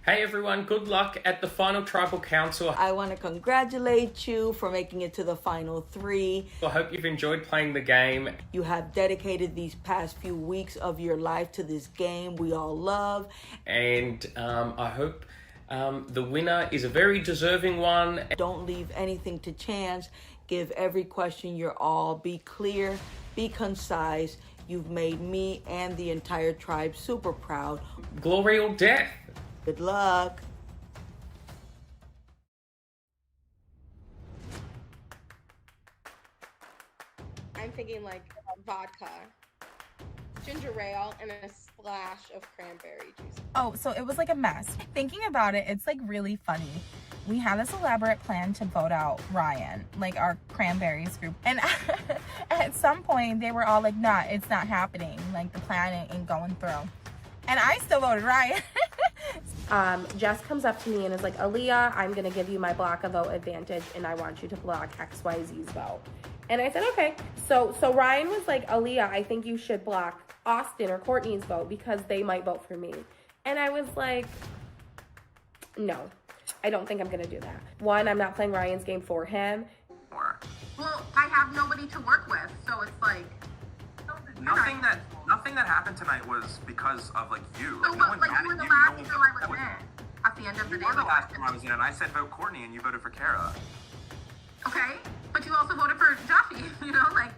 Hey everyone, good luck at the final tribal council. I want to congratulate you for making it to the final 3. I hope you've enjoyed playing the game. You have dedicated these past few weeks of your life to this game we all love. And I hope the winner is a very deserving one. Don't leave anything to chance. Give every question your all. Be clear, be concise. You've made me and the entire tribe super proud. Glory or death. Good luck. I'm thinking like vodka, ginger ale, and a splash of cranberry juice. Oh, so it was like a mess. Thinking about it, it's like really funny. We had this elaborate plan to vote out Ryan, like our cranberries group. And at some point they were all like, nah, it's not happening. Like the plan ain't going through. And I still voted Ryan. Jess comes up to me and is like, Aaliyah, I'm gonna give you my block a vote advantage and I want you to block XYZ's vote. And I said, okay. So Ryan was like, Aaliyah, I think you should block Austin or Courtney's vote because they might vote for me. And I was like, no, I don't think I'm gonna do that. One, I'm not playing Ryan's game for him. Well, I have nobody to work with, so it's like Nothing that happened tonight was because of like you. So Like, what, like you were the last girl I was in at the end of the You day. were the last time I was in, and I said vote Courtney, and you voted for Kara. Okay, but you also voted for Joshy, you know, like.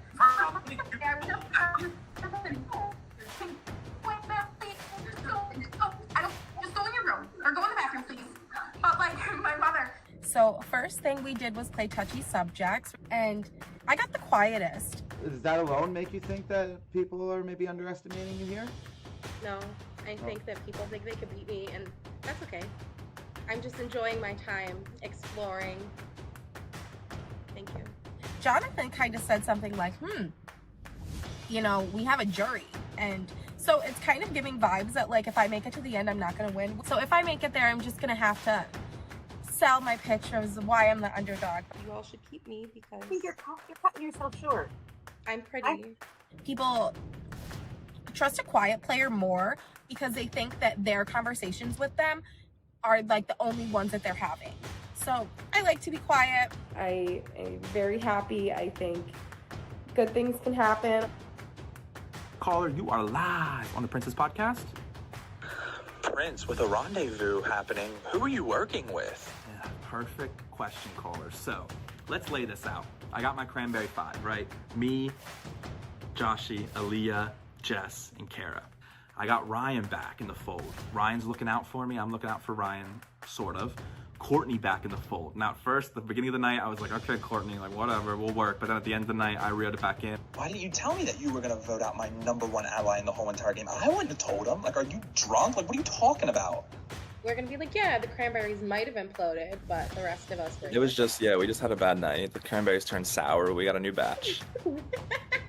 Just go in your room or go in the bathroom, please. But like my mother. So first thing we did was play touchy subjects, and I got the quietest. Does that alone make you think that people are maybe underestimating you here? No, I think that people think they could beat me, and that's okay. I'm just enjoying my time exploring. Thank you. Jonathan kind of said something like, you know, we have a jury. And so it's kind of giving vibes that like, if I make it to the end, I'm not going to win. So if I make it there, I'm just going to have to sell my pitch of why I'm the underdog. You all should keep me because I think you're cutting yourself short. I'm pretty. People trust a quiet player more because they think that their conversations with them are like the only ones that they're having. So I like to be quiet. I am very happy. I think good things can happen. Caller, you are live on the Princess Podcast. Prince, with a rendezvous happening, who are you working with? Yeah, perfect question, caller. So let's lay this out. I got my cranberry 5, right? Me, Joshy, Aaliyah, Jess, and Kara. I got Ryan back in the fold. Ryan's looking out for me. I'm looking out for Ryan, sort of. Courtney back in the fold. Now, at first, the beginning of the night, I was like, okay, Courtney, like, whatever, we'll work. But then at the end of the night, I reeled it back in. Why didn't you tell me that you were gonna vote out my #1 ally in the whole entire game? I wouldn't have told him. Like, are you drunk? Like, what are you talking about? We're gonna be like, yeah, the cranberries might have imploded, but the rest of us were. It was just, we just had a bad night. The cranberries turned sour. We got a new batch.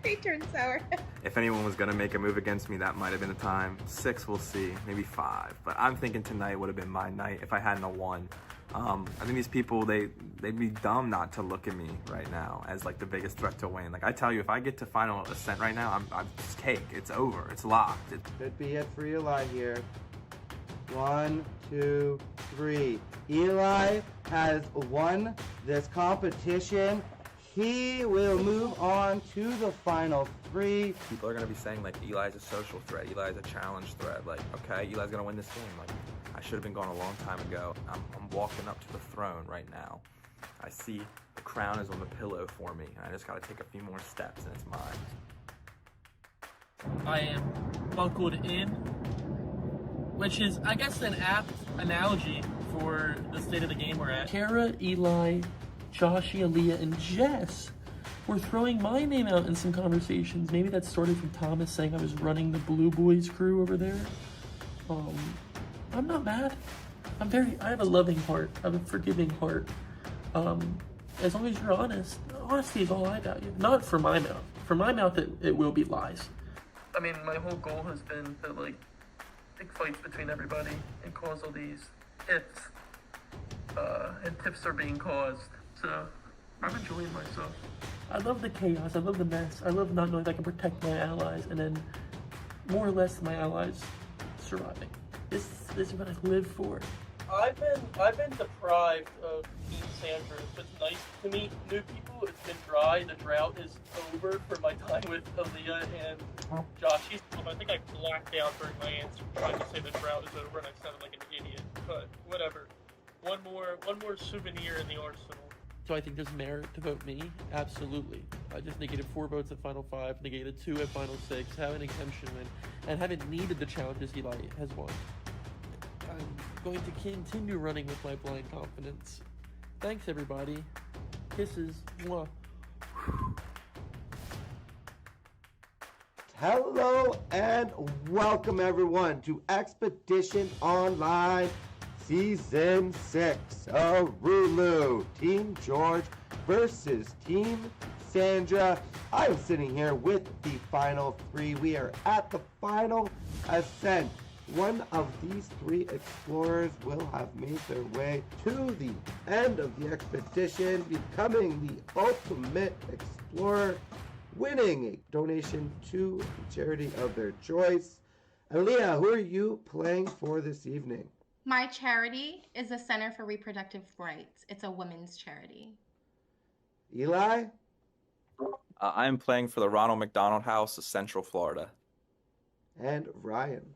They turned sour. If anyone was gonna make a move against me, that might have been the time. 6, we'll see, maybe 5. But I'm thinking tonight would have been my night if I hadn't have won. I think these people, they'd be dumb not to look at me right now as like the biggest threat to win. Like I tell you, if I get to final Ascent right now, it's cake. It's over. It's locked. Could be it for Eli here. 1, 2, 3. Eli has won this competition. He will move on to the final 3. People are gonna be saying like Eli's a social threat. Eli's a challenge threat. Like, okay, Eli's gonna win this game. Like, I should have been gone a long time ago. I'm walking up to the throne right now. I see the crown is on the pillow for me, and I just gotta take a few more steps, and it's mine. I am buckled in, which is, I guess, an apt analogy for the state of the game we're at. Kara, Eli, Joshy, Aaliyah, and Jess were throwing my name out in some conversations. Maybe that started from Thomas saying I was running the Blue Boys crew over there. I'm not mad. I have a loving heart. I have a forgiving heart. As long as you're honest. Honesty is all I value. Not for my mouth. For my mouth, it will be lies. I mean, my whole goal has been to, like, pick fights between everybody and cause all these ifs. And tiffs are being caused. So, I'm enjoying myself. I love the chaos. I love the mess. I love not knowing if I can protect my allies and then more or less my allies surviving. This is what I live for. I've been deprived of Team Sandra. It's nice to meet new people. It's been dry. The drought is over for my time with Aaliyah and Joshy. I think I blacked out during my answer trying to say the drought is over, and I sounded like an idiot. But whatever. One more souvenir in the arsenal. So I think there's merit to vote me. Absolutely. I just negated 4 votes at Final 5, negated 2 at Final 6, have an exemption win, and haven't needed the challenges Eli has won. I'm going to continue running with my blind confidence. Thanks, everybody. Kisses. Mwah. Hello and welcome everyone to Expedition Online Season 6 Uluru. Team George versus Team Sandra. I'm sitting here with the final 3. We are at the final Ascent. One of these 3 explorers will have made their way to the end of the expedition, becoming the ultimate explorer, winning a donation to a charity of their choice. Aaliyah, who are you playing for this evening? My charity is the Center for Reproductive Rights. It's a women's charity. Eli? I'm playing for the Ronald McDonald House of Central Florida. And Ryan?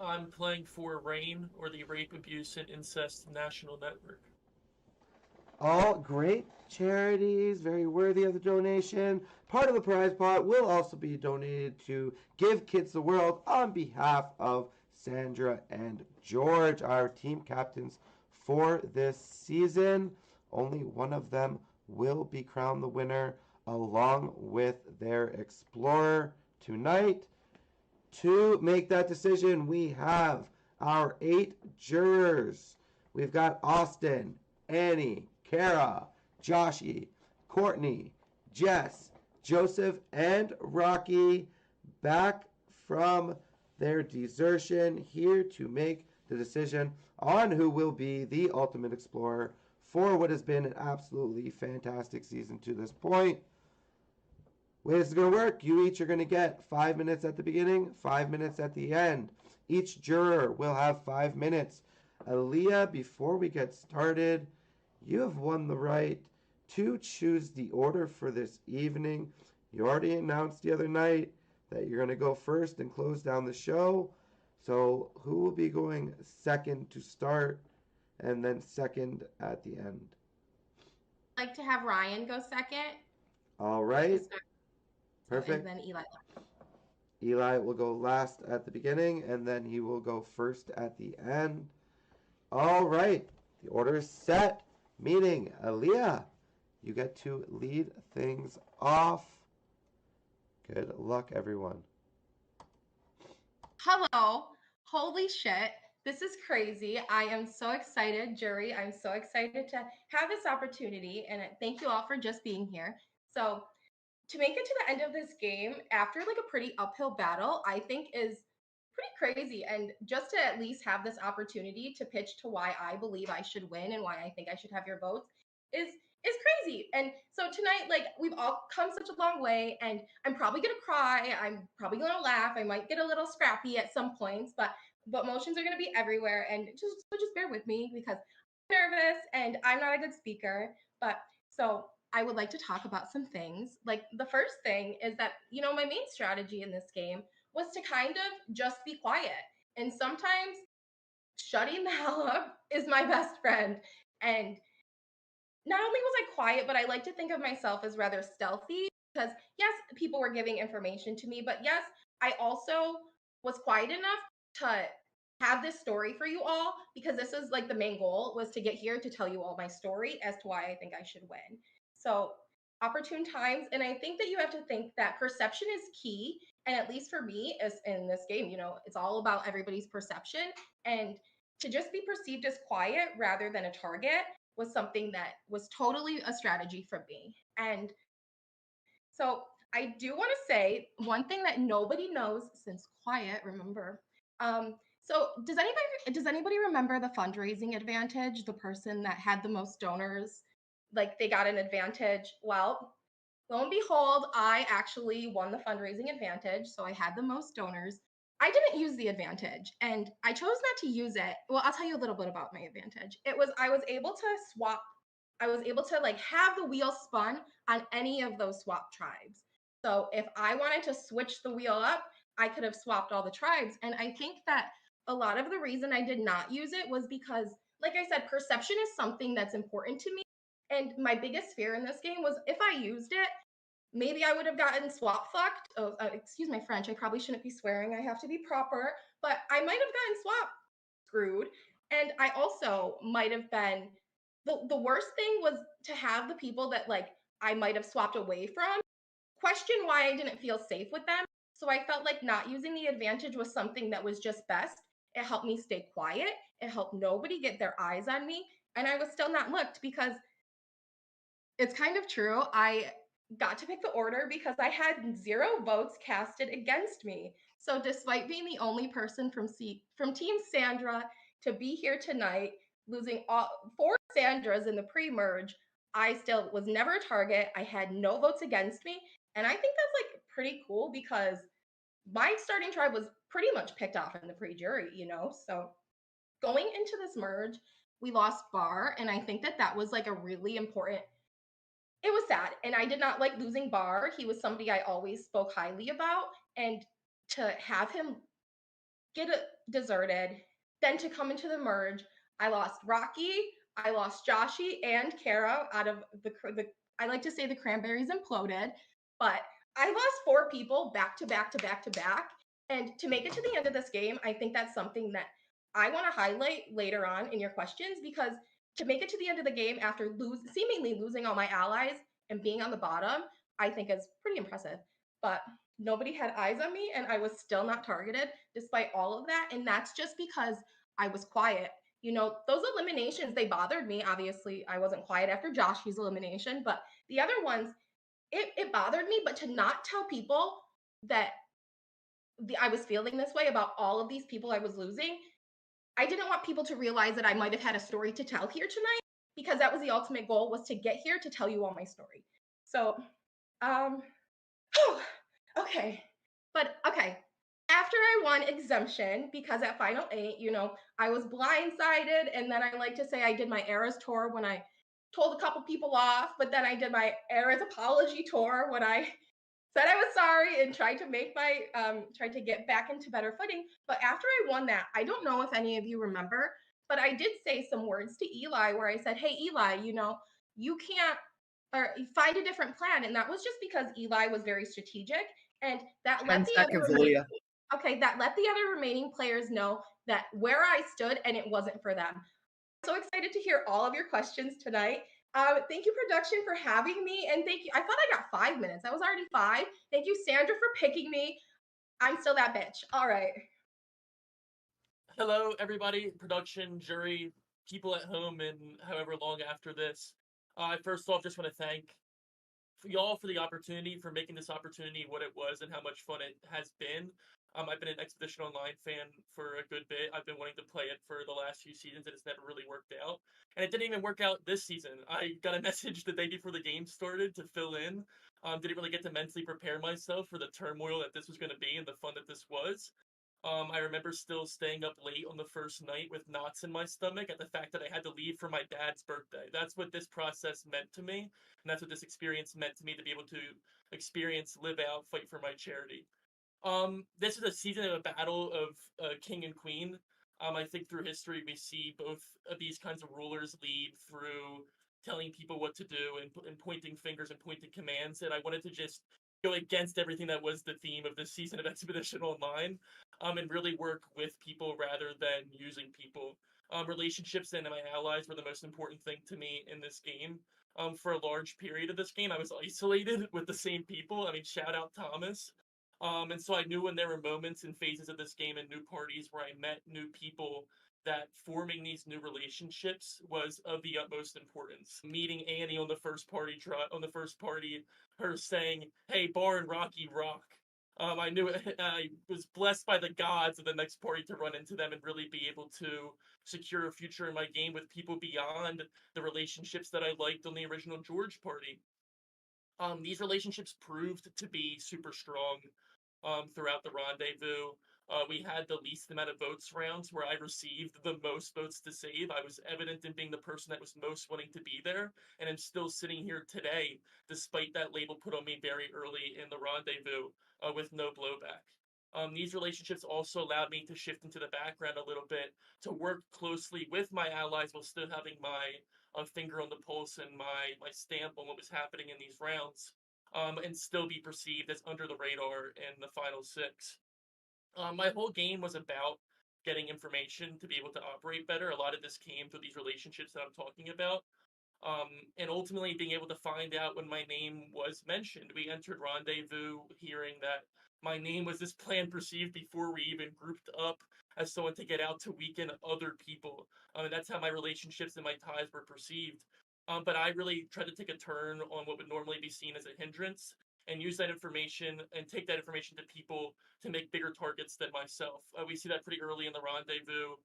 I'm playing for RAIN, or the Rape, Abuse, and Incest National Network. All great charities, very worthy of the donation. Part of the prize pot will also be donated to Give Kids the World on behalf of Sandra and George, our team captains for this season. Only one of them will be crowned the winner along with their explorer tonight. To make that decision, we have our 8 jurors. We've got Austin, Annie, Kara, Joshy, Courtney, Jess, Joseph, and Rocky back from their desertion here to make the decision on who will be the ultimate explorer for what has been an absolutely fantastic season to this point. Way this is going to work, you each are going to get 5 minutes at the beginning, 5 minutes at the end. Each juror will have 5 minutes. Aaliyah, before we get started, you have won the right to choose the order for this evening. You already announced the other night that you're going to go first and close down the show. So who will be going second to start and then second at the end? I'd like to have Ryan go second. All right. Perfect. And then Eli. Eli will go last at the beginning, and then he will go first at the end. All right. The order is set, meaning Aaliyah, you get to lead things off. Good luck, everyone. Hello. Holy shit. This is crazy. I am so excited, jury. I'm so excited to have this opportunity, and thank you all for just being here. So, to make it to the end of this game after like a pretty uphill battle, I think is pretty crazy. And just to at least have this opportunity to pitch to why I believe I should win and why I think I should have your votes is crazy. And so tonight, like, we've all come such a long way, and I'm probably gonna cry, I'm probably gonna laugh, I might get a little scrappy at some points, but emotions are gonna be everywhere. And just bear with me because I'm nervous and I'm not a good speaker. But so I would like to talk about some things. Like, the first thing is that, my main strategy in this game was to kind of just be quiet. And sometimes shutting the hell up is my best friend. And not only was I quiet, but I like to think of myself as rather stealthy because, yes, people were giving information to me, but yes, I also was quiet enough to have this story for you all because this is like the main goal was to get here to tell you all my story as to why I think I should win. So, opportune times, and I think that you have to think that perception is key. And at least for me, as in this game, it's all about everybody's perception. And to just be perceived as quiet rather than a target was something that was totally a strategy for me. And so I do want to say one thing that nobody knows, since quiet, remember. So does anybody remember the fundraising advantage? The person that had the most donors, like they got an advantage. Well, lo and behold, I actually won the fundraising advantage. So I had the most donors. I didn't use the advantage, and I chose not to use it. Well, I'll tell you a little bit about my advantage. I was able to swap. I was able to like have the wheel spun on any of those swap tribes. So if I wanted to switch the wheel up, I could have swapped all the tribes. And I think that a lot of the reason I did not use it was because, like I said, perception is something that's important to me. And my biggest fear in this game was if I used it, maybe I would have gotten swap fucked. Oh, excuse my French. I probably shouldn't be swearing. I have to be proper. But I might have gotten swap screwed. And I also might have been the worst thing was to have the people that like I might have swapped away from question why I didn't feel safe with them. So I felt like not using the advantage was something that was just best. It helped me stay quiet. It helped nobody get their eyes on me. And I was still not looked because it's kind of true. I got to pick the order because I had 0 votes casted against me. So despite being the only person from Team Sandra to be here tonight, losing all 4 Sandras in the pre-merge, I still was never a target. I had no votes against me, and I think that's like pretty cool because my starting tribe was pretty much picked off in the pre-jury, you know. So going into this merge, we lost Bar, and I think that that was like a really important. It was sad, and I did not like losing Bar. He was somebody I always spoke highly about, and to have him get deserted, then to come into the merge, I lost Rocky, I lost Joshy and Kara out of the I like to say the cranberries imploded, but I lost 4 people back to back to back to back. And to make it to the end of this game, I think that's something that I want to highlight later on in your questions because to make it to the end of the game after seemingly losing all my allies and being on the bottom, I think is pretty impressive. But nobody had eyes on me and I was still not targeted despite all of that. And that's just because I was quiet. You know, those eliminations, they bothered me. Obviously, I wasn't quiet after Joshy's elimination, but the other ones, it bothered me. But to not tell people that I was feeling this way about all of these people I was losing, I didn't want people to realize that I might have had a story to tell here tonight because that was the ultimate goal was to get here to tell you all my story. So, okay. But okay. After I won exemption, because at Final 8, you know, I was blindsided. And then I like to say I did my Eras tour when I told a couple people off, but then I did my Eras apology tour when I said I was sorry and tried to make my tried to get back into better footing. But after I won that, I don't know if any of you remember, but I did say some words to Eli where I said, "Hey Eli, you know, you can't or find a different plan." And that was just because Eli was very strategic and that let 10 the seconds, other Aaliyah. okay, that let the other remaining players know that where I stood and it wasn't for them. So excited to hear all of your questions tonight. Thank you, production, for having me. And thank you. I thought I got 5 minutes. That was already 5. Thank you, Sandra, for picking me. I'm still that bitch. All right. Hello, everybody, production, jury, people at home, and however long after this. First off, just want to thank y'all for the opportunity, for making this opportunity what it was and how much fun it has been. I've been an Expedition Online fan for a good bit. I've been wanting to play it for the last few seasons, and it's never really worked out. And it didn't even work out this season. I got a message the day before the game started to fill in. Didn't really get to mentally prepare myself for the turmoil that this was going to be and the fun that this was. I remember still staying up late on the first night with knots in my stomach at the fact that I had to leave for my dad's birthday. That's what this process meant to me, and that's what this experience meant to me to be able to experience, live out, fight for my charity. This is a season of a battle of king and queen. I think through history we see both of these kinds of rulers lead through telling people what to do and pointing fingers and pointing commands, and I wanted to just go against everything that was the theme of this season of Expedition Online, and really work with people rather than using people. Relationships and my allies were the most important thing to me in this game. For a large period of this game, I was isolated with the same people. I mean, shout out Thomas. And so I knew when there were moments and phases of this game and new parties where I met new people that forming these new relationships was of the utmost importance. Meeting Annie on the first party, her saying, "Hey, Bar and Rocky rock." I knew it, I was blessed by the gods of the next party to run into them and really be able to secure a future in my game with people beyond the relationships that I liked on the original George party. These relationships proved to be super strong throughout the rendezvous. we had the least amount of votes rounds where I received the most votes to save. I was evident in being the person that was most willing to be there, and I'm still sitting here today despite that label put on me very early in the rendezvous with no blowback. These relationships also allowed me to shift into the background a little bit to work closely with my allies while still having my finger on the pulse and my stamp on what was happening in these rounds, and still be perceived as under the radar in the final six. My whole game was about getting information to be able to operate better. A lot of this came through these relationships that I'm talking about. And ultimately being able to find out when my name was mentioned. We entered Rendezvous hearing that my name was this plan perceived before we even grouped up as someone to get out to weaken other people. And that's how my relationships and my ties were perceived. But I really tried to take a turn on what would normally be seen as a hindrance and use that information and take that information to people to make bigger targets than myself. We see that pretty early in the rendezvous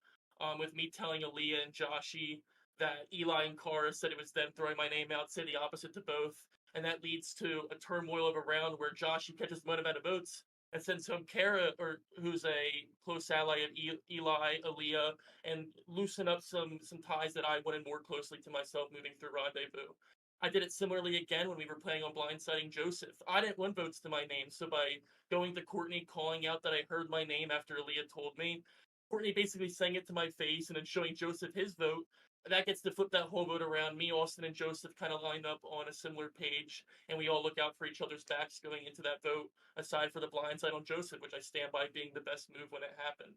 with me telling Aaliyah and Joshi that Eli and Cara said it was them throwing my name out, say the opposite to both. And that leads to a turmoil of a round where Joshi catches the amount of votes and sends home Cara, or who's a close ally of Eli, Aaliyah, and loosen up some ties that I wanted more closely to myself moving through Rendezvous. I did it similarly again when we were playing on blindsiding Joseph. I didn't want votes to my name, so by going to Courtney, calling out that I heard my name after Aaliyah told me, Courtney basically saying it to my face and then showing Joseph his vote, that gets to flip that whole vote around. Me, Austin, and Joseph kind of line up on a similar page, and we all look out for each other's backs going into that vote, aside for the blindside on Joseph, which I stand by being the best move when it happened.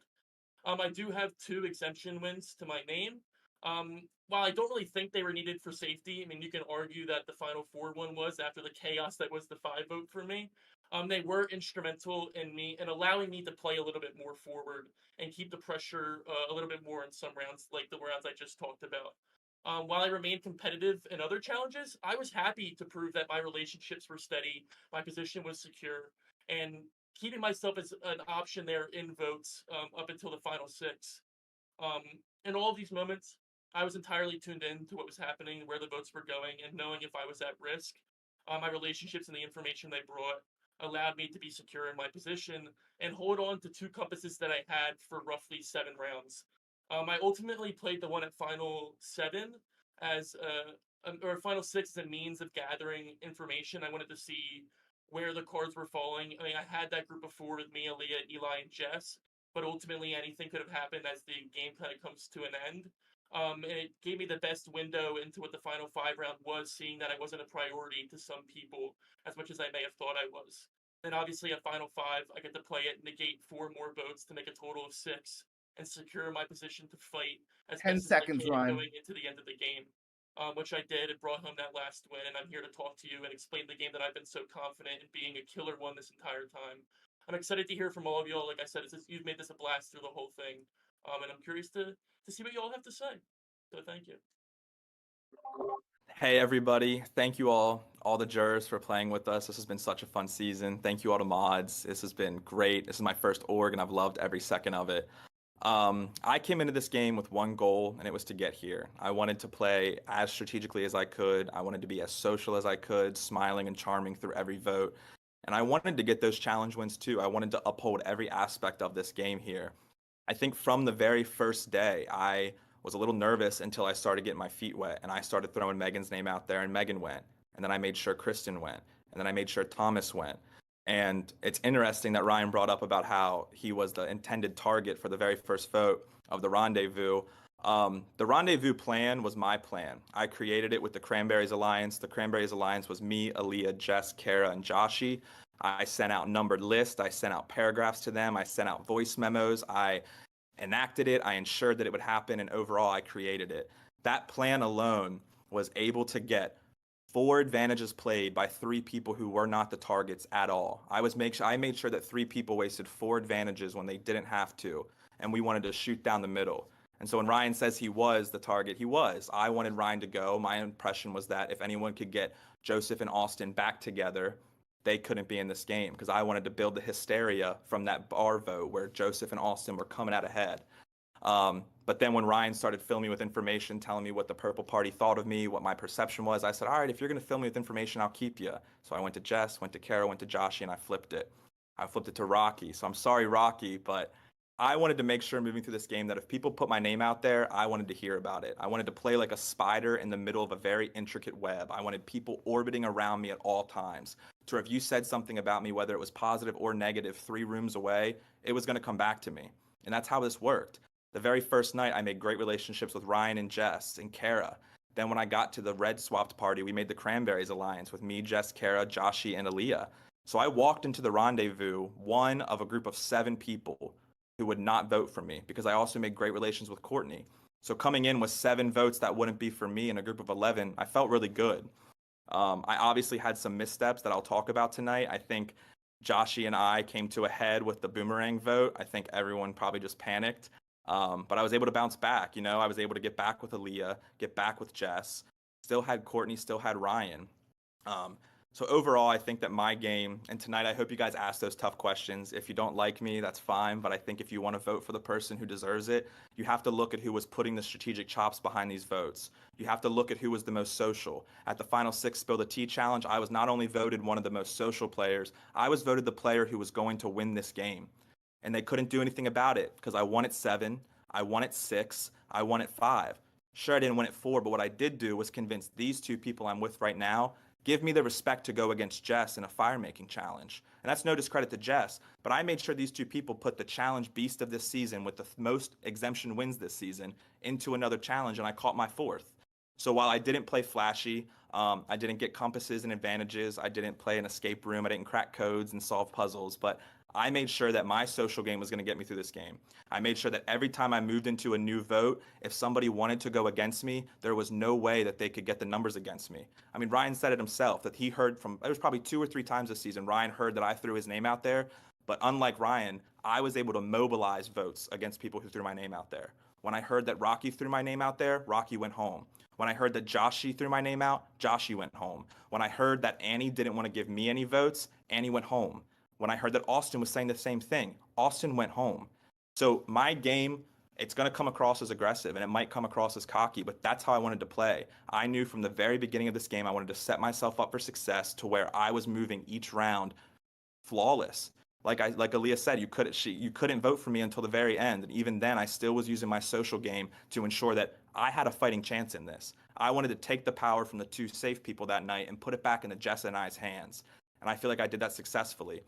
I do have 2 exemption wins to my name. While I don't really think they were needed for safety, I mean, you can argue that the final 4 one was after the chaos that was the 5 vote for me. They were instrumental in me and allowing me to play a little bit more forward and keep the pressure a little bit more in some rounds, like the rounds I just talked about. While I remained competitive in other challenges, I was happy to prove that my relationships were steady, my position was secure, and keeping myself as an option there in votes up until the final 6. In all of these moments, I was entirely tuned in to what was happening, where the votes were going, and knowing if I was at risk. My relationships and the information they brought allowed me to be secure in my position and hold on to 2 compasses that I had for roughly 7 rounds. I ultimately played the one at final 7 as or final 6 as a means of gathering information. I wanted to see where the cards were falling. I mean, I had that group before with me, Aaliyah, Eli, and Jess, but ultimately anything could have happened as the game kind of comes to an end. And it gave me the best window into what the final 5 round was, seeing that I wasn't a priority to some people as much as I may have thought I was. Then obviously at final 5, I get to play it, negate 4 more votes to make a total of 6, and secure my position to fight as 10 best as I seconds, can Ryan. going into the end of the game. Which I did and brought home that last win, and I'm here to talk to you and explain the game that I've been so confident in being a killer one this entire time. I'm excited to hear from all of y'all. Like I said, you've made this a blast through the whole thing, and I'm curious to see what y'all have to say. So thank you. Hey everybody, thank you all the jurors for playing with us. This has been such a fun season. Thank you all to mods. This has been great. This is my first org and I've loved every second of it. I came into this game with one goal, and it was to get here. I wanted to play as strategically as I could. I wanted to be as social as I could, smiling and charming through every vote. And I wanted to get those challenge wins too. I wanted to uphold every aspect of this game here. I think from the very first day, I was a little nervous until I started getting my feet wet, and I started throwing Megan's name out there, and Megan went. And then I made sure Kristen went. And then I made sure Thomas went. And it's interesting that Ryan brought up about how he was the intended target for the very first vote of the rendezvous. The rendezvous plan was my plan. I created it with the Cranberries Alliance. The Cranberries Alliance was me, Aaliyah, Jess, Cara, and Joshi. I sent out numbered lists. I sent out paragraphs to them. I sent out voice memos. I enacted it. I ensured that it would happen. And overall, I created it. That plan alone was able to get 4 advantages played by 3 people who were not the targets at all. I made sure that 3 people wasted 4 advantages when they didn't have to, and we wanted to shoot down the middle. And so when Ryan says he was the target, he was. I wanted Ryan to go. My impression was that if anyone could get Joseph and Austin back together, they couldn't be in this game, because I wanted to build the hysteria from that bar vote where Joseph and Austin were coming out ahead. But then when Ryan started filling me with information, telling me what the Purple Party thought of me, what my perception was, I said, all right, if you're going to fill me with information, I'll keep you. So I went to Jess, went to Cara, went to Joshi, and I flipped it. I flipped it to Rocky. So I'm sorry, Rocky, but I wanted to make sure moving through this game that if people put my name out there, I wanted to hear about it. I wanted to play like a spider in the middle of a very intricate web. I wanted people orbiting around me at all times. So if you said something about me, whether it was positive or negative, 3 rooms away, it was going to come back to me. And that's how this worked. The very first night, I made great relationships with Ryan and Jess and Kara. Then when I got to the red swapped party, we made the Cranberries Alliance with me, Jess, Kara, Joshy, and Aaliyah. So I walked into the rendezvous, one of a group of 7 people who would not vote for me because I also made great relations with Courtney. So coming in with 7 votes that wouldn't be for me in a group of 11, I felt really good. I obviously had some missteps that I'll talk about tonight. I think Joshy and I came to a head with the boomerang vote. I think everyone probably just panicked. But I was able to bounce back. You know, I was able to get back with Aaliyah, get back with Jess. Still had Courtney, still had Ryan. So overall, I think that my game, and tonight I hope you guys ask those tough questions. If you don't like me, that's fine. But I think if you want to vote for the person who deserves it, you have to look at who was putting the strategic chops behind these votes. You have to look at who was the most social. At the Final 6 Spill the Tea Challenge, I was not only voted one of the most social players, I was voted the player who was going to win this game. And they couldn't do anything about it because I won at 7, I won at 6, I won at 5. Sure, I didn't win at 4, but what I did do was convince these 2 people I'm with right now give me the respect to go against Jess in a fire-making challenge. And that's no discredit to Jess, but I made sure these 2 people put the challenge beast of this season with the most exemption wins this season into another challenge, and I caught my 4th. So while I didn't play flashy, I didn't get compasses and advantages, I didn't play an escape room, I didn't crack codes and solve puzzles, but I made sure that my social game was going to get me through this game. I made sure that every time I moved into a new vote, if somebody wanted to go against me, there was no way that they could get the numbers against me. I mean, Ryan said it himself that he heard from, it was probably 2 or 3 times this season, Ryan heard that I threw his name out there. But unlike Ryan, I was able to mobilize votes against people who threw my name out there. When I heard that Rocky threw my name out there, Rocky went home. When I heard that Joshy threw my name out, Joshy went home. When I heard that Annie didn't want to give me any votes, Annie went home. When I heard that Austin was saying the same thing, Austin went home. So my game, it's going to come across as aggressive and it might come across as cocky, but that's how I wanted to play. I knew from the very beginning of this game, I wanted to set myself up for success to where I was moving each round flawless. Like Aaliyah said, you couldn't vote for me until the very end. And even then, I still was using my social game to ensure that I had a fighting chance in this. I wanted to take the power from the 2 safe people that night and put it back into Jess and I's hands. And I feel like I did that successfully.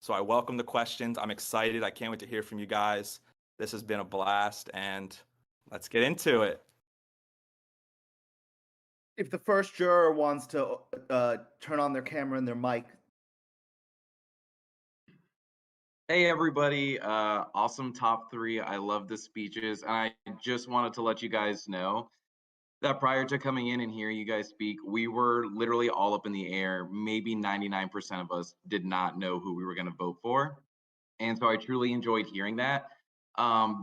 So I welcome the questions. I'm excited. I can't wait to hear from you guys. This has been a blast, and let's get into it. If the first juror wants to turn on their camera and their mic. Hey everybody, awesome top 3. I love the speeches, and I just wanted to let you guys know that prior to coming in and hearing you guys speak, we were literally all up in the air. Maybe 99% of us did not know who we were going to vote for. And so I truly enjoyed hearing that.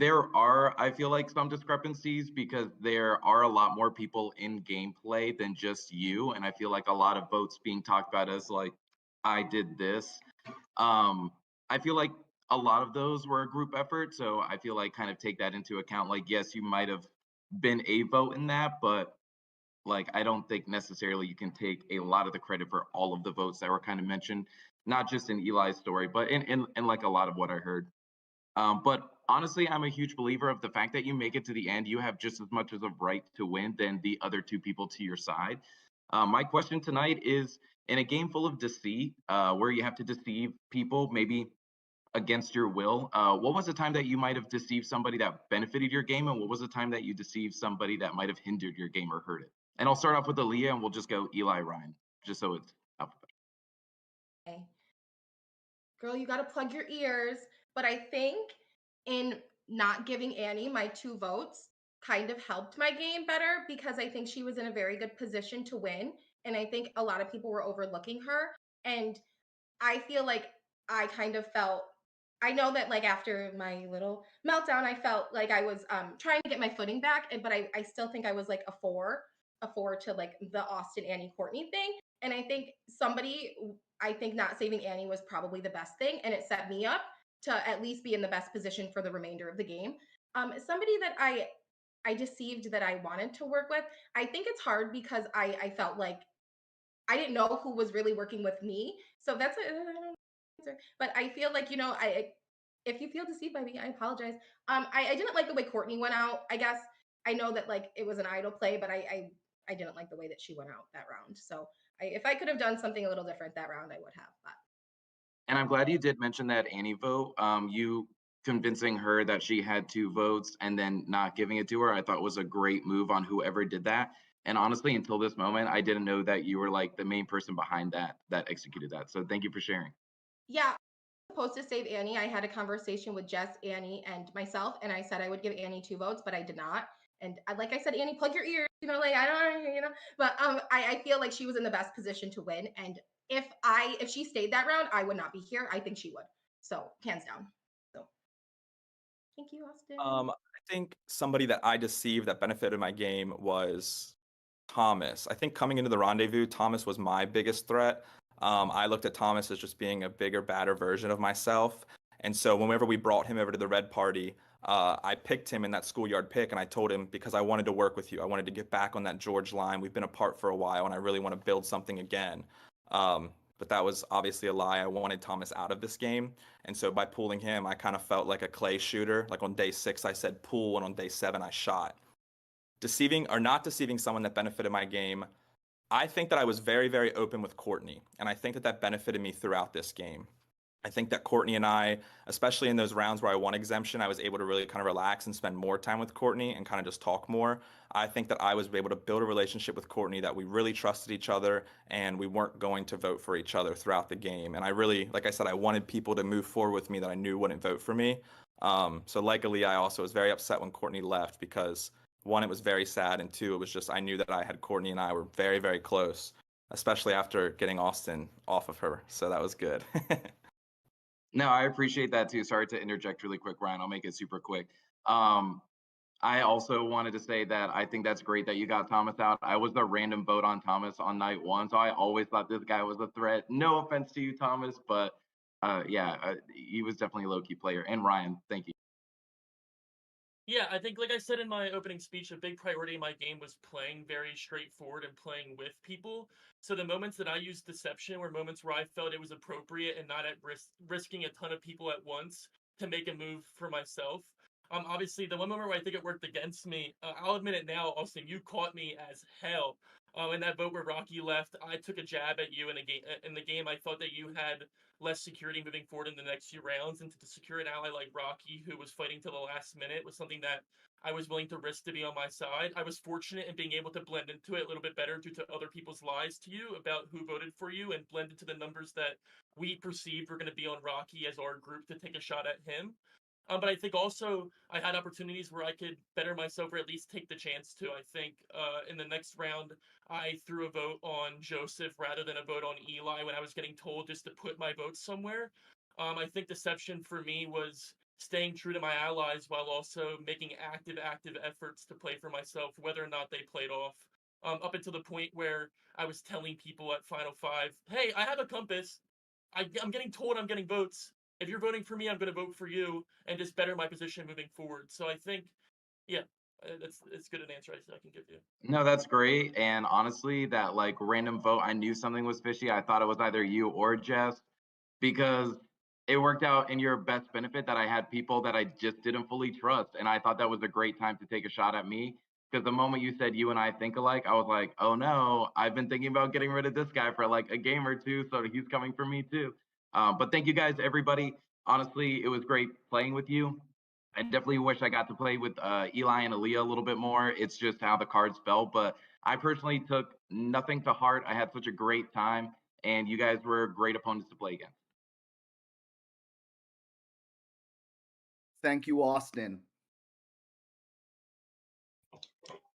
There are, I feel like, some discrepancies because there are a lot more people in gameplay than just you. And I feel like a lot of votes being talked about as like, I did this. I feel like a lot of those were a group effort. So I feel like kind of take that into account. Like, yes, you might have been a vote in that, but like I don't think necessarily you can take a lot of the credit for all of the votes that were kind of mentioned, not just in Eli's story, but in like a lot of what I heard. But honestly, I'm a huge believer of the fact that you make it to the end, you have just as much as a right to win than the other 2 people to your side. My question tonight is, in a game full of deceit, where you have to deceive people, maybe against your will, what was the time that you might have deceived somebody that benefited your game, and what was the time that you deceived somebody that might have hindered your game or hurt it? And I'll start off with Aaliyah, and we'll just go Eli, Ryan, just so it's alphabetical. Okay. Girl, you got to plug your ears. But I think in not giving Annie my 2 votes kind of helped my game better because I think she was in a very good position to win. And I think a lot of people were overlooking her. And I feel like I kind of felt, I know that like after my little meltdown, I felt like I was trying to get my footing back, but I still think I was like a four to like the Austin, Annie, Courtney thing. And I think not saving Annie was probably the best thing. And it set me up to at least be in the best position for the remainder of the game. Somebody that I deceived that I wanted to work with, I think it's hard because I felt like I didn't know who was really working with me. So that's answer. But I feel like, if you feel deceived by me, I apologize. I didn't like the way Courtney went out. I guess I know that like it was an idol play, but I didn't like the way that she went out that round. So if I could have done something a little different that round, I would have. But And I'm glad you did mention that Annie vote. You convincing her that she had 2 votes and then not giving it to her, I thought was a great move on whoever did that. And honestly, until this moment, I didn't know that you were like the main person behind that executed that. So thank you for sharing. yeah, supposed to save Annie. I had a conversation with Jess, Annie, and myself, and I said I would give Annie 2 votes, but I did not. And like I said, Annie, plug your ears. Like I don't, But I feel like she was in the best position to win. And if she stayed that round, I would not be here. I think she would. So hands down. So thank you, Austin. I think somebody that I deceived that benefited my game was Thomas. I think coming into the rendezvous, Thomas was my biggest threat. I looked at Thomas as just being a bigger, badder version of myself. And so whenever we brought him over to the red party, I picked him in that schoolyard pick, and I told him because I wanted to work with you. I wanted to get back on that George line. We've been apart for a while, and I really want to build something again. But that was obviously a lie. I wanted Thomas out of this game. And so by pulling him, I kind of felt like a clay shooter. Like on day 6, I said pull, and on day 7, I shot. Deceiving or not deceiving someone that benefited my game, I think that I was very, very open with Courtney, and I think that that benefited me throughout this game. I think that Courtney and I, especially in those rounds where I won exemption, I was able to really kind of relax and spend more time with Courtney and kind of just talk more. I think that I was able to build a relationship with Courtney that we really trusted each other and we weren't going to vote for each other throughout the game. And I really, like I said, I wanted people to move forward with me that I knew wouldn't vote for me. So like Aaliyah, I also was very upset when Courtney left because 1, it was very sad, and 2, it was just I knew that I had Courtney and I were very, very close, especially after getting Austin off of her. So that was good. No, I appreciate that too. Sorry to interject really quick, Ryan. I'll make it super quick. I also wanted to say that I think that's great that you got Thomas out. I was the random vote on Thomas on night 1, so I always thought this guy was a threat. No offense to you, Thomas, but he was definitely a low-key player. And Ryan, thank you. Yeah, I think, like I said in my opening speech, a big priority in my game was playing very straightforward and playing with people. So the moments that I used deception were moments where I felt it was appropriate and not at risking a ton of people at once to make a move for myself. Obviously, the one moment where I think it worked against me, I'll admit it now, Austin, you caught me as hell. In that vote where Rocky left, I took a jab at you in a game. In the game, I thought that you had less security moving forward in the next few rounds, and to secure an ally like Rocky, who was fighting to the last minute, was something that I was willing to risk to be on my side. I was fortunate in being able to blend into it a little bit better due to other people's lies to you about who voted for you, and blend into the numbers that we perceived were going to be on Rocky as our group to take a shot at him. But I think also I had opportunities where I could better myself or at least take the chance to. I think in the next round, I threw a vote on Joseph rather than a vote on Eli when I was getting told just to put my vote somewhere. I think deception for me was staying true to my allies while also making active efforts to play for myself, whether or not they played off. Up until the point where I was telling people at Final 5, hey, I have a compass. I'm getting told I'm getting votes. If you're voting for me, I'm going to vote for you and just better my position moving forward. So I think, yeah, that's as good an answer as I can give you. No, that's great. And honestly, that like random vote, I knew something was fishy. I thought it was either you or Jess because it worked out in your best benefit that I had people that I just didn't fully trust. And I thought that was a great time to take a shot at me. Because the moment you said you and I think alike, I was like, oh no, I've been thinking about getting rid of this guy for like a game or two. So he's coming for me too. But thank you guys, everybody. Honestly, it was great playing with you. I definitely wish I got to play with Eli and Aaliyah a little bit more. It's just how the cards fell. But I personally took nothing to heart. I had such a great time, and you guys were great opponents to play against. Thank you, Austin.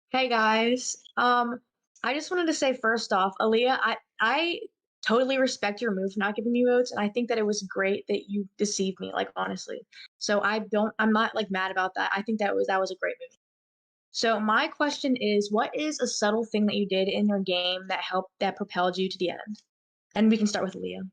Hey guys. I just wanted to say first off, Aaliyah, I totally respect your move for not giving me votes, and I think that it was great that you deceived me, like honestly. So I'm not like mad about that. I think that was a great move. So my question is, what is a subtle thing that you did in your game that propelled you to the end? And we can start with Aaliyah.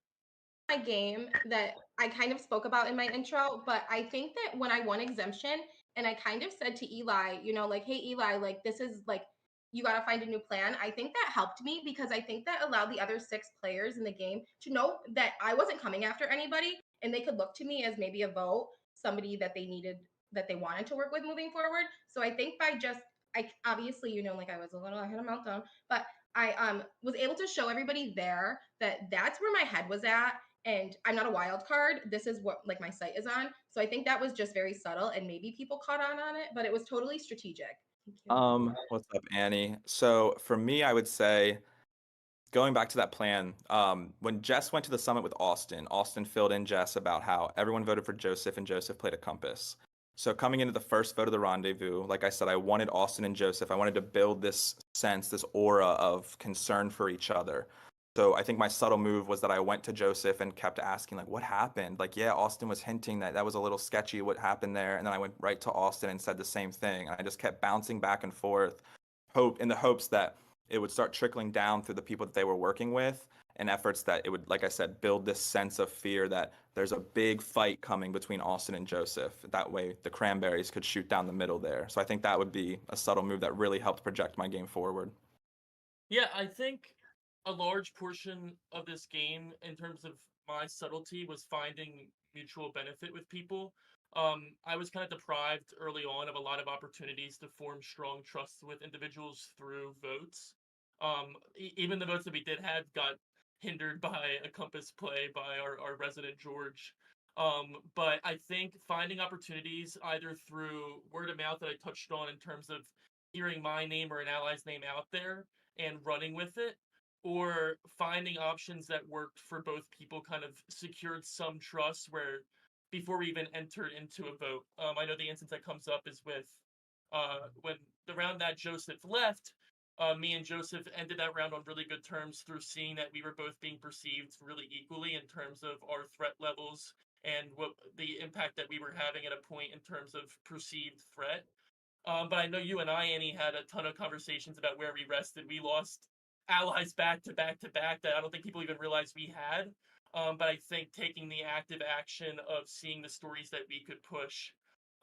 My game that I kind of spoke about in my intro, but I think that when I won exemption and I kind of said to Eli, like, hey Eli, like this is like you got to find a new plan. I think that helped me because I think that allowed the other 6 players in the game to know that I wasn't coming after anybody and they could look to me as maybe a vote, somebody that they needed, that they wanted to work with moving forward. So I think by just, I obviously, like I was a little, I had a meltdown, but I was able to show everybody there that that's where my head was at. And I'm not a wild card. This is what like my site is on. So I think that was just very subtle and maybe people caught on it, but it was totally strategic. What's up, Annie? So for me, I would say going back to that plan, when Jess went to the summit with Austin, Austin filled in Jess about how everyone voted for Joseph and Joseph played a compass. So coming into the first vote of the rendezvous, like I said, I wanted Austin and Joseph. I wanted to build this sense, this aura of concern for each other. So I think my subtle move was that I went to Joseph and kept asking, like, what happened? Like, yeah, Austin was hinting that was a little sketchy what happened there. And then I went right to Austin and said the same thing. And I just kept bouncing back and forth, in the hopes that it would start trickling down through the people that they were working with, and efforts that it would, like I said, build this sense of fear that there's a big fight coming between Austin and Joseph. That way the Cranberries could shoot down the middle there. So I think that would be a subtle move that really helped project my game forward. Yeah, I think a large portion of this game, in terms of my subtlety, was finding mutual benefit with people. I was kind of deprived early on of a lot of opportunities to form strong trust with individuals through votes. Even the votes that we did have got hindered by a compass play by our resident George. But I think finding opportunities either through word of mouth that I touched on in terms of hearing my name or an ally's name out there and running with it, or finding options that worked for both people kind of secured some trust where before we even entered into a vote. I know the instance that comes up is with when the round that Joseph left, me and Joseph ended that round on really good terms through seeing that we were both being perceived really equally in terms of our threat levels and what the impact that we were having at a point in terms of perceived threat. But I know you and I, Annie, had a ton of conversations about where we rested. We lost allies back to back to back that I don't think people even realized we had. But I think taking the active action of seeing the stories that we could push,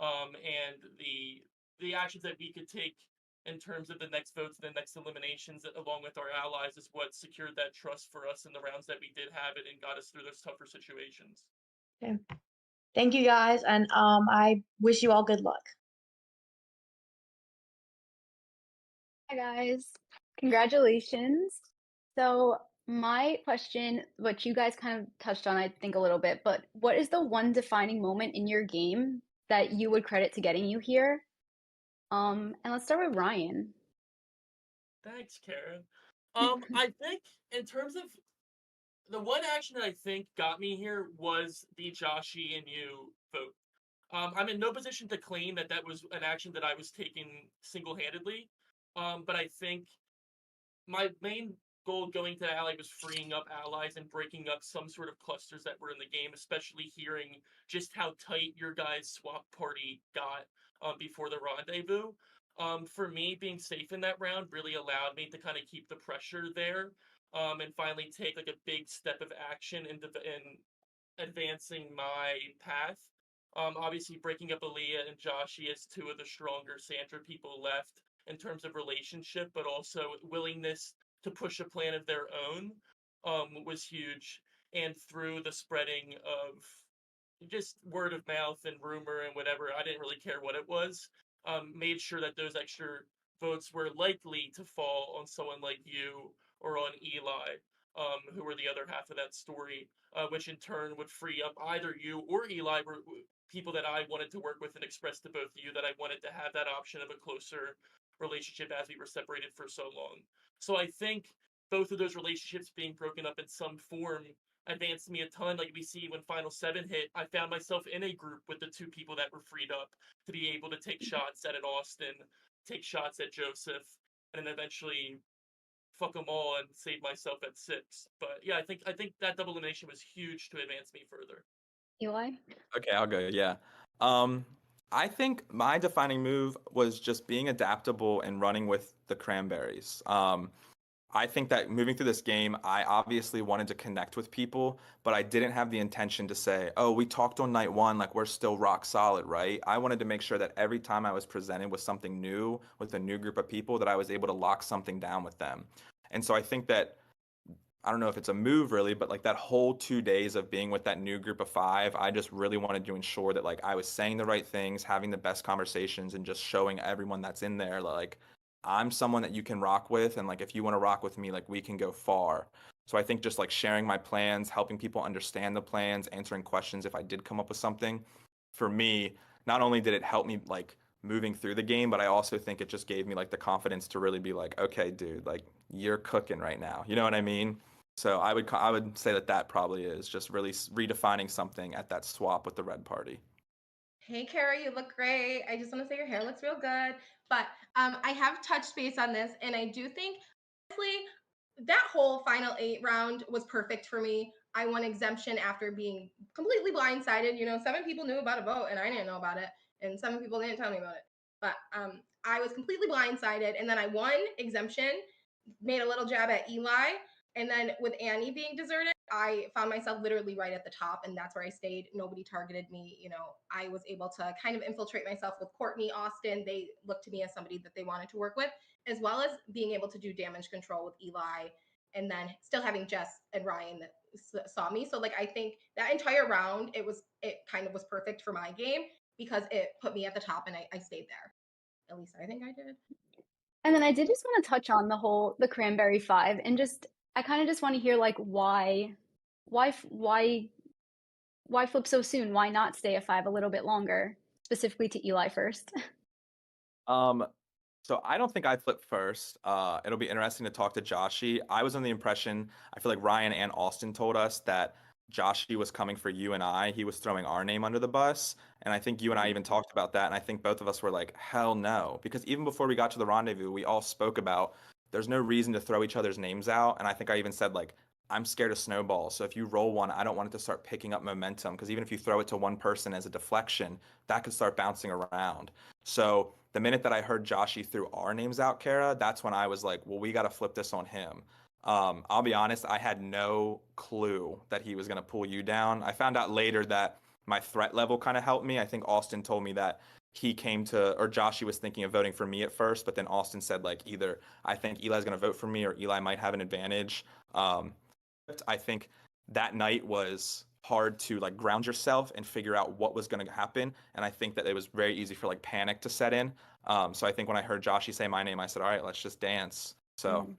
and the actions that we could take in terms of the next votes, the next eliminations, along with our allies, is what secured that trust for us in the rounds that we did have it and got us through those tougher situations. Okay. Thank you guys, and I wish you all good luck. Hi guys, congratulations. So my question, which you guys kind of touched on, I think a little bit, but what is the one defining moment in your game that you would credit to getting you here? And let's start with Ryan. Thanks, Karen. I think in terms of the one action that I think got me here was the Joshi and you vote. I'm in no position to claim that was an action that I was taking single-handedly, but I think my main goal going to ally was freeing up allies and breaking up some sort of clusters that were in the game, especially hearing just how tight your guys' swap party got before the rendezvous. For me, being safe in that round really allowed me to kind of keep the pressure there, and finally take like a big step of action in advancing my path. Obviously, breaking up Aaliyah and Joshi as two of the stronger Sandra people left in terms of relationship, but also willingness to push a plan of their own, was huge. And through the spreading of just word of mouth and rumor and whatever, I didn't really care what it was, made sure that those extra votes were likely to fall on someone like you or on Eli, who were the other half of that story, which in turn would free up either you or Eli, were people that I wanted to work with and express to both of you that I wanted to have that option of a closer relationship as we were separated for so long. So I think both of those relationships being broken up in some form advanced me a ton. Like we see when Final 7 hit, I found myself in a group with the two people that were freed up to be able to take shots at an Austin, take shots at Joseph, and then eventually fuck them all and save myself at 6. But yeah, I think that double elimination was huge to advance me further. Eli? Okay, I'll go. Yeah. I think my defining move was just being adaptable and running with the Cranberries. I think that moving through this game, I obviously wanted to connect with people, but I didn't have the intention to say, oh, we talked on night one, like we're still rock solid, right? I wanted to make sure that every time I was presented with something new, with a new group of people, that I was able to lock something down with them. And so I think that, I don't know if it's a move really, but like that whole 2 days of being with that new group of five, I just really wanted to ensure that like I was saying the right things, having the best conversations, and just showing everyone that's in there like I'm someone that you can rock with, and like if you want to rock with me, like we can go far. So I think just like sharing my plans, helping people understand the plans, answering questions if I did come up with something, for me, not only did it help me like moving through the game, but I also think it just gave me like the confidence to really be like, okay, dude, like you're cooking right now. You know what I mean? So I would say that that probably is just really redefining something at that swap with the red party. Hey, Kara, you look great. I just want to say your hair looks real good. But I have touched base on this, and I do think, honestly, that whole final 8 round was perfect for me. I won exemption after being completely blindsided. 7 people knew about a vote, and I didn't know about it, and 7 people didn't tell me about it. But I was completely blindsided, and then I won exemption, made a little jab at Eli, and then with Annie being deserted, I found myself literally right at the top, and that's where I stayed. Nobody targeted me. I was able to kind of infiltrate myself with Courtney, Austin. They looked to me as somebody that they wanted to work with, as well as being able to do damage control with Eli, and then still having Jess and Ryan that saw me. So like I think that entire round, it kind of was perfect for my game because it put me at the top, and I stayed there. At least I think I did. And then I did just want to touch on the Cranberry Five, and I kind of just want to hear like why f- why why flip so soon? Why not stay at 5 a little bit longer, specifically to Eli first? Um, so I don't think I flipped first. It'll be interesting to talk to Joshi. I was under the impression, I feel like Ryan and Austin told us that Joshi was coming for you and I. He was throwing our name under the bus. And I think you and I even talked about that. And I think both of us were like, hell no. Because even before we got to the rendezvous, we all spoke about there's no reason to throw each other's names out. And I think I even said, like, I'm scared of snowballs. So if you roll one, I don't want it to start picking up momentum. Because even if you throw it to one person as a deflection, that could start bouncing around. So the minute that I heard Joshi threw our names out, Kara, that's when I was like, well, we got to flip this on him. I'll be honest, I had no clue that he was going to pull you down. I found out later that my threat level kind of helped me. I think Austin told me that or Joshi was thinking of voting for me at first, but then Austin said, like, either I think Eli's going to vote for me or Eli might have an advantage. I think that night was hard to like ground yourself and figure out what was going to happen. And I think that it was very easy for like panic to set in. So I think when I heard Joshi say my name, I said, all right, let's just dance. So.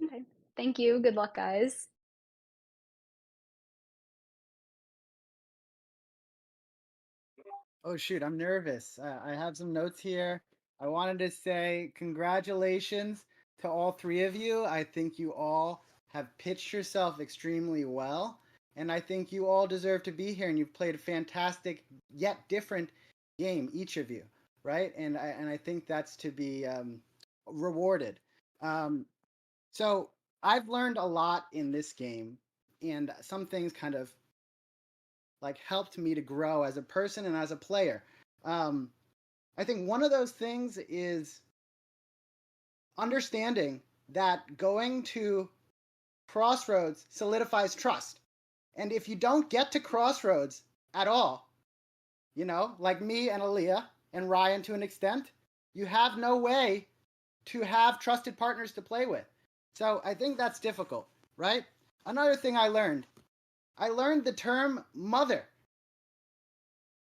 Okay. Thank you. Good luck, guys. Oh shoot, I'm nervous. I have some notes here. I wanted to say congratulations to all three of you. I think you all have pitched yourself extremely well, and I think you all deserve to be here, and you've played a fantastic yet different game, each of you, right? And I think that's to be rewarded. So I've learned a lot in this game, and some things kind of like helped me to grow as a person and as a player. I think one of those things is understanding that going to Crossroads solidifies trust. And if you don't get to Crossroads at all, like me and Aaliyah and Ryan to an extent, you have no way to have trusted partners to play with. So I think that's difficult, right? Another thing I learned the term mother.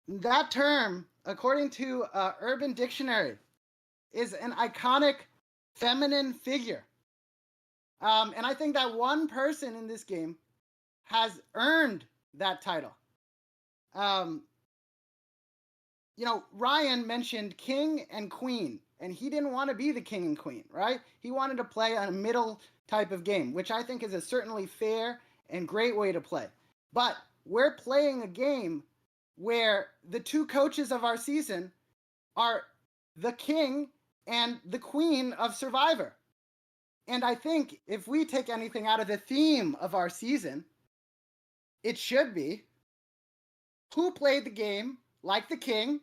That term, according to Urban Dictionary, is an iconic feminine figure. And I think that one person in this game has earned that title. Ryan mentioned king and queen, and he didn't want to be the king and queen, right? He wanted to play a middle type of game, which I think is a certainly fair and great way to play. But we're playing a game where the two coaches of our season are the king and the queen of Survivor. And I think if we take anything out of the theme of our season, it should be who played the game like the king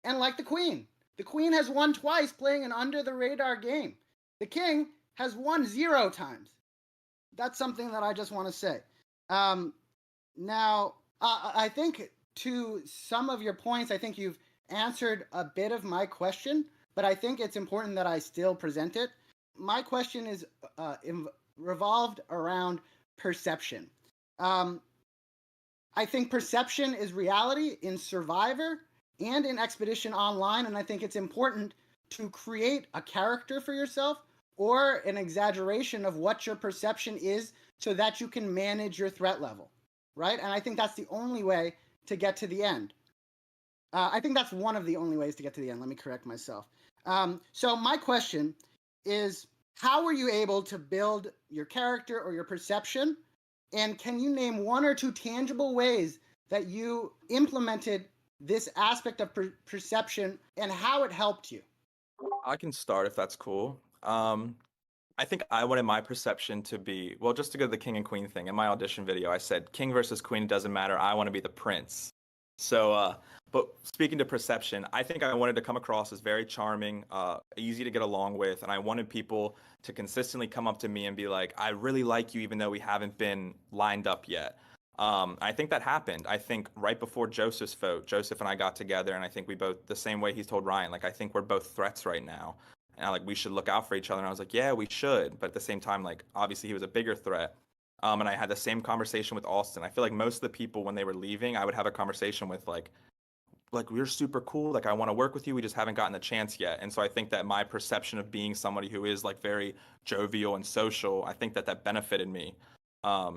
and like the queen. The queen has won twice playing an under-the-radar game. The king has won 0 times. That's something that I just want to say. Now, I think to some of your points, I think you've answered a bit of my question, but I think it's important that I still present it. My question is revolved around perception. I think perception is reality in Survivor and in Expedition Online, and I think it's important to create a character for yourself or an exaggeration of what your perception is so that you can manage your threat level, right? And I think that's the only way to get to the end. I think that's one of the only ways to get to the end. Let me correct myself. So my question is, how were you able to build your character or your perception? And can you name 1 or 2 tangible ways that you implemented this aspect of perception and how it helped you? I can start if that's cool. I think I wanted my perception to be, well, just to go to the king and queen thing. In my audition video, I said, king versus queen, it doesn't matter. I want to be the prince. So, but speaking to perception, I think I wanted to come across as very charming, easy to get along with, and I wanted people to consistently come up to me and be like, I really like you, even though we haven't been lined up yet. I think that happened. I think right before Joseph's vote, Joseph and I got together, and I think we both, the same way he's told Ryan, like, I think we're both threats right now. And like, we should look out for each other. And I was like, yeah, we should. But at the same time, like, obviously he was a bigger threat. And I had the same conversation with Austin. I feel like most of the people, when they were leaving, I would have a conversation with like we're super cool. Like, I want to work with you. We just haven't gotten the chance yet. And so I think that my perception of being somebody who is like very jovial and social, I think that that benefited me. I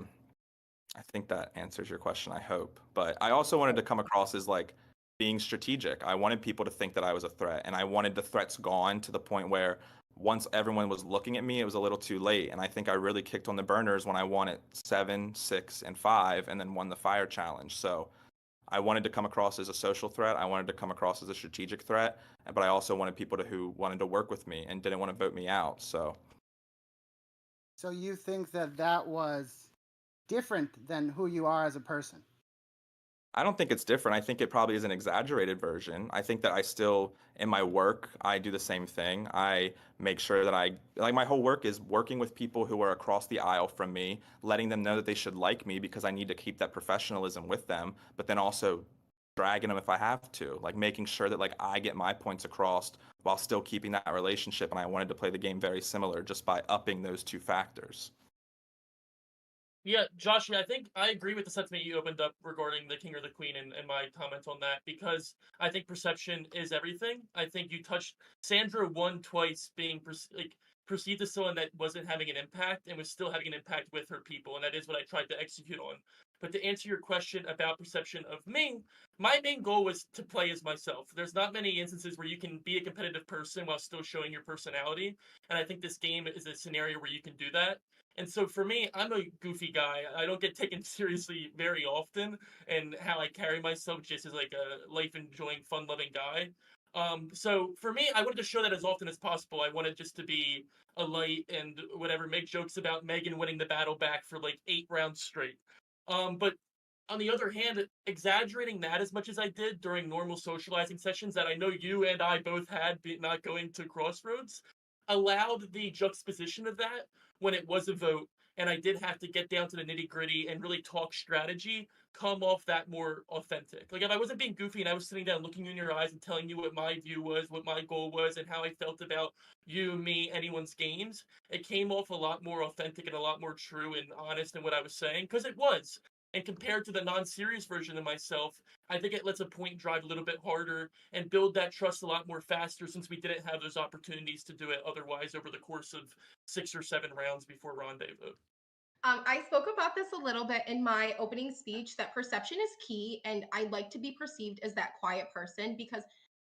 think that answers your question, I hope. But I also wanted to come across as like being strategic. I wanted people to think that I was a threat, and I wanted the threats gone to the point where once everyone was looking at me, it was a little too late. And I think I really kicked on the burners when I won it 7, 6, and 5, and then won the fire challenge. So I wanted to come across as a social threat. I wanted to come across as a strategic threat, but I also wanted people who wanted to work with me and didn't want to vote me out. So you think that that was different than who you are as a person? I don't think it's different. I think it probably is an exaggerated version. I think that I still, in my work, I do the same thing. I make sure that my whole work is working with people who are across the aisle from me, letting them know that they should like me because I need to keep that professionalism with them, but then also dragging them if I have to, like making sure that like I get my points across while still keeping that relationship. And I wanted to play the game very similar just by upping those 2 factors. Yeah, Josh, I think I agree with the sentiment you opened up regarding the king or the queen and my comments on that, because I think perception is everything. I think you touched Sandra won twice being perceived as someone that wasn't having an impact and was still having an impact with her people, and that is what I tried to execute on. But to answer your question about perception of me, my main goal was to play as myself. There's not many instances where you can be a competitive person while still showing your personality, and I think this game is a scenario where you can do that. And so for me, I'm a goofy guy. I don't get taken seriously very often, and how I carry myself just as like a life-enjoying, fun-loving guy. So for me, I wanted to show that as often as possible. I wanted just to be a light and whatever, make jokes about Megan winning the battle back for like 8 rounds straight. But on the other hand, exaggerating that as much as I did during normal socializing sessions that I know you and I both had, not going to Crossroads, allowed the juxtaposition of that when it was a vote, and I did have to get down to the nitty gritty and really talk strategy, come off that more authentic. Like, if I wasn't being goofy and I was sitting down looking you in your eyes and telling you what my view was, what my goal was, and how I felt about you, me, anyone's games, it came off a lot more authentic and a lot more true and honest in what I was saying, because it was. And compared to the non-serious version of myself, I think it lets a point drive a little bit harder and build that trust a lot more faster, since we didn't have those opportunities to do it otherwise over the course of 6 or 7 rounds before rendezvous. I spoke about this a little bit in my opening speech, that perception is key, and I like to be perceived as that quiet person because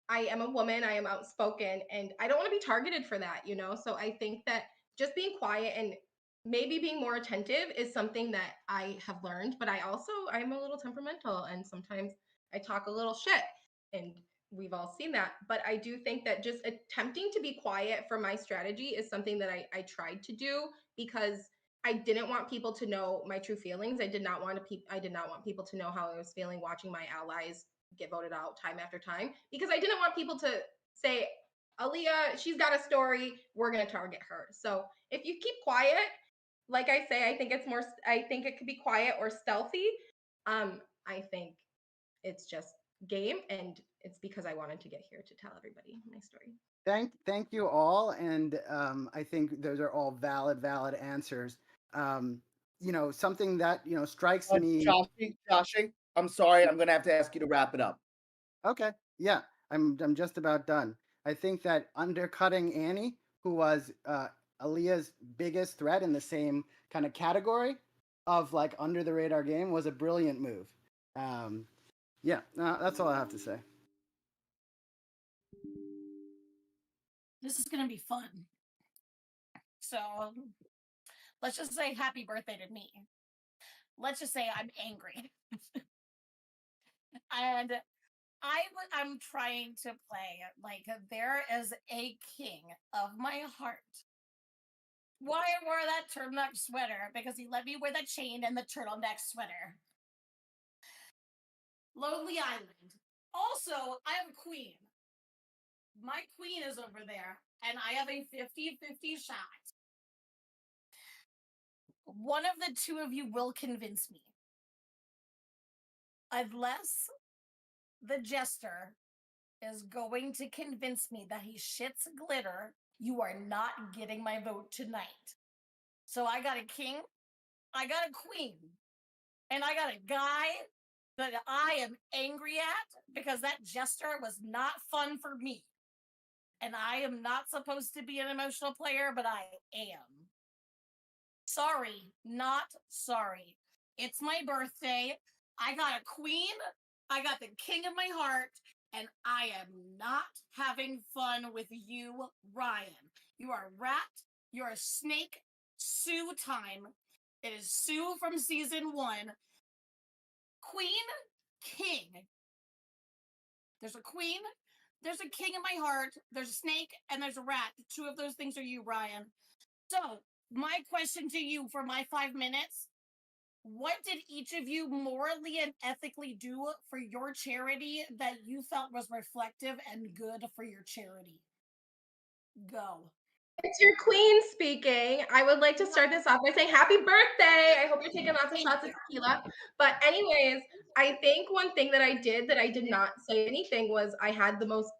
I am a woman, I am outspoken, and I don't want to be targeted for that, you know? So I think that just being quiet and maybe being more attentive is something that I have learned, but I'm a little temperamental, and sometimes I talk a little shit, and we've all seen that. But I do think that just attempting to be quiet for my strategy is something that I tried to do, because I didn't want people to know my true feelings. I did not want people to know how I was feeling watching my allies get voted out time after time, because I didn't want people to say, Aaliyah, she's got a story. We're gonna target her. So if you keep quiet, like I say, I think it could be quiet or stealthy. I think it's just game, and it's because I wanted to get here to tell everybody my story. Thank you all, and I think those are all valid answers. Something that strikes me. Joshie, I'm sorry, I'm gonna have to ask you to wrap it up. Okay, yeah, I'm just about done. I think that undercutting Annie, who was Aaliyah's biggest threat in the same kind of category of like under the radar game, was a brilliant move. Yeah, that's all I have to say. This is gonna be fun. So let's just say happy birthday to me. Let's just say I'm angry. And I'm trying to play like there is a king of my heart. Why I wore that turtleneck sweater? Because he let me wear the chain and the turtleneck sweater. Lonely Island. Also, I have a queen. My queen is over there, and I have a 50-50 shot. One of the two of you will convince me. Unless the jester is going to convince me that he shits glitter, you are not getting my vote tonight. So I got a king, I got a queen, and I got a guy that I am angry at because that jester was not fun for me. And I am not supposed to be an emotional player, but I am. Sorry, not sorry. It's my birthday. I got a queen. I got the king of my heart. And I am not having fun with you, Ryan. You are a rat. You're a snake. Sue time. It is Sue from season 1. Queen, king. There's a queen. There's a king in my heart. There's a snake. And there's a rat. 2 of those things are you, Ryan. So, my question to you for my 5 minutes, what did each of you morally and ethically do for your charity that you felt was reflective and good for your charity? Go. It's your queen speaking. I would like to start this off by saying happy birthday. I hope you're taking lots of shots of tequila. But anyways, I think one thing that I did that I did not say anything was I had the most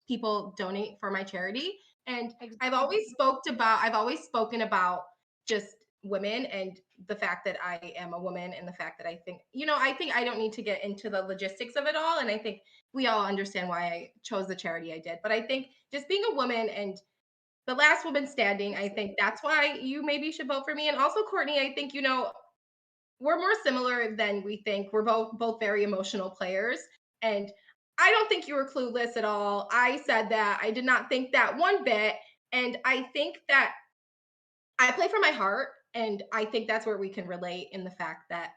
people donate for my charity. And I've always spoken about just women and the fact that I am a woman and the fact that I think I don't need to get into the logistics of it all. And I think we all understand why I chose the charity I did. But I think just being a woman and the last woman standing, I think that's why you maybe should vote for me. And also, Courtney, I think, we're more similar than we think. We're both very emotional players. And I don't think you were clueless at all. I said that. I did not think that one bit. And I think that I play from my heart. And I think that's where we can relate in the fact that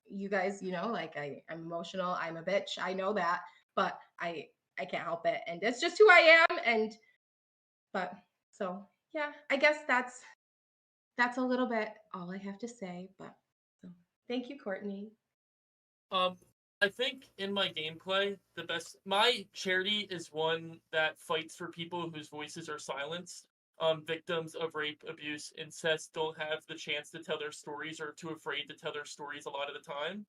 you guys, I'm emotional. I'm a bitch. I know that, but I can't help it. And it's just who I am. But so yeah, I guess that's a little bit all I have to say. But so thank you, Courtney. I think in my gameplay, my charity is one that fights for people whose voices are silenced. Victims of rape, abuse, incest don't have the chance to tell their stories or are too afraid to tell their stories a lot of the time.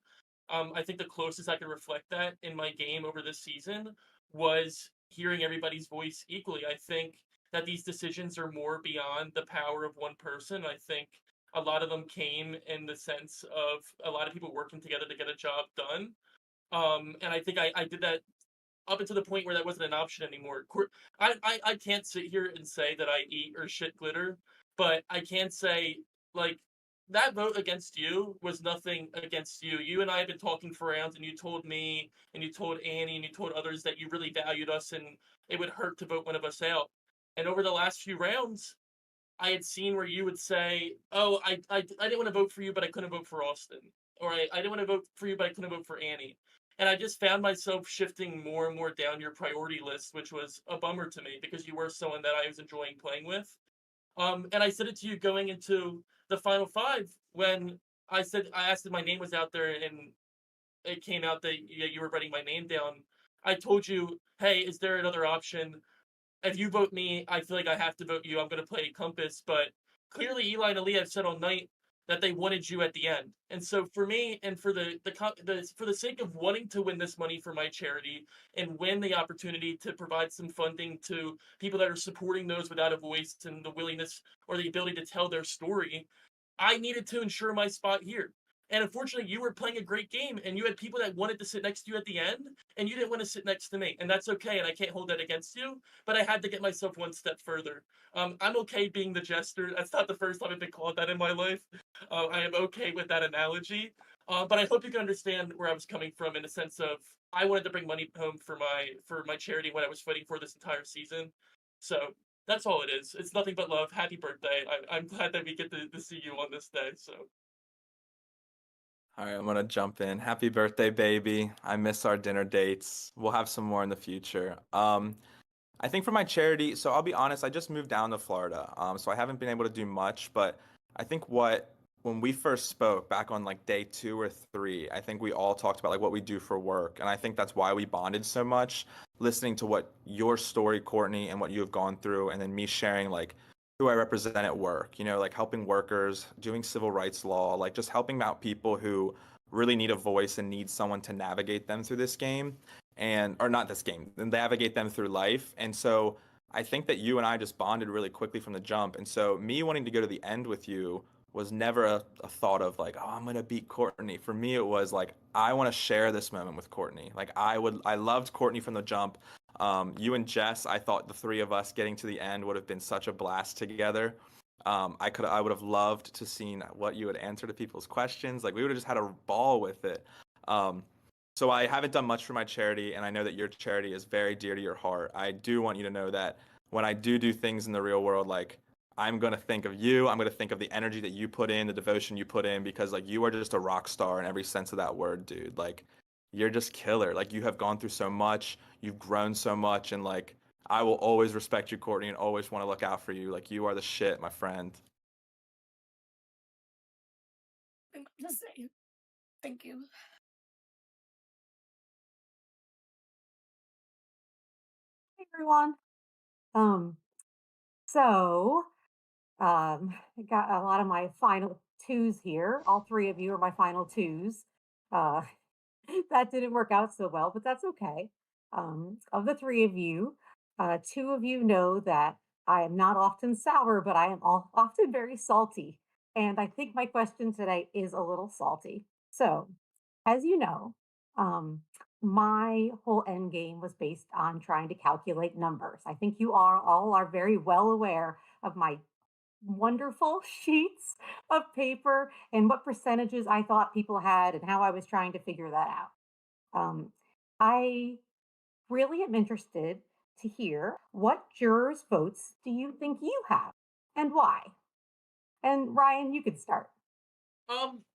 I think the closest I could reflect that in my game over this season was hearing everybody's voice equally. I think that these decisions are more beyond the power of one person. I think a lot of them came in the sense of a lot of people working together to get a job done. And I think I did that up until the point where that wasn't an option anymore. I can't sit here and say that I eat or shit glitter, but I can say, like, that vote against you was nothing against you. You and I have been talking for rounds, and you told me, and you told Annie, and you told others that you really valued us, and it would hurt to vote one of us out. And over the last few rounds, I had seen where you would say, "Oh, I didn't want to vote for you, but I couldn't vote for Austin," or I didn't want to vote for you, but I couldn't vote for Annie. And I just found myself shifting more and more down your priority list, which was a bummer to me because you were someone that I was enjoying playing with. And I said it to you going into the final 5 when I asked if my name was out there and it came out that you were writing my name down. I told you, hey, is there another option? if you vote me, I feel like I have to vote you. I'm going to play Compass, but clearly Eli and Aaliyah have said all night that they wanted you at the end. And so for me, and for for the sake of wanting to win this money for my charity and win the opportunity to provide some funding to people that are supporting those without a voice and the willingness or the ability to tell their story, I needed to ensure my spot here. And unfortunately, you were playing a great game, and you had people that wanted to sit next to you at the end, and you didn't want to sit next to me, and that's okay, and I can't hold that against you. But I had to get myself one step further. I'm okay being the jester. That's not the first time I've been called that in my life. I am okay with that analogy. But I hope you can understand where I was coming from in the sense of I wanted to bring money home for my charity, what I was fighting for this entire season. So that's all it is. It's nothing but love. Happy birthday. I'm glad that we get to see you on this day. So. All right, I'm gonna jump in. Happy birthday, baby. I miss our dinner dates. We'll have some more in the future. I think for my charity, so I'll be honest, I just moved down to Florida. So I haven't been able to do much, but I think when we first spoke back on like day 2 or 3, I think we all talked about like what we do for work. And I think that's why we bonded so much, listening to what your story, Courtney, and what you have gone through, and then me sharing like who I represent at work, like helping workers, doing civil rights law, like just helping out people who really need a voice and need someone to navigate them through this game or not this game, and navigate them through life. And so I think that you and I just bonded really quickly from the jump. And so me wanting to go to the end with you was never a thought of like, oh, I'm gonna beat Courtney. For me, it was like I want to share this moment with Courtney. Like I loved Courtney from the jump. You and Jess, I thought the three of us getting to the end would have been such a blast together. I would have loved to seen what you would answer to people's questions. Like we would have just had a ball with it. So I haven't done much for my charity, and I know that your charity is very dear to your heart. I do want you to know that when I do things in the real world, like I'm gonna think of you. I'm gonna think of the energy that you put in, the devotion you put in, because like you are just a rock star in every sense of that word, dude. Like you're just killer. Like you have gone through so much, you've grown so much, and like I will always respect you, Courtney, and always want to look out for you. Like you are the shit, my friend. I'm gonna say thank you. Hey everyone. So I got a lot of my final twos here. All three of you are my final twos. Uh, that didn't work out so well, but that's okay. Of the three of you, two of you know that I am not often sour, but I am often very salty. And I think my question today is a little salty. So, as you know, um, my whole end game was based on trying to calculate numbers. I think you all are very well aware of my wonderful sheets of paper and what percentages I thought people had and how I was trying to figure that out. I really am interested to hear what jurors' votes do you think you have and why? And Ryan, you could start.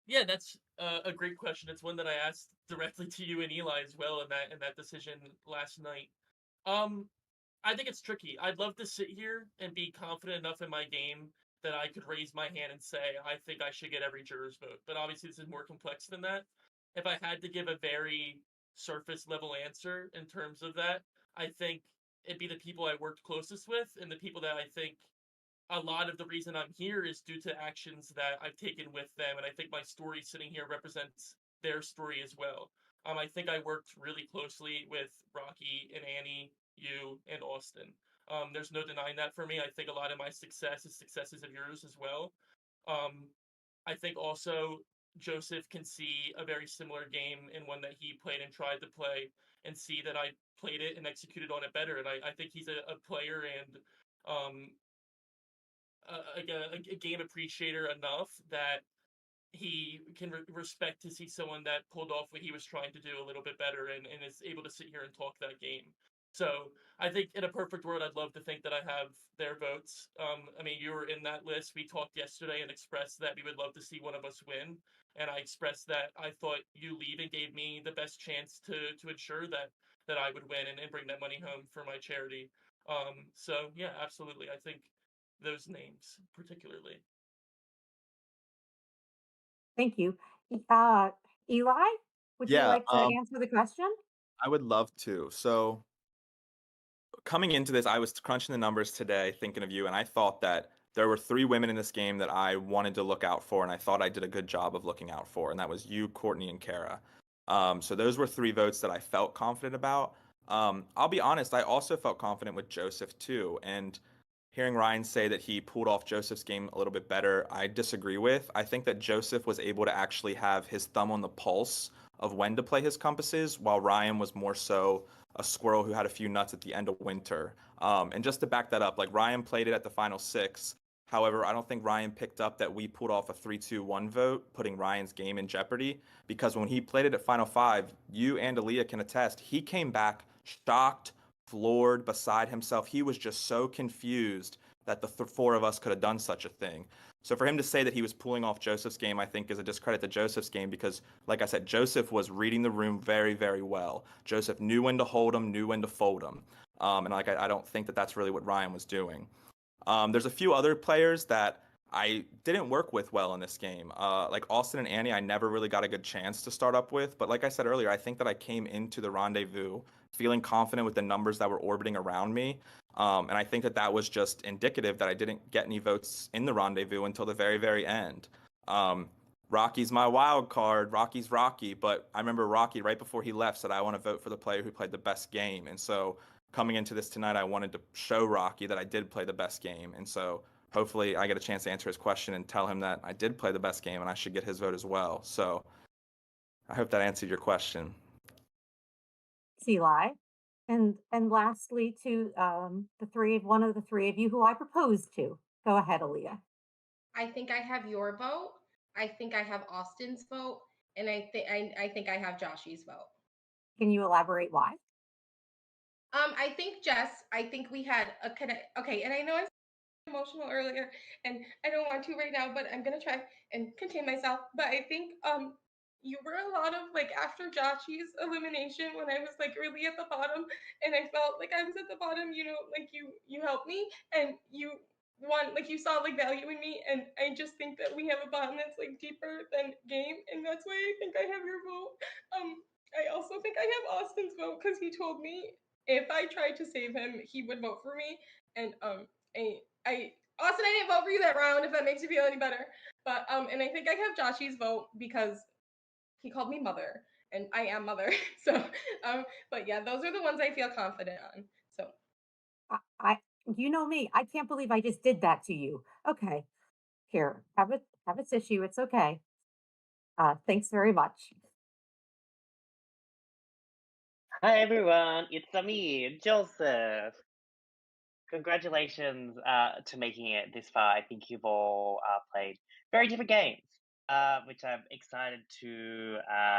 Yeah, that's a great question. It's one that I asked directly to you and Eli as well in that decision last night. Um, I think it's tricky. I'd love to sit here and be confident enough in my game that I could raise my hand and say I think I should get every juror's vote. But obviously, this is more complex than that. If I had to give a very surface level answer in terms of that, I think it'd be the people I worked closest with and the people that I think a lot of the reason I'm here is due to actions that I've taken with them, and I think my story sitting here represents their story as well. I think I worked really closely with Rocky and Annie, you, and Austin. There's no denying that for me. I think a lot of my success is successes of yours as well. Um, I think also Joseph can see a very similar game in one that he played and tried to play, and see that I played it and executed on it better. And I think he's a player and um, a game appreciator enough that he can respect to see someone that pulled off what he was trying to do a little bit better and is able to sit here and talk that game. So I think in a perfect world, I'd love to think that I have their votes. I mean, you were in that list. We talked yesterday and expressed that we would love to see one of us win. And I expressed that I thought you leaving gave me the best chance to ensure that I would win and bring that money home for my charity. So yeah, absolutely. I think those names particularly. Thank you. Uh, Eli, would you Yeah, like to answer the question? I would love to. So coming into this, I was crunching the numbers today, thinking of you, and I thought that there were 3 women in this game that I wanted to look out for, and I thought I did a good job of looking out for, and that was you, Courtney, and Kara. So those were 3 votes that I felt confident about. I'll be honest, I also felt confident with Joseph too, and hearing Ryan say that he pulled off Joseph's game a little bit better, I disagree with. I think that Joseph was able to actually have his thumb on the pulse of when to play his compasses, while Ryan was more so a squirrel who had a few nuts at the end of winter. And just to back that up, like Ryan played it at the final 6. However, I don't think Ryan picked up that we pulled off a 3-2-1 vote, putting Ryan's game in jeopardy. Because when he played it at final 5, you and Aaliyah can attest, he came back shocked, floored, beside himself. He was just so confused that the 4 of us could have done such a thing. So for him to say that he was pulling off Joseph's game, I think is a discredit to Joseph's game because, like I said, Joseph was reading the room very, very well. Joseph knew when to hold him, knew when to fold him. And I don't think that that's really what Ryan was doing. There's a few other players that I didn't work with well in this game. Like Austin and Annie, I never really got a good chance to start up with. But like I said earlier, I think that I came into the rendezvous feeling confident with the numbers that were orbiting around me. And I think that that was just indicative that I didn't get any votes in the rendezvous until the very, very end. Rocky's my wild card. Rocky's Rocky. But I remember Rocky, right before he left, said, I want to vote for the player who played the best game. And so coming into this tonight, I wanted to show Rocky that I did play the best game. And so hopefully I get a chance to answer his question and tell him that I did play the best game and I should get his vote as well. So I hope that answered your question. Eli. And lastly, to one of the 3 of you who I proposed to. Go ahead, Aaliyah. I think I have your vote. I think I have Austin's vote, and I think I have Joshy's vote. Can you elaborate why? I think Jess. I think we had a connect. Okay, and I know I was emotional earlier, and I don't want to right now, but I'm gonna try and contain myself. But I think you were a lot of like after Joshy's elimination when I was like really at the bottom and I felt like I was at the bottom, you know, like you helped me and you you saw like value in me, and I just think that we have a bond that's like deeper than game, and that's why I think I have your vote. I also think I have Austin's vote because he told me if I tried to save him, he would vote for me. And I Austin, I didn't vote for you that round, if that makes you feel any better. But and I think I have Joshy's vote because he called me mother, and I am mother. So but yeah, those are the ones I feel confident on. So I you know me. I can't believe I just did that to you. Okay. Here, have a tissue. It's okay. Thanks very much. Hi everyone, it's me, Joseph. Congratulations to making it this far. I think you've all played very different games, which I'm excited to, I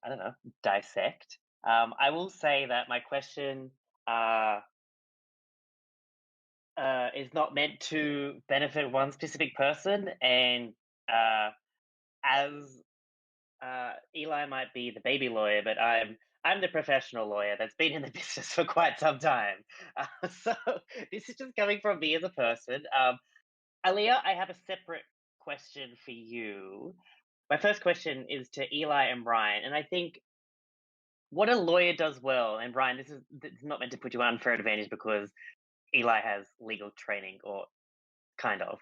don't know, dissect. I will say that my question is not meant to benefit one specific person, and as Eli might be the baby lawyer, but I'm the professional lawyer that's been in the business for quite some time. So this is just coming from me as a person. Aaliyah, I have a separate question for you. My first question is to Eli and Brian, and I think what a lawyer does well, and Brian, this is not meant to put you on unfair advantage because Eli has legal training, or kind of.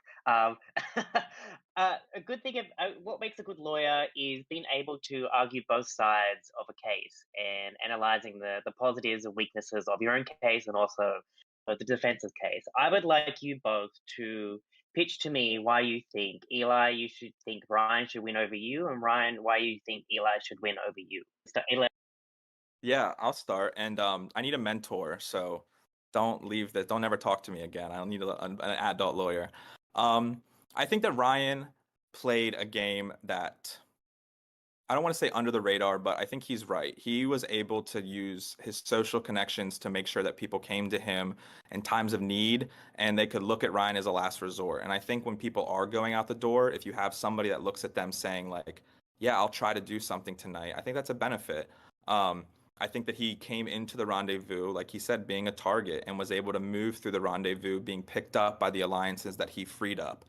A good thing, what makes a good lawyer is being able to argue both sides of a case and analyzing the positives and weaknesses of your own case and also the defense's case. I would like you both to pitch to me why you think Eli, you should think Ryan should win over you, and Ryan, why you think Eli should win over you. So Eli. Yeah, I'll start. And I need a mentor, so don't leave this. Don't ever talk to me again. I don't need an adult lawyer. I think that Ryan played a game that I don't want to say under the radar, but I think he's right. He was able to use his social connections to make sure that people came to him in times of need and they could look at Ryan as a last resort. And I think when people are going out the door, if you have somebody that looks at them saying like, yeah, I'll try to do something tonight, I think that's a benefit. I think that he came into the rendezvous, like he said, being a target and was able to move through the rendezvous, being picked up by the alliances that he freed up.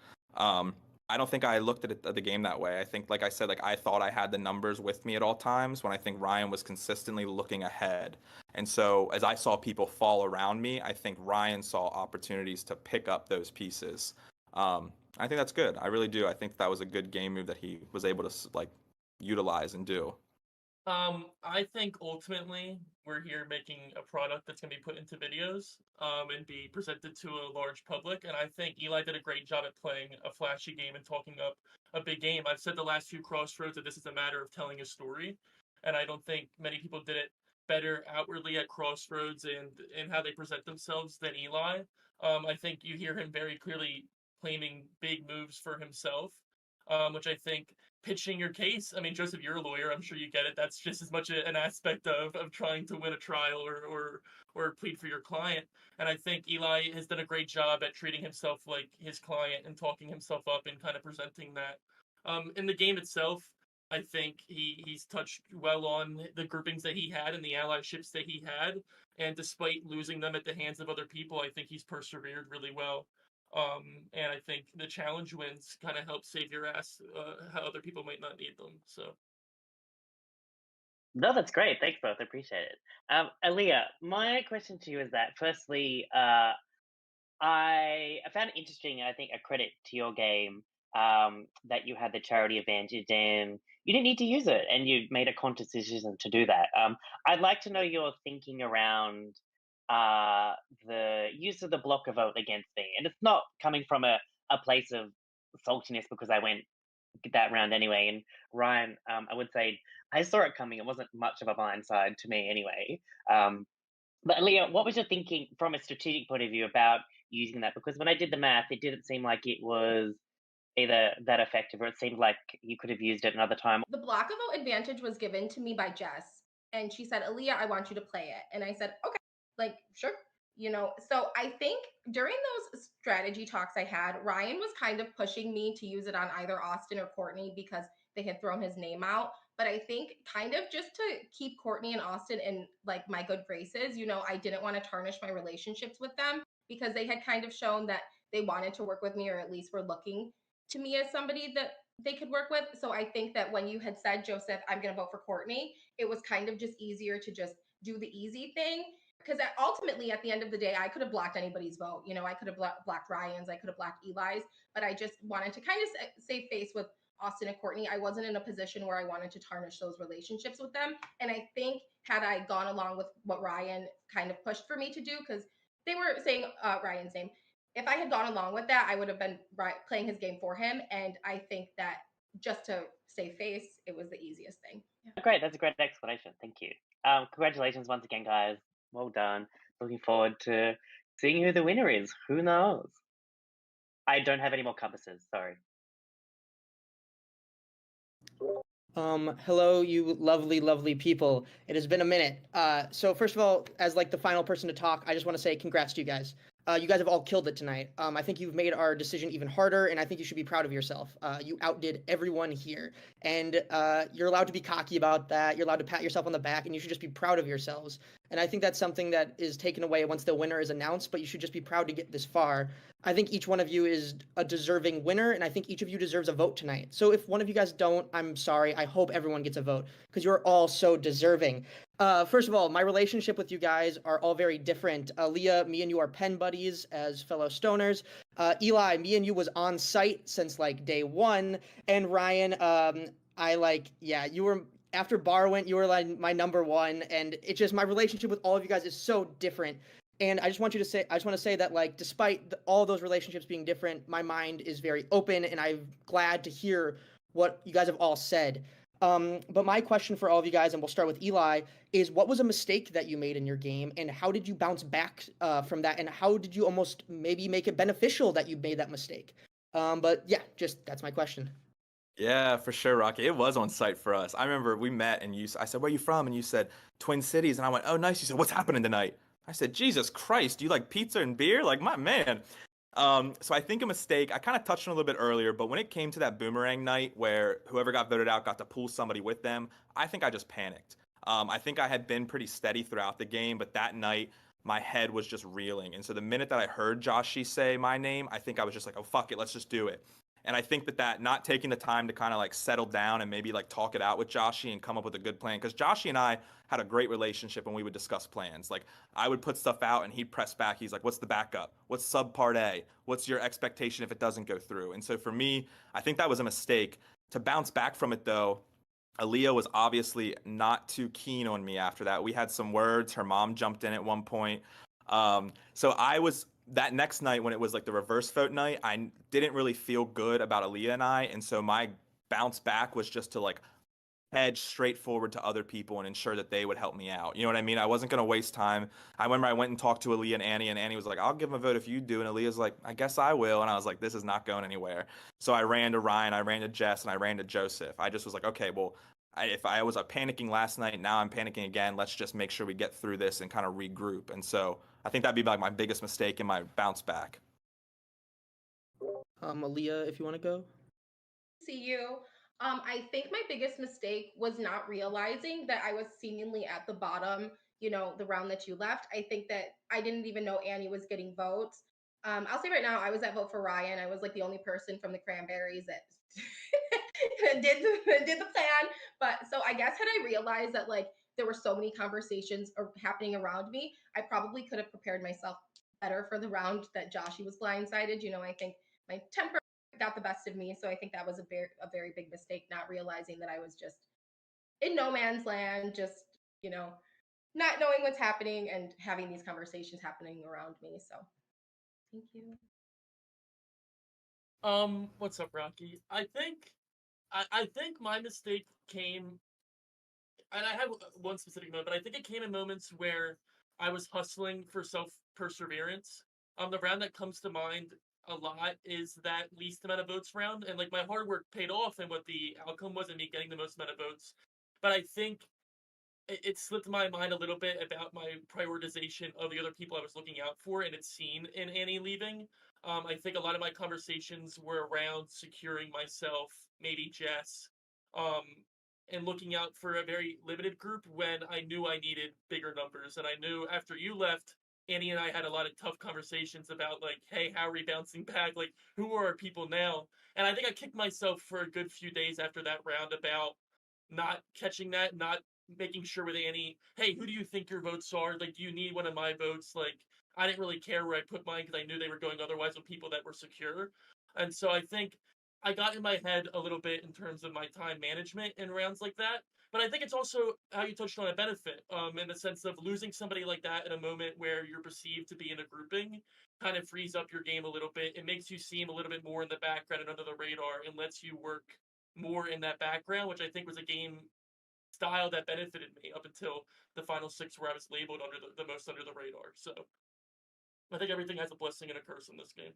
I don't think I looked at the game that way. I think, like I said, like I thought I had the numbers with me at all times when I think Ryan was consistently looking ahead. And so as I saw people fall around me, I think Ryan saw opportunities to pick up those pieces. I think that's good. I really do. I think that was a good game move that he was able to like utilize and do. I think ultimately we're here making a product that's gonna be put into videos, and be presented to a large public. And I think Eli did a great job at playing a flashy game and talking up a big game. I've said the last few Crossroads that this is a matter of telling a story, and I don't think many people did it better outwardly at Crossroads and how they present themselves than Eli. I think you hear him very clearly claiming big moves for himself, which I think pitching your case. I mean, Joseph, you're a lawyer. I'm sure you get it. That's just as much an aspect of trying to win a trial or plead for your client. And I think Eli has done a great job at treating himself like his client and talking himself up and kind of presenting that. In the game itself, I think he's touched well on the groupings that he had and the allyships that he had. And despite losing them at the hands of other people, I think he's persevered really well. And I think the challenge wins kind of help save your ass, how other people might not need them. So. No, that's great. Thanks, both. I appreciate it. Aaliyah, my question to you is that firstly, I found it interesting, and I think a credit to your game, that you had the charity advantage and you didn't need to use it, and you made a conscious decision to do that. I'd like to know your thinking around the use of the blocker vote against me, and it's not coming from a place of saltiness because I went that round anyway. And Ryan, I would say I saw it coming. It wasn't much of a blindside to me anyway. But Leah, what was your thinking from a strategic point of view about using that? Because when I did the math, it didn't seem like it was either that effective, or it seemed like you could have used it another time. The block of vote advantage was given to me by Jess, and she said, "Aaliyah, I want you to play it." And I said, "Okay, like sure." So I think during those strategy talks I had, Ryan was kind of pushing me to use it on either Austin or Courtney because they had thrown his name out. But I think kind of just to keep Courtney and Austin in like my good graces, I didn't want to tarnish my relationships with them because they had kind of shown that they wanted to work with me, or at least were looking to me as somebody that they could work with. So I think that when you had said, Joseph, I'm going to vote for Courtney, it was kind of just easier to just do the easy thing. Because ultimately, at the end of the day, I could have blocked anybody's vote. I could have blocked Ryan's, I could have blocked Eli's, but I just wanted to kind of save face with Austin and Courtney. I wasn't in a position where I wanted to tarnish those relationships with them. And I think had I gone along with what Ryan kind of pushed for me to do, because they were saying Ryan's name, if I had gone along with that, I would have been playing his game for him. And I think that just to save face, it was the easiest thing. Yeah. Great, that's a great explanation. Thank you. Congratulations once again, guys. Well done. Looking forward to seeing who the winner is. Who knows? I don't have any more compasses. Sorry. Hello, you lovely, lovely people. It has been a minute. So first of all, as like the final person to talk, I just want to say congrats to you guys. You guys have all killed it tonight. I think you've made our decision even harder, and I think you should be proud of yourself. You outdid everyone here, and you're allowed to be cocky about that. You're allowed to pat yourself on the back, and you should just be proud of yourselves. And I think that's something that is taken away once the winner is announced, but you should just be proud to get this far. I think each one of you is a deserving winner, and I think each of you deserves a vote tonight. So if one of you guys don't, I'm sorry. I hope everyone gets a vote, because you're all so deserving. First of all, my relationship with you guys are all very different. Leah, me and you are pen buddies as fellow stoners. Eli, me and you was on site since like day one. And Ryan, you were, after Bar went, you were like my number one. And it's just, my relationship with all of you guys is so different. And I just want to say that, like, despite all those relationships being different, my mind is very open, and I'm glad to hear what you guys have all said. But my question for all of you guys, and we'll start with Eli, is what was a mistake that you made in your game, and how did you bounce back from that, and how did you almost maybe make it beneficial that you made that mistake? But yeah, just that's my question. Yeah, for sure, Rocky. It was on site for us. I remember we met, and I said, "Where are you from?" And you said, "Twin Cities." And I went, "Oh, nice." You said, "What's happening tonight?" I said, "Jesus Christ, do you like pizza and beer?" Like, my man. So I think a mistake, I kind of touched on a little bit earlier, but when it came to that boomerang night where whoever got voted out got to pull somebody with them, I think I just panicked. I think I had been pretty steady throughout the game, but that night my head was just reeling. And so the minute that I heard Joshy say my name, I think I was just like, oh, fuck it, let's just do it. And I think that not taking the time to kind of like settle down and maybe like talk it out with Joshy and come up with a good plan, because Joshy and I had a great relationship when we would discuss plans. Like I would put stuff out and he'd press back. He's like, what's the backup? What's sub part A? What's your expectation if it doesn't go through? And so for me, I think that was a mistake. To bounce back from it though, Aaliyah was obviously not too keen on me after that. We had some words. Her mom jumped in at one point. So I was that next night when it was like the reverse vote night, I didn't really feel good about Aaliyah and I. And so my bounce back was just to like hedge straightforward to other people and ensure that they would help me out. You know what I mean? I wasn't going to waste time. I remember I went and talked to Aaliyah and Annie was like, I'll give him a vote if you do. And Aaliyah's like, I guess I will. And I was like, this is not going anywhere. So I ran to Ryan, I ran to Jess, and I ran to Joseph. I just was like, okay, well, if I was panicking last night, now I'm panicking again. Let's just make sure we get through this and kind of regroup. And so I think that'd be like my biggest mistake in my bounce back. Aaliyah, if you want to go. See you. I think my biggest mistake was not realizing that I was seemingly at the bottom, the round that you left. I think that I didn't even know Annie was getting votes. I'll say right now, I was at vote for Ryan. I was like the only person from the Cranberries that did the plan. But so I guess had I realized that like there were so many conversations happening around me, I probably could have prepared myself better for the round that Joshy was blindsided. I think my temper got the best of me, so I think that was a very big mistake, not realizing that I was just in no man's land, just not knowing what's happening and having these conversations happening around me. So thank you. What's up, Rocky? I think my mistake came, and I have one specific moment, but I think it came in moments where I was hustling for self-perseverance. The round that comes to mind a lot is that least amount of votes round, and like my hard work paid off and what the outcome was and me getting the most amount of votes. But I think it slipped my mind a little bit about my prioritization of the other people I was looking out for, and it's seen in Annie leaving. I think a lot of my conversations were around securing myself, maybe Jess, and looking out for a very limited group when I knew I needed bigger numbers. And I knew after you left, Annie and I had a lot of tough conversations about like, hey, how are we bouncing back? Like, who are our people now? And I think I kicked myself for a good few days after that round about not catching that, not making sure with Annie, hey, who do you think your votes are? Like, do you need one of my votes? Like, I didn't really care where I put mine because I knew they were going otherwise with people that were secure. And so I think I got in my head a little bit in terms of my time management in rounds like that. But I think it's also how you touched on a benefit, in the sense of losing somebody like that in a moment where you're perceived to be in a grouping kind of frees up your game a little bit. It makes you seem a little bit more in the background and under the radar and lets you work more in that background, which I think was a game style that benefited me up until the final 6 where I was labeled under the most under the radar. So I think everything has a blessing and a curse in this game.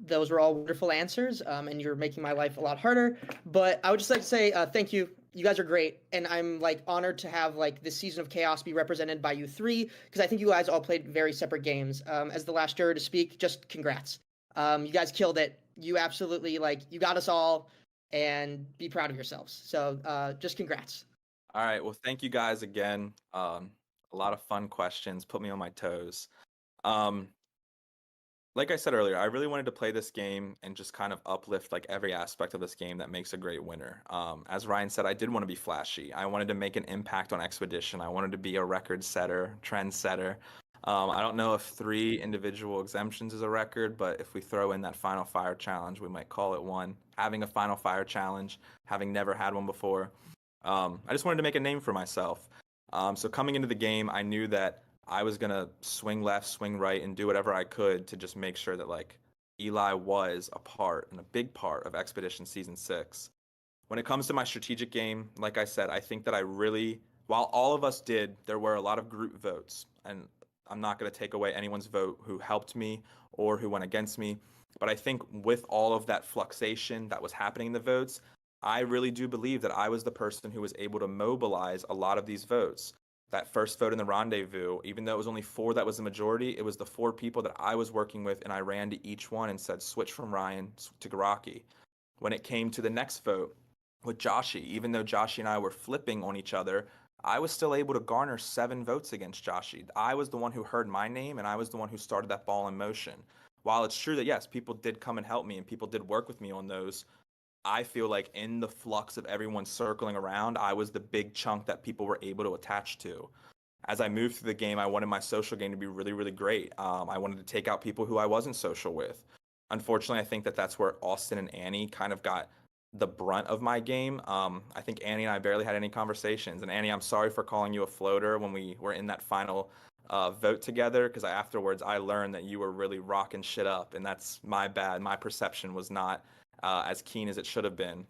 Those were all wonderful answers, and you're making my life a lot harder. But I would just like to say thank you. You guys are great, and I'm like honored to have like this season of Chaos be represented by you three, because I think you guys all played very separate games. As the last juror to speak, just congrats. You guys killed it. You absolutely you got us all, and be proud of yourselves. So just congrats. All right. Well, thank you guys again. A lot of fun questions. Put me on my toes. Like I said earlier, I really wanted to play this game and just kind of uplift like every aspect of this game that makes a great winner. As Ryan said, I did want to be flashy. I wanted to make an impact on Expedition. I wanted to be a record setter, trend setter. I don't know if 3 individual exemptions is a record, but if we throw in that Final Fire challenge, we might call it one. Having a Final Fire challenge, having never had one before. I just wanted to make a name for myself. So coming into the game, I knew that I was going to swing left, swing right, and do whatever I could to just make sure that like Eli was a part and a big part of Expedition Season 6. When it comes to my strategic game, like I said, I think that I really, while all of us did, there were a lot of group votes. And I'm not going to take away anyone's vote who helped me or who went against me. But I think with all of that fluxation that was happening in the votes, I really do believe that I was the person who was able to mobilize a lot of these votes. That first vote in the rendezvous, even though it was only 4 that was the majority, it was the 4 people that I was working with, and I ran to each one and said, switch from Ryan to Garaki. When it came to the next vote with Joshy, even though Joshy and I were flipping on each other, I was still able to garner 7 votes against Joshy. I was the one who heard my name, and I was the one who started that ball in motion. while it's true that yes, people did come and help me and people did work with me on those, I feel like in the flux of everyone circling around, I was the big chunk that people were able to attach to. As I moved through the game, I wanted my social game to be really, really great. I wanted to take out people who I wasn't social with. Unfortunately, I think that that's where Austin and Annie kind of got the brunt of my game. I think Annie and I barely had any conversations. And Annie, I'm sorry for calling you a floater when we were in that final vote together, because afterwards I learned that you were really rocking shit up, and that's my bad. My perception was not as keen as it should have been.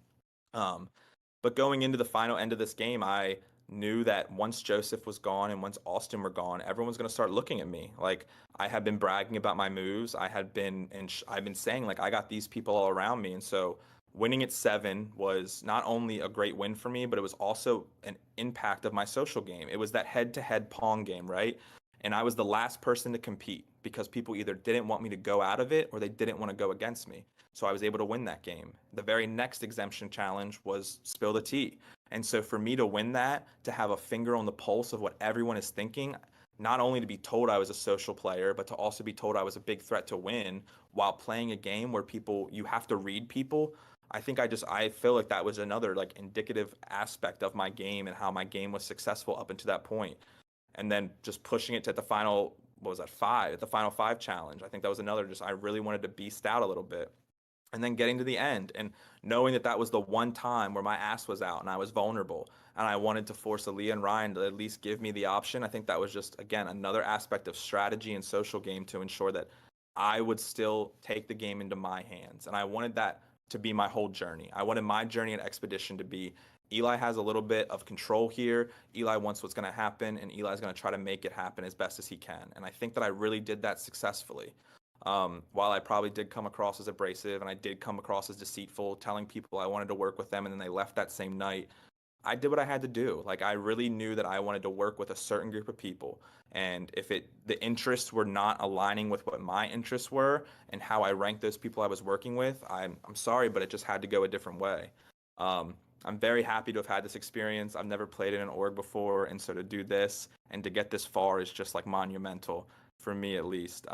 But going into the final end of this game, I knew that once Joseph was gone and once Austin were gone, everyone's going to start looking at me. Like, I had been bragging about my moves. I had been, and I've been saying, like, I got these people all around me. And so winning at 7 was not only a great win for me, but it was also an impact of my social game. It was that head-to-head Pong game, right? And I was the last person to compete because people either didn't want me to go out of it or they didn't want to go against me. So I was able to win that game. The very next exemption challenge was spill the tea. And so for me to win that, to have a finger on the pulse of what everyone is thinking, not only to be told I was a social player, but to also be told I was a big threat to win while playing a game where you have to read people. I think I feel like that was another like indicative aspect of my game and how my game was successful up until that point. And then just pushing it to the final, what was that, 5, at the final 5 challenge. I think that was another, I really wanted to beast out a little bit. And then getting to the end and knowing that that was the one time where my ass was out and I was vulnerable and I wanted to force Aaliyah and Ryan to at least give me the option. I think that was just, again, another aspect of strategy and social game to ensure that I would still take the game into my hands. And I wanted that to be my whole journey. I wanted my journey at Expedition to be, Eli has a little bit of control here. Eli wants what's going to happen, and Eli's going to try to make it happen as best as he can. And I think that I really did that successfully. While I probably did come across as abrasive and I did come across as deceitful, telling people I wanted to work with them and then they left that same night, I did what I had to do. Like, I really knew that I wanted to work with a certain group of people. And if the interests were not aligning with what my interests were and how I ranked those people I was working with, I'm sorry, but it just had to go a different way. I'm very happy to have had this experience. I've never played in an org before, and so to do this and to get this far is just like monumental for me, at least.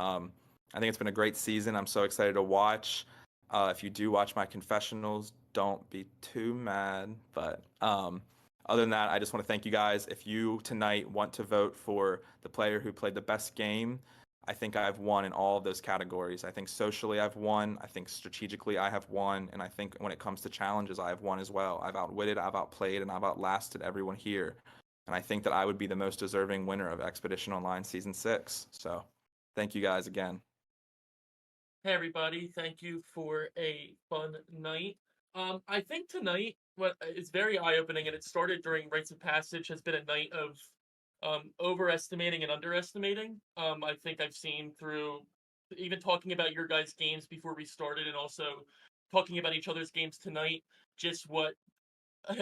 I think it's been a great season. I'm so excited to watch. If you do watch my confessionals, don't be too mad. But other than that, I just want to thank you guys. If you tonight want to vote for the player who played the best game, I think I've won in all of those categories. I think socially I've won. I think strategically I have won. And I think when it comes to challenges, I have won as well. I've outwitted, I've outplayed, and I've outlasted everyone here. And I think that I would be the most deserving winner of Expedition Online Season 6. So thank you guys again. Hey everybody, thank you for a fun night. I think tonight what is very eye-opening, and it started during Rites of Passage, has been a night of overestimating and underestimating. I think I've seen through even talking about your guys' games before we started and also talking about each other's games tonight, just what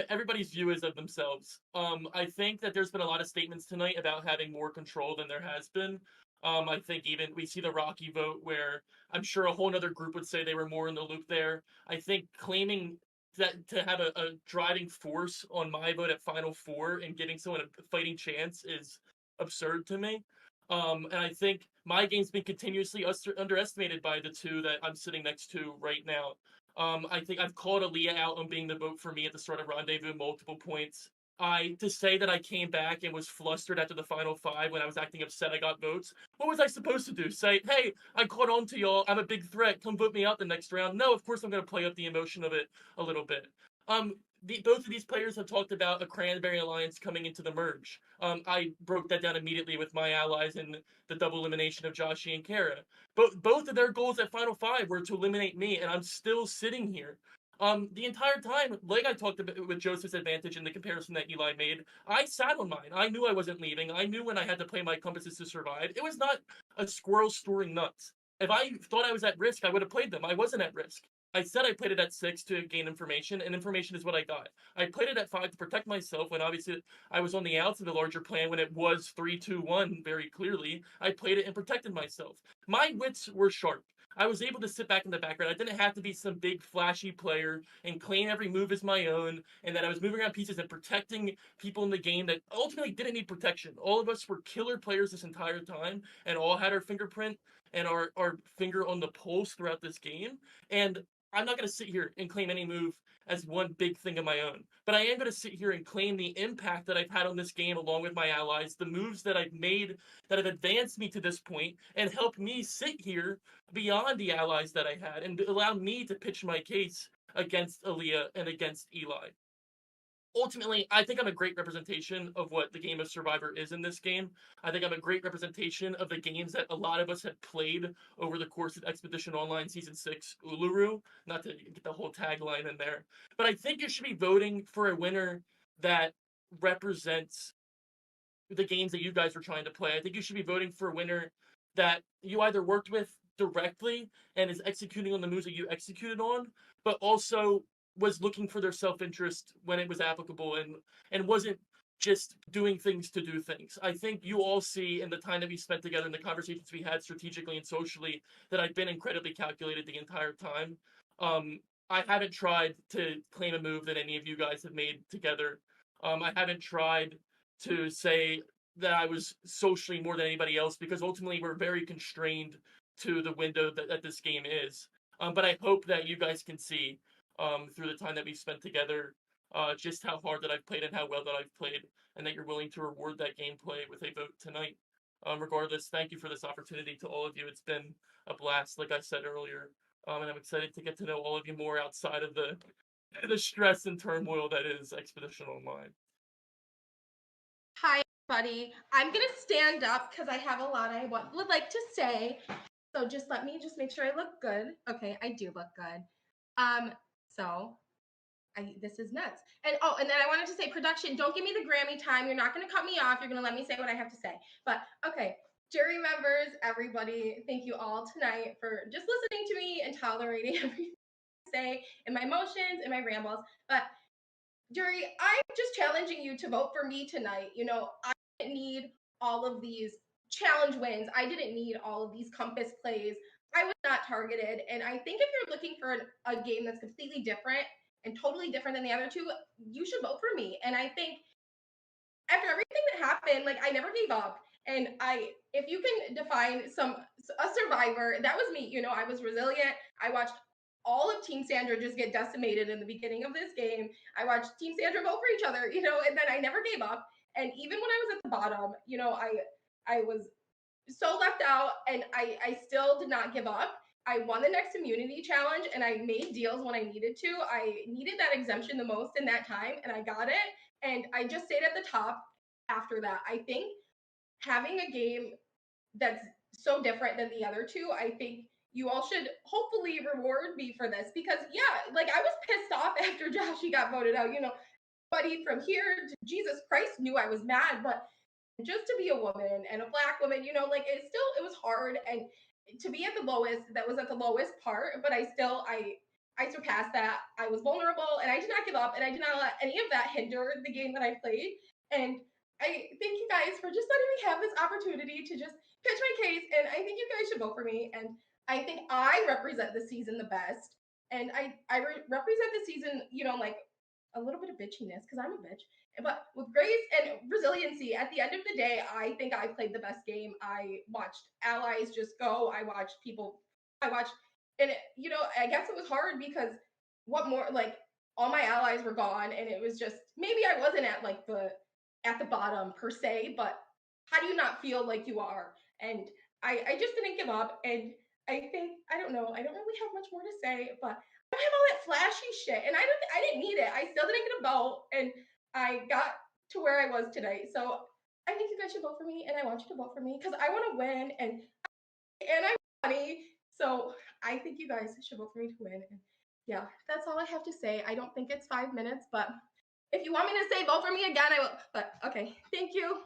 everybody's view is of themselves. I think that there's been a lot of statements tonight about having more control than there has been. I think even we see the Rocky vote where I'm sure a whole other group would say they were more in the loop there. I think claiming that to have a driving force on my vote at Final Four and giving someone a fighting chance is absurd to me. And I think my game's been continuously underestimated by the two that I'm sitting next to right now. I think I've called Aaliyah out on being the vote for me at the start of Rendezvous multiple points. To say that I came back and was flustered after the final 5 when I was acting upset I got votes, what was I supposed to do? Say, hey, I caught on to y'all, I'm a big threat, come vote me out the next round? No, of course I'm going to play up the emotion of it a little bit. Both of these players have talked about a Cranberry Alliance coming into the merge. I broke that down immediately with my allies in the double elimination of Joshi and Kara. Both of their goals at Final 5 were to eliminate me, and I'm still sitting here. The entire time, like I talked about with Joseph's advantage in the comparison that Eli made, I sat on mine. I knew I wasn't leaving. I knew when I had to play my compasses to survive. It was not a squirrel storing nuts. If I thought I was at risk, I would have played them. I wasn't at risk. I said I played it at 6 to gain information, and information is what I got. I played it at 5 to protect myself when obviously I was on the outs of the larger plan when it was 3-2-1 very clearly. I played it and protected myself. My wits were sharp. I was able to sit back in the background. I didn't have to be some big flashy player and claim every move as my own, and that I was moving around pieces and protecting people in the game that ultimately didn't need protection. All of us were killer players this entire time, and all had our fingerprint and our finger on the pulse throughout this game. And I'm not going to sit here and claim any move as one big thing of my own. But I am going to sit here and claim the impact that I've had on this game along with my allies, the moves that I've made that have advanced me to this point and helped me sit here beyond the allies that I had and allowed me to pitch my case against Aaliyah and against Eli. Ultimately, I think I'm a great representation of what the game of Survivor is in this game. I think I'm a great representation of the games that a lot of us have played over the course of Expedition Online Season 6 Uluru. Not to get the whole tagline in there. But I think you should be voting for a winner that represents the games that you guys were trying to play. I think you should be voting for a winner that you either worked with directly and is executing on the moves that you executed on, but also was looking for their self-interest when it was applicable and wasn't just doing things to do things. I think you all see in the time that we spent together and the conversations we had strategically and socially that I've been incredibly calculated the entire time. I haven't tried to claim a move that any of you guys have made together. I haven't tried to say that I was socially more than anybody else because ultimately we're very constrained to the window that this game is. But I hope that you guys can see through the time that we've spent together just how hard that I've played and how well that I've played, and that you're willing to reward that gameplay with a vote tonight. Regardless, thank you for this opportunity to all of you. It's been a blast, like I said earlier, and I'm excited to get to know all of you more outside of the stress and turmoil that is Expedition Online. Hi, everybody. I'm gonna stand up because I have a lot I would like to say. So just let me just make sure I look good. Okay, I do look good. So this is nuts. And and then I wanted to say, production, don't give me the Grammy time. You're not gonna cut me off. You're gonna let me say what I have to say. But okay, jury members, everybody, thank you all tonight for just listening to me and tolerating everything I say and my emotions and my rambles. But jury, I'm just challenging you to vote for me tonight. You know, I didn't need all of these challenge wins. I didn't need all of these compass plays. I was not targeted. And I think if you're looking for a game that's completely different and totally different than the other two, you should vote for me. And I think after everything that happened, like I never gave up. And if you can define a survivor, that was me. You know, I was resilient. I watched all of Team Sandra just get decimated in the beginning of this game. I watched Team Sandra vote for each other, you know, and then I never gave up. And even when I was at the bottom, you know, I was so left out and I still did not give up. I won the next immunity challenge and I made deals when I needed to. I needed that exemption the most in that time and I got it. And I just stayed at the top after that. I think having a game that's so different than the other two, I think you all should hopefully reward me for this because yeah, like I was pissed off after Joshy got voted out. You know, buddy from here to Jesus Christ knew I was mad, but just to be a woman and a black woman, you know, like it was hard and to be at the lowest, that was at the lowest part, but I surpassed that. I was vulnerable and I did not give up and I did not let any of that hinder the game that I played. And I thank you guys for just letting me have this opportunity to just pitch my case. And I think you guys should vote for me. And I think I represent the season the best. And I represent the season, you know, like a little bit of bitchiness because I'm a bitch, but with grace and resiliency. At the end of the day, I think I played the best game. I watched allies just go. I watched, and you know, I guess it was hard because what more, like all my allies were gone, and it was just maybe I wasn't at like at the bottom per se, but how do you not feel like you are? And I just didn't give up, and I think I don't know. I don't really have much more to say, but I don't have all that flashy shit, and I didn't need it. I still didn't get a vote, and I got to where I was tonight. So I think you guys should vote for me, and I want you to vote for me because I want to win, and I'm funny. So I think you guys should vote for me to win. And yeah, that's all I have to say. I don't think it's 5 minutes, but if you want me to say vote for me again, I will. But okay, thank you.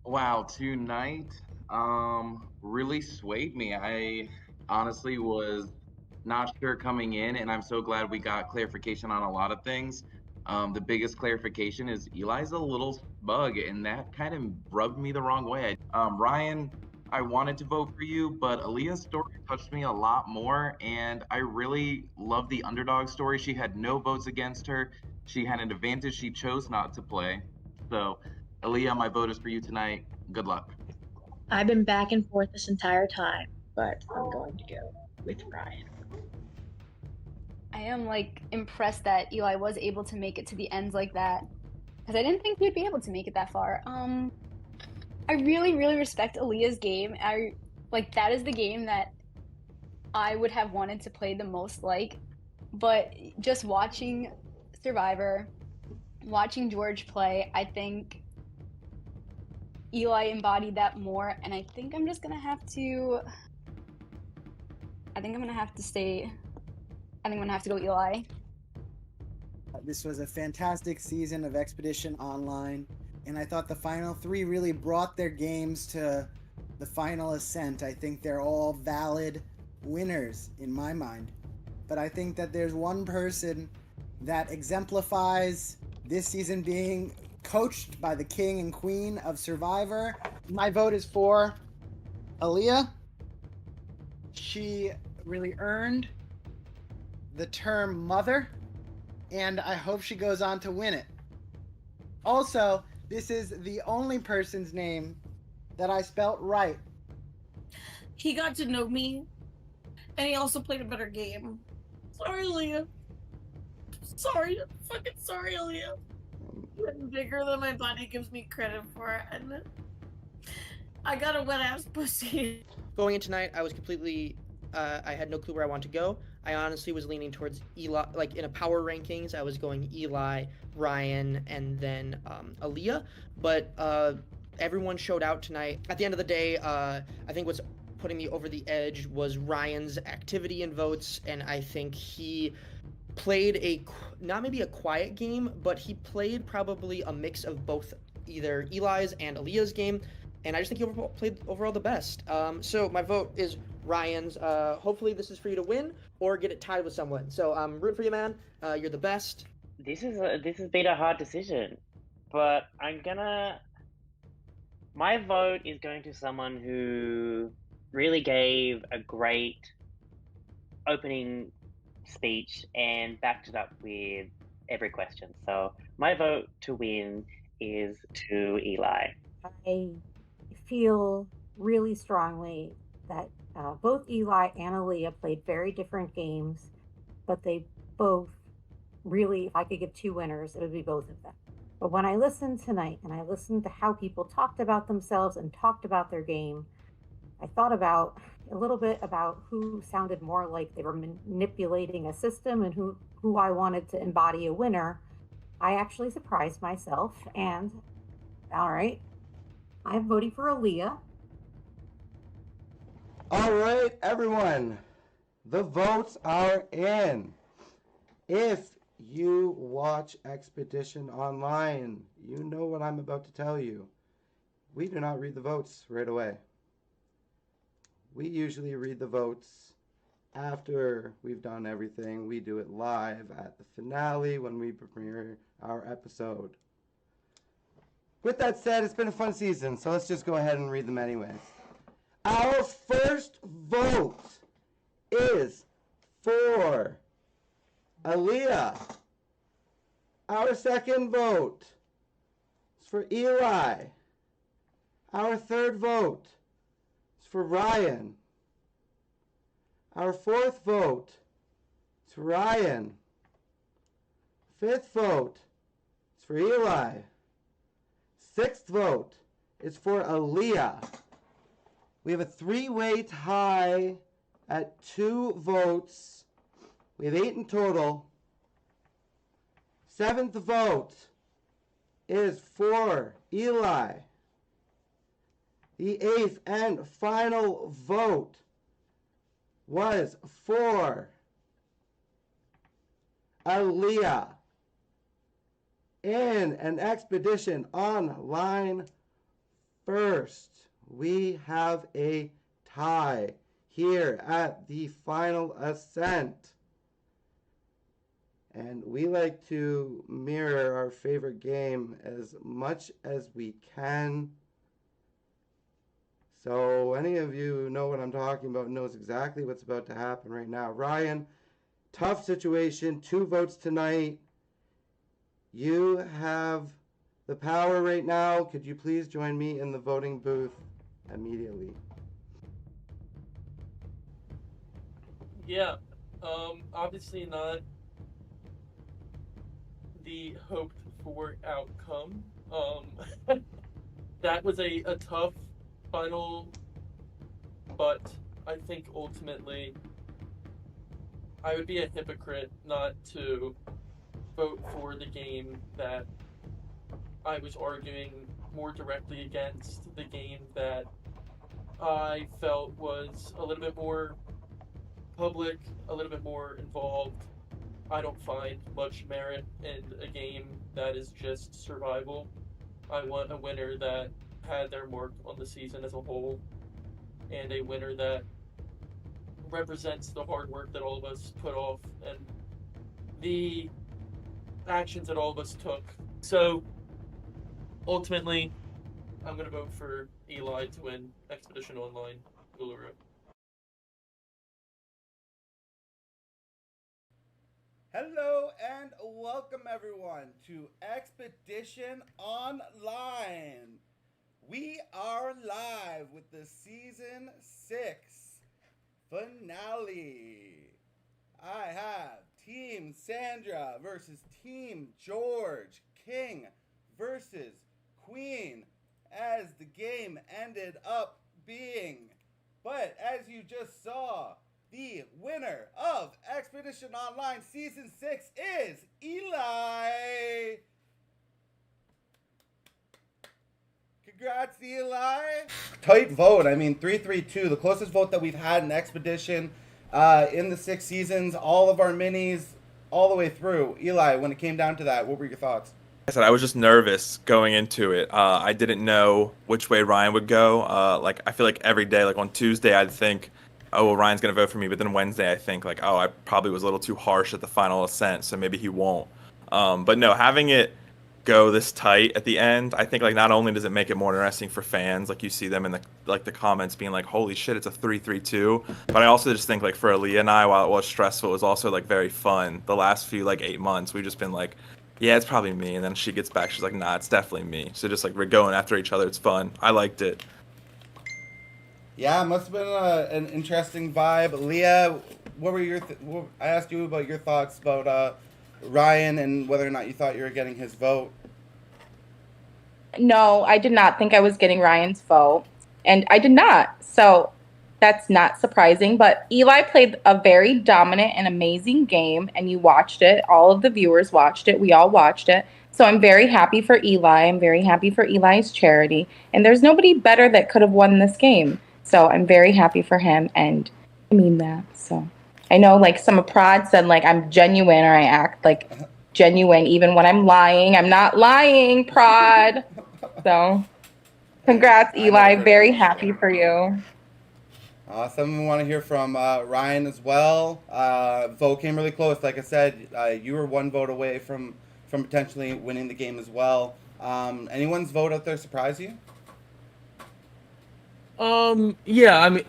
Wow, tonight really swayed me. I honestly was not sure coming in, and I'm so glad we got clarification on a lot of things. The biggest clarification is Eli's a little smug, and that kind of rubbed me the wrong way. Ryan, I wanted to vote for you, but Aaliyah's story touched me a lot more, and I really love the underdog story. She had no votes against her. She had an advantage she chose not to play. So, Aaliyah, my vote is for you tonight. Good luck. I've been back and forth this entire time, but I'm going to go with Ryan. I am like impressed that Eli was able to make it to the ends like that, because I didn't think he'd be able to make it that far. I really, really respect Aaliyah's game. I like that is the game that I would have wanted to play the most like, but just watching Survivor, watching George play, I think Eli embodied that more, and I think I'm just gonna have to. I think I'm gonna have to stay. I think I'm gonna have to go Eli. This was a fantastic season of Expedition Online, and I thought the final three really brought their games to the final Ascent. I think they're all valid winners in my mind. But I think that there's one person that exemplifies this season being coached by the king and queen of Survivor. My vote is for Aaliyah. She really earned the term mother, and I hope she goes on to win it. Also, this is the only person's name that I spelt right. He got to know me, and he also played a better game. Sorry, Leah. Sorry, fucking sorry, Leah. I'm bigger than my body gives me credit for, and I got a wet ass pussy. Going in tonight, I was completely, I had no clue where I wanted to go. I honestly was leaning towards Eli, like in a power rankings, I was going Eli, Ryan, and then Aaliyah. But everyone showed out tonight. At the end of the day, I think what's putting me over the edge was Ryan's activity and votes, and I think he played not maybe a quiet game, but he played probably a mix of both either Eli's and Aaliyah's game, and I just think he played overall the best. So my vote is Ryan's. Hopefully this is for you to win or get it tied with someone. So I'm rooting for you, man. You're the best. This has been a hard decision, but my vote is going to someone who really gave a great opening speech and backed it up with every question. So my vote to win is to Eli. I feel really strongly that both Eli and Aaliyah played very different games, but they both really, if I could give two winners, it would be both of them. But when I listened tonight and I listened to how people talked about themselves and talked about their game, I thought about a little bit about who sounded more like they were manipulating a system and who I wanted to embody a winner. I actually surprised myself, and all right, I'm voting for Aaliyah. All right, everyone. The votes are in. If you watch Expedition Online, you know what I'm about to tell you. We do not read the votes right away. We usually read the votes after we've done everything. We do it live at the finale when we premiere our episode. With that said, it's been a fun season, so let's just go ahead and read them anyways. Our first vote is for Aaliyah. Our second vote is for Eli. Our third vote is for Ryan. Our fourth vote is for Ryan. Fifth vote is for Eli. Sixth vote is for Aaliyah. We have a three-way tie at 2 votes. We have 8 in total. Seventh vote is for Eli. The 8th and final vote was for Aaliyah. In an Expedition Online first, we have a tie here at the final Ascent. And we like to mirror our favorite game as much as we can. So any of you who know what I'm talking about knows exactly what's about to happen right now. Ryan, tough situation, 2 votes tonight. You have the power right now. Could you please join me in the voting booth immediately? Yeah, obviously not the hoped for outcome. That was a tough final, but I think ultimately I would be a hypocrite not to vote for the game that I was arguing more directly against, the game that I felt was a little bit more public, a little bit more involved. I don't find much merit in a game that is just survival. I want a winner that had their mark on the season as a whole, and a winner that represents the hard work that all of us put off and the actions that all of us took. So ultimately, I'm going to vote for Eli to win Expedition Online Uluru. Hello and welcome everyone to Expedition Online. We are live with the Season 6 finale. I have Team Sandra versus Team George, King versus Queen, as the game ended up being. But as you just saw, the winner of Expedition Online Season 6 is Eli. Congrats, Eli. Tight vote. I mean, 3-3-2, the closest vote that we've had in Expedition in the 6 seasons, all of our minis, all the way through. Eli, when it came down to that, what were your thoughts? I said I was just nervous going into it. I didn't know which way Ryan would go. Like I feel like every day, like on Tuesday, I'd think, oh, well, Ryan's gonna vote for me, but then Wednesday, I think like, oh, I probably was a little too harsh at the final Ascent, so maybe he won't. But no, having it go this tight at the end, I think like not only does it make it more interesting for fans, like you see them in the comments being like, holy shit, it's a 3-3-2. But I also just think like for Aaliyah and I, while it was stressful, it was also like very fun. The last few like 8 months, we've just been like, yeah, it's probably me. And then she gets back, she's like, nah, it's definitely me. So just like we're going after each other. It's fun. I liked it. Yeah, it must have been an interesting vibe. Leah, what were your? I asked you about your thoughts about Ryan and whether or not you thought you were getting his vote. No, I did not think I was getting Ryan's vote, and I did not. So that's not surprising. But Eli played a very dominant and amazing game, and you watched it. All of the viewers watched it. We all watched it. So I'm very happy for Eli. I'm very happy for Eli's charity. And there's nobody better that could have won this game. So I'm very happy for him, and I mean that. So I know like some prod said like I'm genuine or I act like genuine even when I'm lying. I'm not lying, prod. So congrats, Eli. Very happy for you. Awesome. We want to hear from Ryan as well. Vote came really close. Like I said, you were 1 vote away from potentially winning the game as well. Anyone's vote out there surprise you? Yeah, I mean,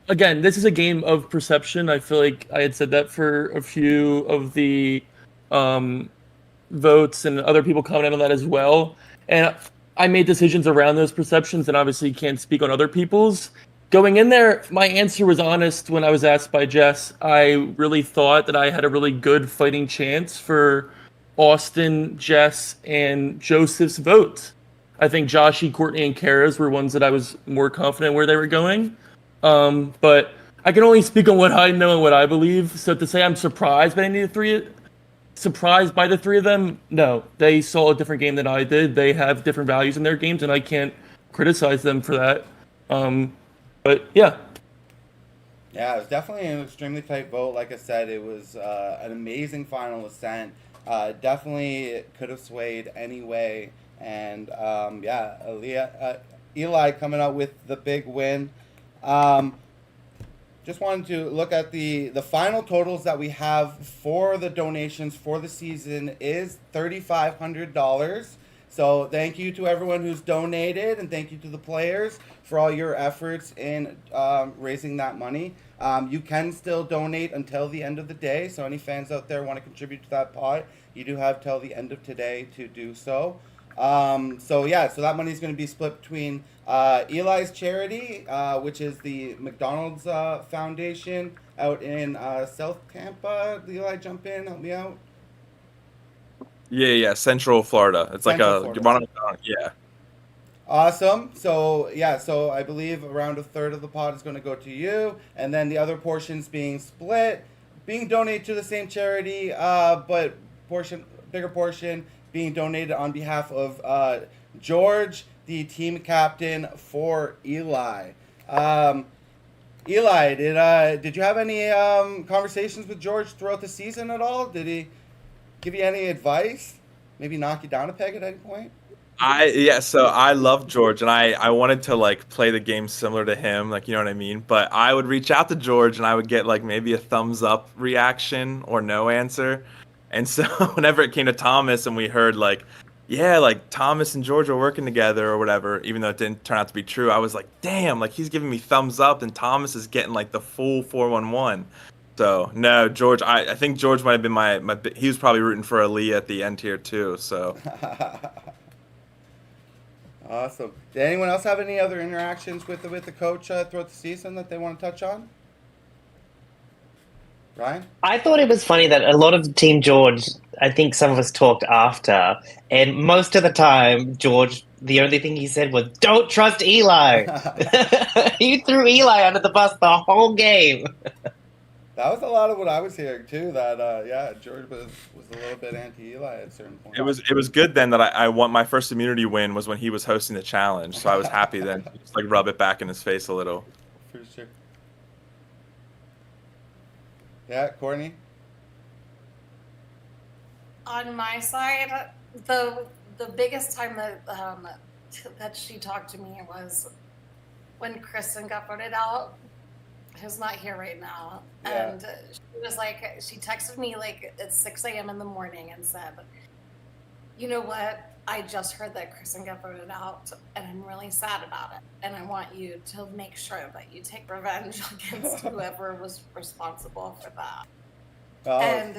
again, this is a game of perception. I feel like I had said that for a few of the votes, and other people commented on that as well. And I made decisions around those perceptions, and obviously can't speak on other people's. Going in there, my answer was honest when I was asked by Jess. I really thought that I had a really good fighting chance for Austin, Jess, and Joseph's vote. I think Joshy, Courtney, and Kara's were ones that I was more confident where they were going. But I can only speak on what I know and what I believe. So to say I'm surprised by any of the three of them, no. They saw a different game than I did. They have different values in their games, and I can't criticize them for that. But yeah. Yeah, it was definitely an extremely tight vote. Like I said, it was an amazing final Ascent. Definitely could have swayed anyway. And yeah, Eli coming out with the big win. Just wanted to look at the final totals that we have for the donations for the season is $3,500. So thank you to everyone who's donated, and thank you to the players for all your efforts in raising that money. You can still donate until the end of the day, so any fans out there want to contribute to that pot, you do have till the end of today to do so. So that money is going to be split between Eli's charity, which is the McDonald's Foundation out in South Tampa. Eli, jump in, help me out. Yeah, Central Florida. It's Central like Florida. yeah. Awesome. So I believe around a third of the pot is going to go to you, and then the other portions being split, being donated to the same charity, but bigger portion being donated on behalf of George, the team captain for Eli. Eli, did you have any conversations with George throughout the season at all? Did he give you any advice? Maybe knock you down a peg at any point? So I love George, and I wanted to like play the game similar to him, like, you know what I mean? But I would reach out to George and I would get like maybe a thumbs up reaction or no answer. And so whenever it came to Thomas and we heard like, yeah, like Thomas and George are working together or whatever, even though it didn't turn out to be true, I was like, damn, like he's giving me thumbs up and Thomas is getting like the full 411. So no, George, I think George might have been he was probably rooting for Aaliyah at the end here too, so. Awesome. Did anyone else have any other interactions with the coach throughout the season that they want to touch on? Ryan? I thought it was funny that a lot of Team George, I think some of us talked after, and most of the time, George, the only thing he said was, "Don't trust Eli." You threw Eli under the bus the whole game. That was a lot of what I was hearing too. That George was a little bit anti-Eli at a certain point. It was good then that I won my first immunity win was when he was hosting the challenge, so I was happy then to just like rub it back in his face a little. For sure. Yeah, Courtney? On my side, the biggest time that that she talked to me was when Kristen got voted out. Who's not here right now. Yeah. And she was like, she texted me like at 6 a.m. in the morning and said, "You know what? I just heard that Kristen got voted out and I'm really sad about it. And I want you to make sure that you take revenge against whoever was responsible for that." Oh. And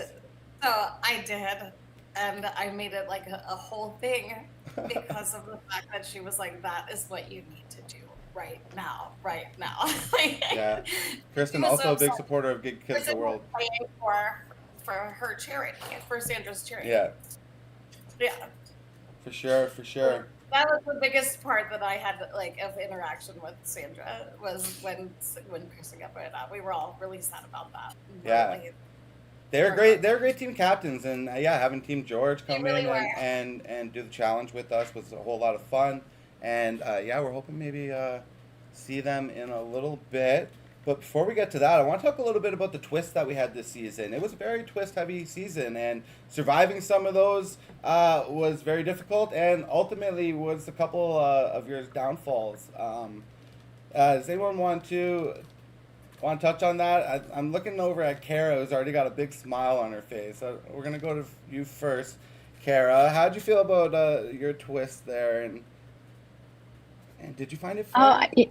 so I did. And I made it like a whole thing because of the fact that she was like, "That is what you need to do. Right now." Yeah. Kristen, was also so a big upset. supporter of Gig Kids the Kristen World. was fighting for her charity, for Sandra's charity. Yeah, Yeah. for sure. That was the biggest part that I had like of interaction with Sandra was when Kristen got voted out. We were all really sad about that. Yeah. Really, They're great. They're great team captains, and having Team George come really in were. and do the challenge with us was a whole lot of fun. And we're hoping maybe see them in a little bit. But before we get to that, I want to talk a little bit about the twists that we had this season. It was a very twist-heavy season, and surviving some of those was very difficult, and ultimately was a couple of your downfalls. Does anyone want to touch on that? I'm looking over at Kara, who's already got a big smile on her face. We're gonna go to you first, Kara. How'd you feel about your twist there, and did you find it funny?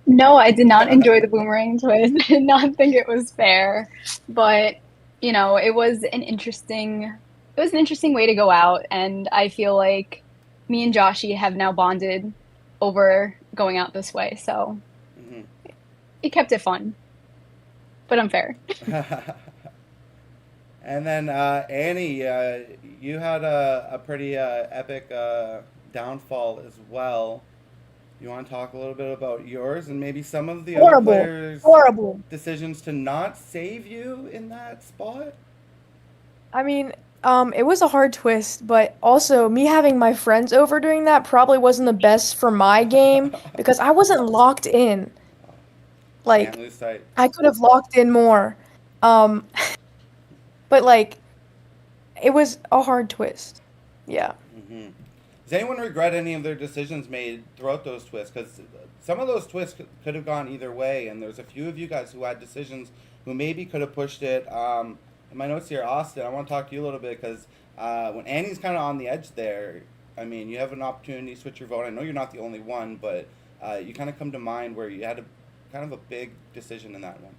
No, I did not enjoy the boomerang twist. I did not think it was fair, but you know, it was an interesting way to go out, and I feel like me and Joshy have now bonded over going out this way, so it kept it fun, but unfair. And then Annie, you had a pretty epic downfall as well. You want to talk a little bit about yours and maybe some of the other players' decisions to not save you in that spot? I mean, it was a hard twist, but also me having my friends over doing that probably wasn't the best for my game because I wasn't locked in. Like, Can't lose sight. I could have locked in more. But like, it was a hard twist. Yeah. Mm-hmm. Does anyone regret any of their decisions made throughout those twists? Because some of those twists could have gone either way, and there's a few of you guys who had decisions who maybe could have pushed it. In my notes here, Austin, I want to talk to you a little bit because when Annie's kind of on the edge there, I mean, you have an opportunity to switch your vote. I know you're not the only one, but you kind of come to mind where you had a kind of a big decision in that one.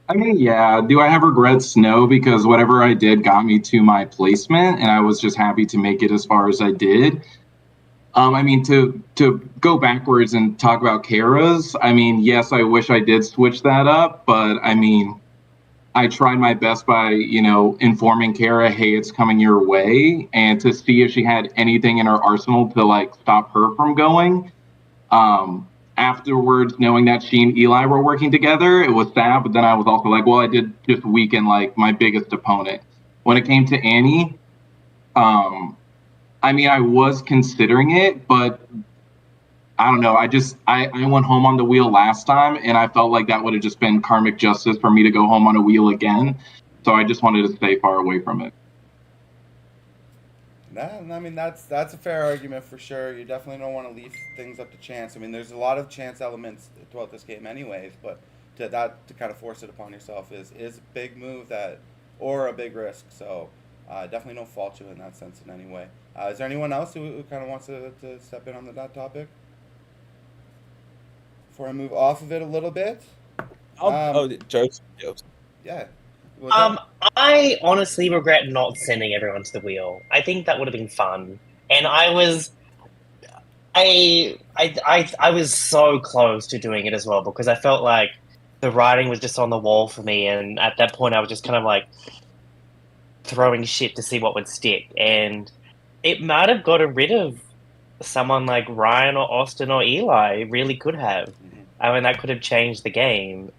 I mean, yeah. Do I have regrets? No, because whatever I did got me to my placement, and I was just happy to make it as far as I did. I mean, to go backwards and talk about Kara's, I mean, yes, I wish I did switch that up, but I mean, I tried my best by, informing Kara, hey, it's coming your way, and to see if she had anything in her arsenal to like stop her from going. Afterwards, knowing that she and Eli were working together, it was sad, but then I was also like, well, I did just weaken like my biggest opponent. When it came to Annie, I mean, I was considering it, but I don't know. I went home on the wheel last time, and I felt like that would have just been karmic justice for me to go home on a wheel again. So I just wanted to stay far away from it. I mean, that's a fair argument for sure. You definitely don't want to leave things up to chance. I mean, there's a lot of chance elements throughout this game, anyways. But to kind of force it upon yourself is a big move or a big risk. So definitely don't fault you in that sense in any way. Is there anyone else who kind of wants to step in on that topic before I move off of it a little bit? Jokes. Yeah. I honestly regret not sending everyone to the wheel. I think that would have been fun, and I was so close to doing it as well because I felt like the writing was just on the wall for me, and at that point I was just kind of like throwing shit to see what would stick, and it might have gotten rid of someone like Ryan or Austin or Eli. It really could have. I mean, that could have changed the game.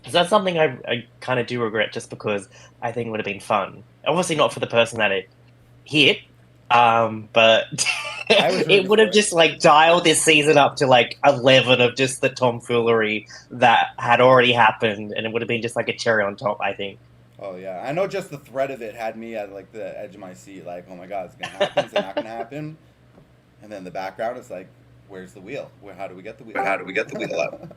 So that's something I kind of do regret just because I think it would have been fun. Obviously not for the person that it hit, but it would have just like dialed this season up to like 11 of just the tomfoolery that had already happened, and it would have been just like a cherry on top, I think. Oh yeah, I know just the threat of it had me at like the edge of my seat, like, oh my god, it's gonna happen, it's not gonna happen. And then the background is like, where's the wheel? How do we get the wheel? How do we get the wheel out?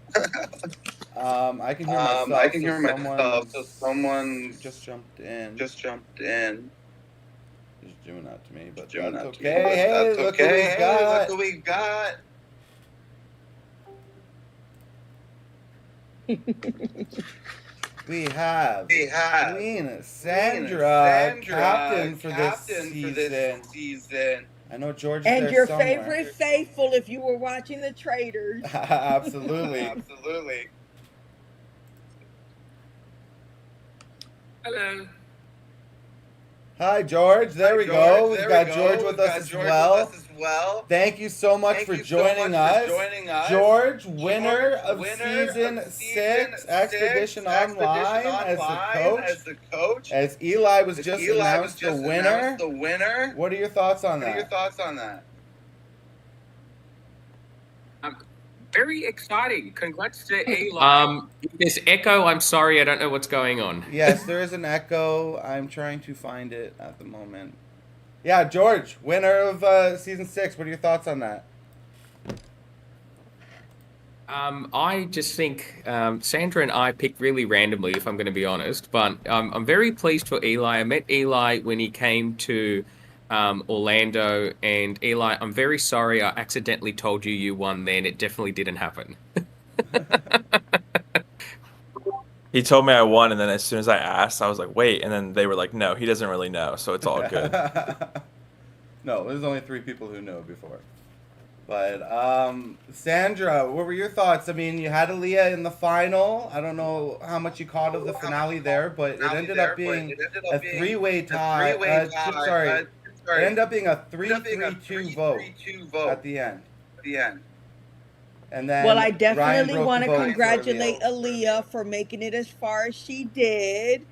I can hear myself. I can hear myself. So someone just jumped in. Just doing that to me, but doing that's that okay. to me, but Hey, that's look okay. what we got. Look what we got. We have Queen Sandra, captain for this season. I know George is And there your somewhere. favorite faithful if you were watching the Traitors. Absolutely. Absolutely. Hello. Hi, George. There we go. We've got George with us as well. Thank you so much for joining us. George, winner of season 6 Expedition Online as the coach. As Eli was just announced the winner. What are your thoughts on that? Very exciting. Congrats to Eli. This echo, I'm sorry, I don't know what's going on. Yes, there is an echo. I'm trying to find it at the moment. Yeah, George, winner of season 6. What are your thoughts on that? I just think Sandra and I picked really randomly, if I'm going to be honest. But I'm very pleased for Eli. I met Eli when he came to Orlando, and Eli, I'm very sorry I accidentally told you won then. It definitely didn't happen. He told me I won, and then as soon as I asked, I was like, wait. And then they were like, no, he doesn't really know, so it's all good. No, there's only 3 people who know before. But, Sandra, what were your thoughts? I mean, you had Aaliyah in the final. I don't know how much you caught of the finale there, but it ended up being a 3-way tie. It ended up being a 3-3-2 vote at the end. And then Well, I Ryan definitely broke want the to vote congratulate for Aaliyah for making it as far as she did.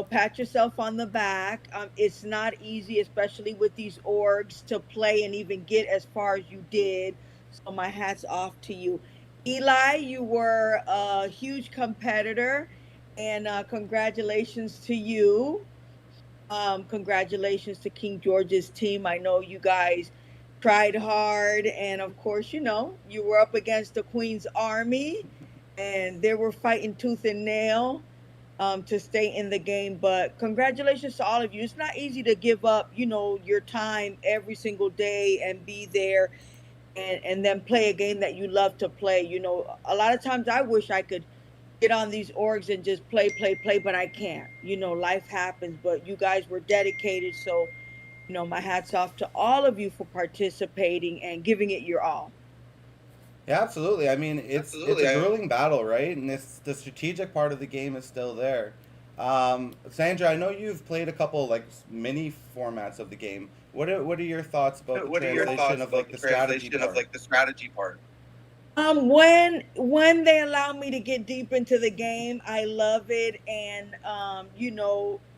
Pat yourself on the back. It's not easy, especially with these orgs, to play and even get as far as you did. So my hat's off to you. Eli, you were a huge competitor, and congratulations to you. Congratulations to King George's team. I know you guys tried hard, and of course, you were up against the Queen's army, and they were fighting tooth and nail. to stay in the game. But congratulations to all of you. It's not easy to give up, your time every single day and be there and then play a game that you love to play. A lot of times I wish I could get on these orgs and just play, play, play, but I can't. Life happens, but you guys were dedicated. So, my hat's off to all of you for participating and giving it your all. Yeah, absolutely. I mean, it's a grueling battle, right? And the strategic part of the game is still there. Sandra, I know you've played a couple like mini formats of the game. What are your thoughts about the translation of like the strategy part? When they allow me to get deep into the game, I love it, and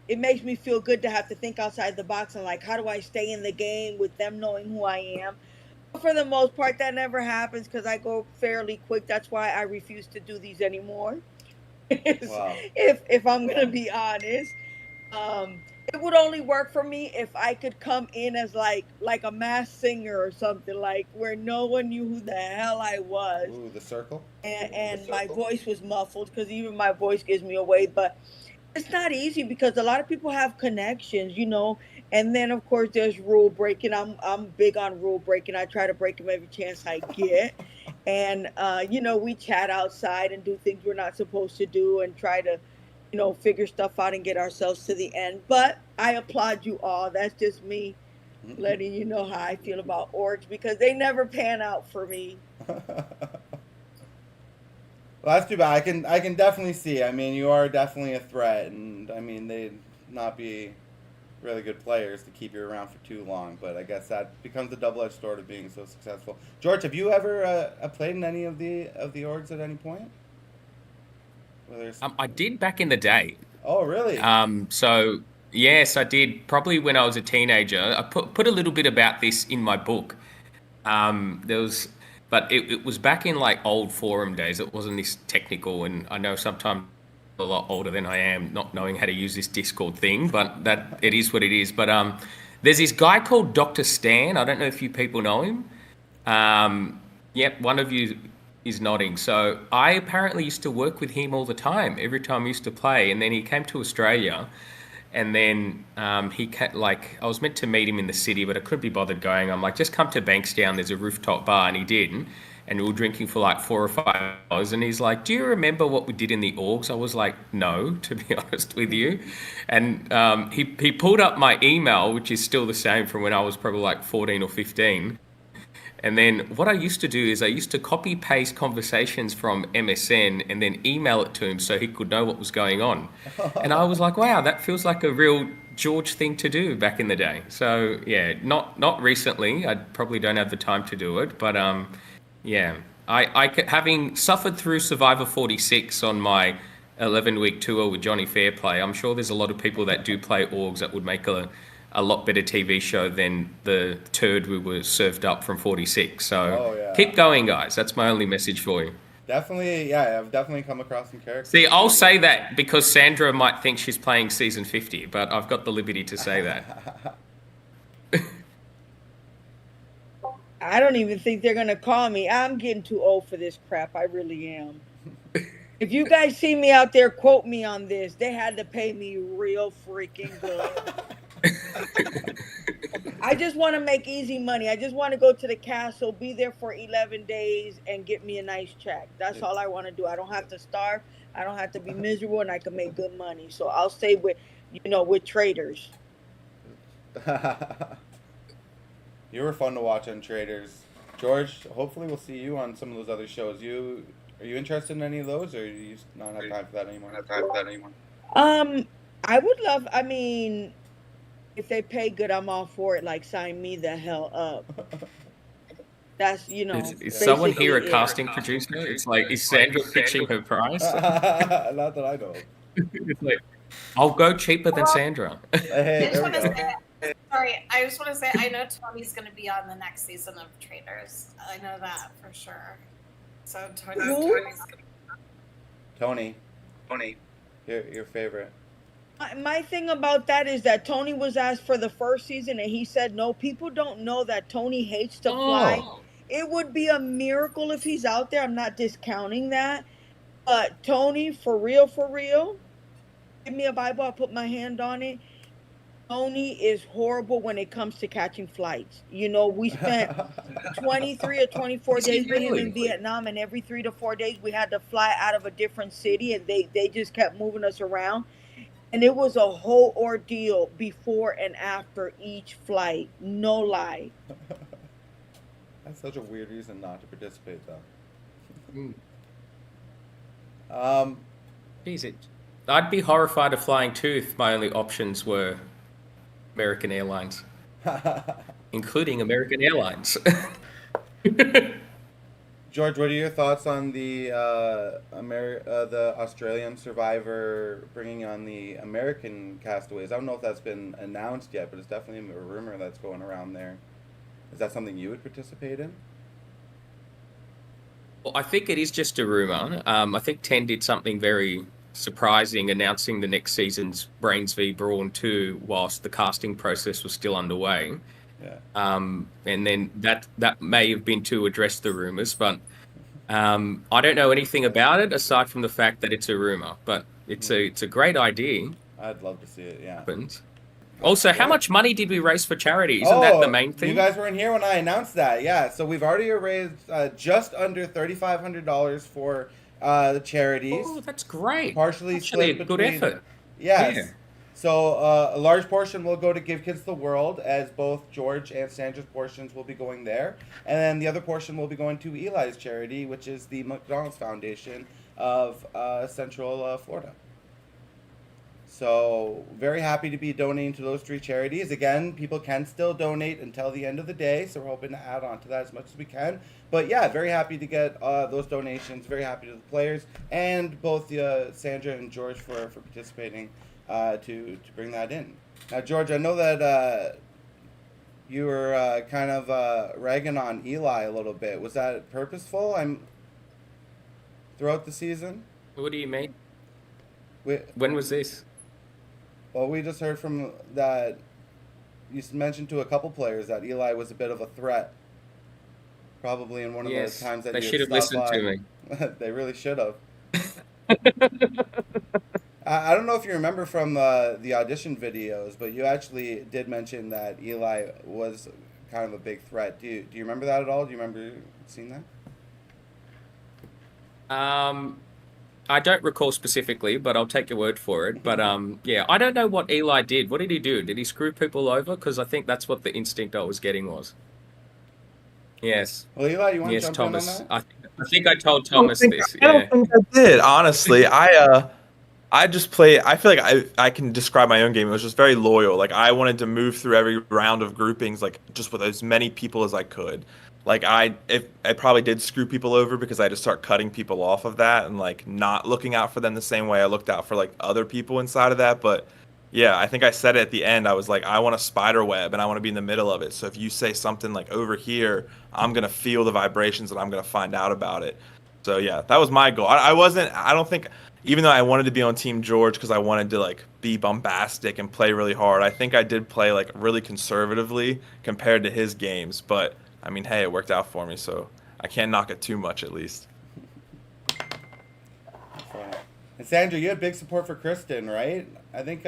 it makes me feel good to have to think outside the box and like, how do I stay in the game with them knowing who I am? For the most part, that never happens because I go fairly quick. That's why I refuse to do these anymore. Wow. If I'm gonna be honest, it would only work for me if I could come in as like a mass singer or something, like where no one knew who the hell I was. Ooh, the circle. And my voice was muffled because even my voice gives me away. But it's not easy because a lot of people have connections, and then of course there's rule breaking. I'm big on rule breaking. I try to break them every chance I get. And we chat outside and do things we're not supposed to do and try to figure stuff out and get ourselves to the end. But I applaud you all. That's just me letting you know how I feel about orgs because they never pan out for me. Well, that's too bad. I can definitely see. I mean, you are definitely a threat, and I mean they'd not be really good players to keep you around for too long. But I guess that becomes the double-edged sword of being so successful. George, have you ever played in any of the orgs at any point? I did back in the day. Oh, really? So yes, I did. Probably when I was a teenager. I put a little bit about this in my book. But it was back in like old forum days. It wasn't this technical, and I know sometimes a lot older than I am, not knowing how to use this Discord thing. But that it is what it is. But there's this guy called Dr. Stan. I don't know if you people know him. Yep, one of you is nodding. So I apparently used to work with him all the time. Every time I used to play, and then he came to Australia. And then I was meant to meet him in the city, but I couldn't be bothered going. I'm like, just come to Bankstown. There's a rooftop bar, and he did. And we were drinking for like 4 or 5 hours. And he's like, do you remember what we did in the orgs? I was like, no, to be honest with you. And he pulled up my email, which is still the same from when I was probably like 14 or 15. And then what I used to do is I used to copy paste conversations from MSN and then email it to him so he could know what was going on. And I was like, wow, that feels like a real George thing to do back in the day. So yeah, not recently. I probably don't have the time to do it, but yeah, having suffered through Survivor 46 on my 11-week tour with Johnny Fairplay, I'm sure there's a lot of people that do play orgs that would make a lot better TV show than the turd we were served up from 46. So Keep going, guys. That's my only message for you. Definitely, yeah, I've definitely come across some characters. See, I'll say that because Sandra might think she's playing season 50, but I've got the liberty to say that. I don't even think they're going to call me. I'm getting too old for this crap. I really am. If you guys see me out there, quote me on this. They had to pay me real freaking good. I just want to make easy money. I just want to go to the castle, be there for 11 days, and get me a nice check. That's all I want to do. I don't have to starve. I don't have to be miserable, and I can make good money. So I'll stay with Traitors. You were fun to watch on Traitors. George, hopefully we'll see you on some of those other shows. Are you interested in any of those, or do you not have time for that anymore? I would love, if they pay good, I'm all for it. Like, sign me the hell up. That's, Is someone here a casting producer? It's like, is Sandra pitching her price? Not that I know. It's like, I'll go cheaper than Sandra. Hey, there we go. I just want to say, I know Tony's going to be on the next season of Traitors. I know that for sure. So Tony, your favorite. My thing about that is that Tony was asked for the first season and he said no. People don't know that Tony hates to fly. It would be a miracle if he's out there. I'm not discounting that. But Tony, for real, give me a Bible, I'll put my hand on it. Tony is horrible when it comes to catching flights. You know, we spent 23 or 24 Is he days with him in really? Vietnam, and every 3 to 4 days we had to fly out of a different city, and they just kept moving us around. And it was a whole ordeal before and after each flight. No lie. That's such a weird reason not to participate, though. Mm. Um, Jeez, I'd be horrified of flying too if my only options were American Airlines, including American Airlines. George, what are your thoughts on the the Australian survivor bringing on the American castaways? I don't know if that's been announced yet, but it's definitely a rumor that's going around there. Is that something you would participate in? Well, I think it is just a rumor. I think 10 did something very surprising, announcing the next season's Brains v Brawn 2 whilst the casting process was still underway. Yeah. And then that may have been to address the rumors, but I don't know anything about it aside from the fact that it's a rumor. But it's a great idea. I'd love to see it. Yeah. Also, how much money did we raise for charity? Isn't that the main thing? You guys weren't here when I announced that. Yeah, so we've already raised just under $3,500 for the charities. Oh, that's great. Partially Actually, split a good between. effort. Yes. Yeah. So a large portion will go to Give Kids the World, as both George and Sandra's portions will be going there, and then the other portion will be going to Eli's charity, which is the McDonald's Foundation of Central Florida. So very happy to be donating to those three charities. Again, people can still donate until the end of the day, so we're hoping to add on to that as much as we can. But yeah, very happy to get those donations. Very happy to the players and both Sandra and George for participating to bring that in. Now, George, I know that you were kind of ragging on Eli a little bit. Was that purposeful? Throughout the season? What do you mean? When was this? Well, we just heard from that. You mentioned to a couple players that Eli was a bit of a threat. Probably in one of those times that they you should have listened to me. They really should have. I don't know if you remember from the audition videos, but you actually did mention that Eli was kind of a big threat. Do you remember that at all? Do you remember seeing that? I don't recall specifically, but I'll take your word for it. But yeah, I don't know what Eli did. What did he do? Did he screw people over? Because I think that's what the instinct I was getting was. Yes. Well, Eli, you want to jump Thomas. in on that? I think I told Thomas this. I don't think I did. Honestly, I just play. I feel like I can describe my own game. It was just very loyal. Like I wanted to move through every round of groupings, like just with as many people as I could. Like I probably did screw people over because I just start cutting people off of that and like not looking out for them the same way I looked out for like other people inside of that. But yeah, I think I said it at the end. I was like, I want a spider web and I want to be in the middle of it. So if you say something like over here, I'm gonna feel the vibrations and I'm gonna find out about it. So yeah, that was my goal. I don't think, even though I wanted to be on Team George because I wanted to like be bombastic and play really hard, I think I did play like really conservatively compared to his games. But I mean, hey, it worked out for me, so I can't knock it too much at least. And Sandra, you had big support for Kristen, right? I think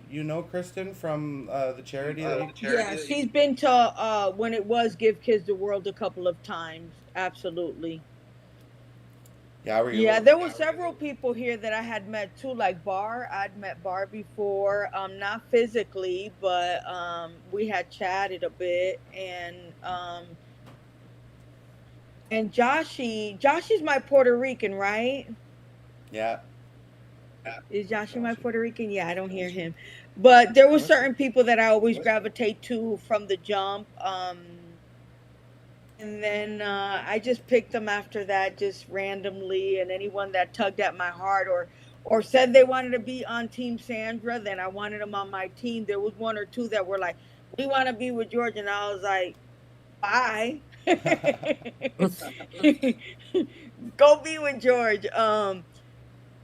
you know Kristen from the charity. Yeah, she's been to when it was Give Kids the World a couple of times. Absolutely. Yeah, there were several people here that I had met too, like Bar. I'd met Bar before, not physically, but we had chatted a bit, and Joshy's my Puerto Rican, right? Yeah. Is Joshy my Puerto Rican? Yeah, I don't hear him. But there were certain people that I always gravitate to from the jump. And then I just picked them after that, just randomly. And anyone that tugged at my heart or said they wanted to be on Team Sandra, then I wanted them on my team. There was one or two that were like, we want to be with George. And I was like, bye. Go be with George.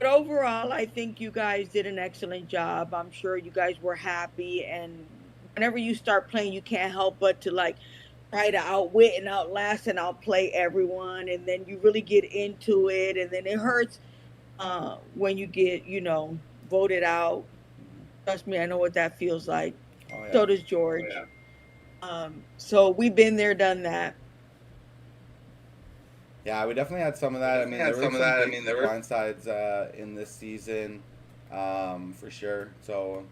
But overall, I think you guys did an excellent job. I'm sure you guys were happy. And whenever you start playing, you can't help but to like try to outwit and outlast and outplay everyone. And then you really get into it. And then it hurts when you get, voted out. Trust me, I know what that feels like. Oh yeah. So does George. So we've been there, done that. Yeah, we definitely had some of that. I mean, there were some big blindsides in this season, for sure. So,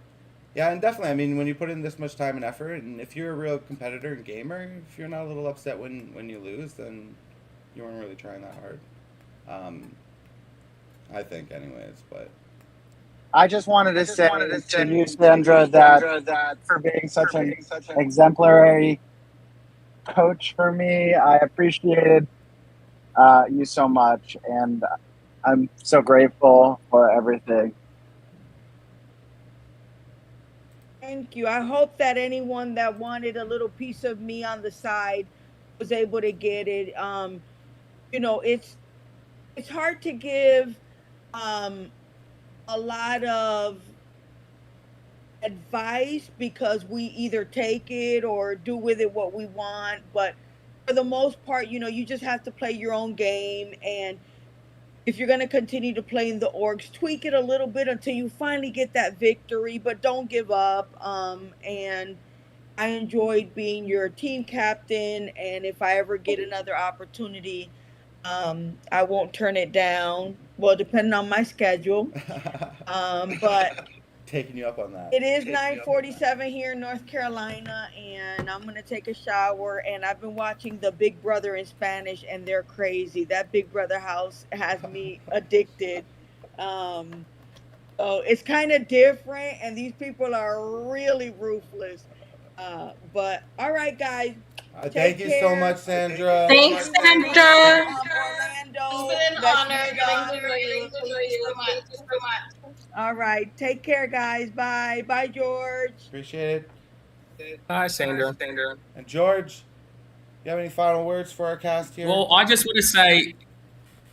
yeah, and definitely, I mean, when you put in this much time and effort, and if you're a real competitor and gamer, if you're not a little upset when you lose, then you weren't really trying that hard. I think, anyways. But I just wanted to say to you, Sandra, that for being such an exemplary coach for me, I appreciated you so much, and I'm so grateful for everything. Thank you. I hope that anyone that wanted a little piece of me on the side was able to get it. You know, it's hard to give a lot of advice because we either take it or do with it what we want, but for the most part, you know, you just have to play your own game. And if you're going to continue to play in the orgs, tweak it a little bit until you finally get that victory, but don't give up. And I enjoyed being your team captain, and if I ever get another opportunity, I won't turn it down. Well, depending on my schedule. But taking you up on that. it is 9:47 here in North Carolina, and I'm gonna take a shower. And I've been watching the Big Brother in Spanish, and they're crazy. That Big Brother house has me addicted. So it's kind of different, and these people are really ruthless. But all right, guys. Thank you so much, Sandra. Thanks, Sandra. Orlando. It's been an Let's honor meet getting up. to know you. Thank you so much. All right. Take care, guys. Bye. Bye, George. Appreciate it. Hi, Sandra. And George, you have any final words for our cast here? Well, I just want to say,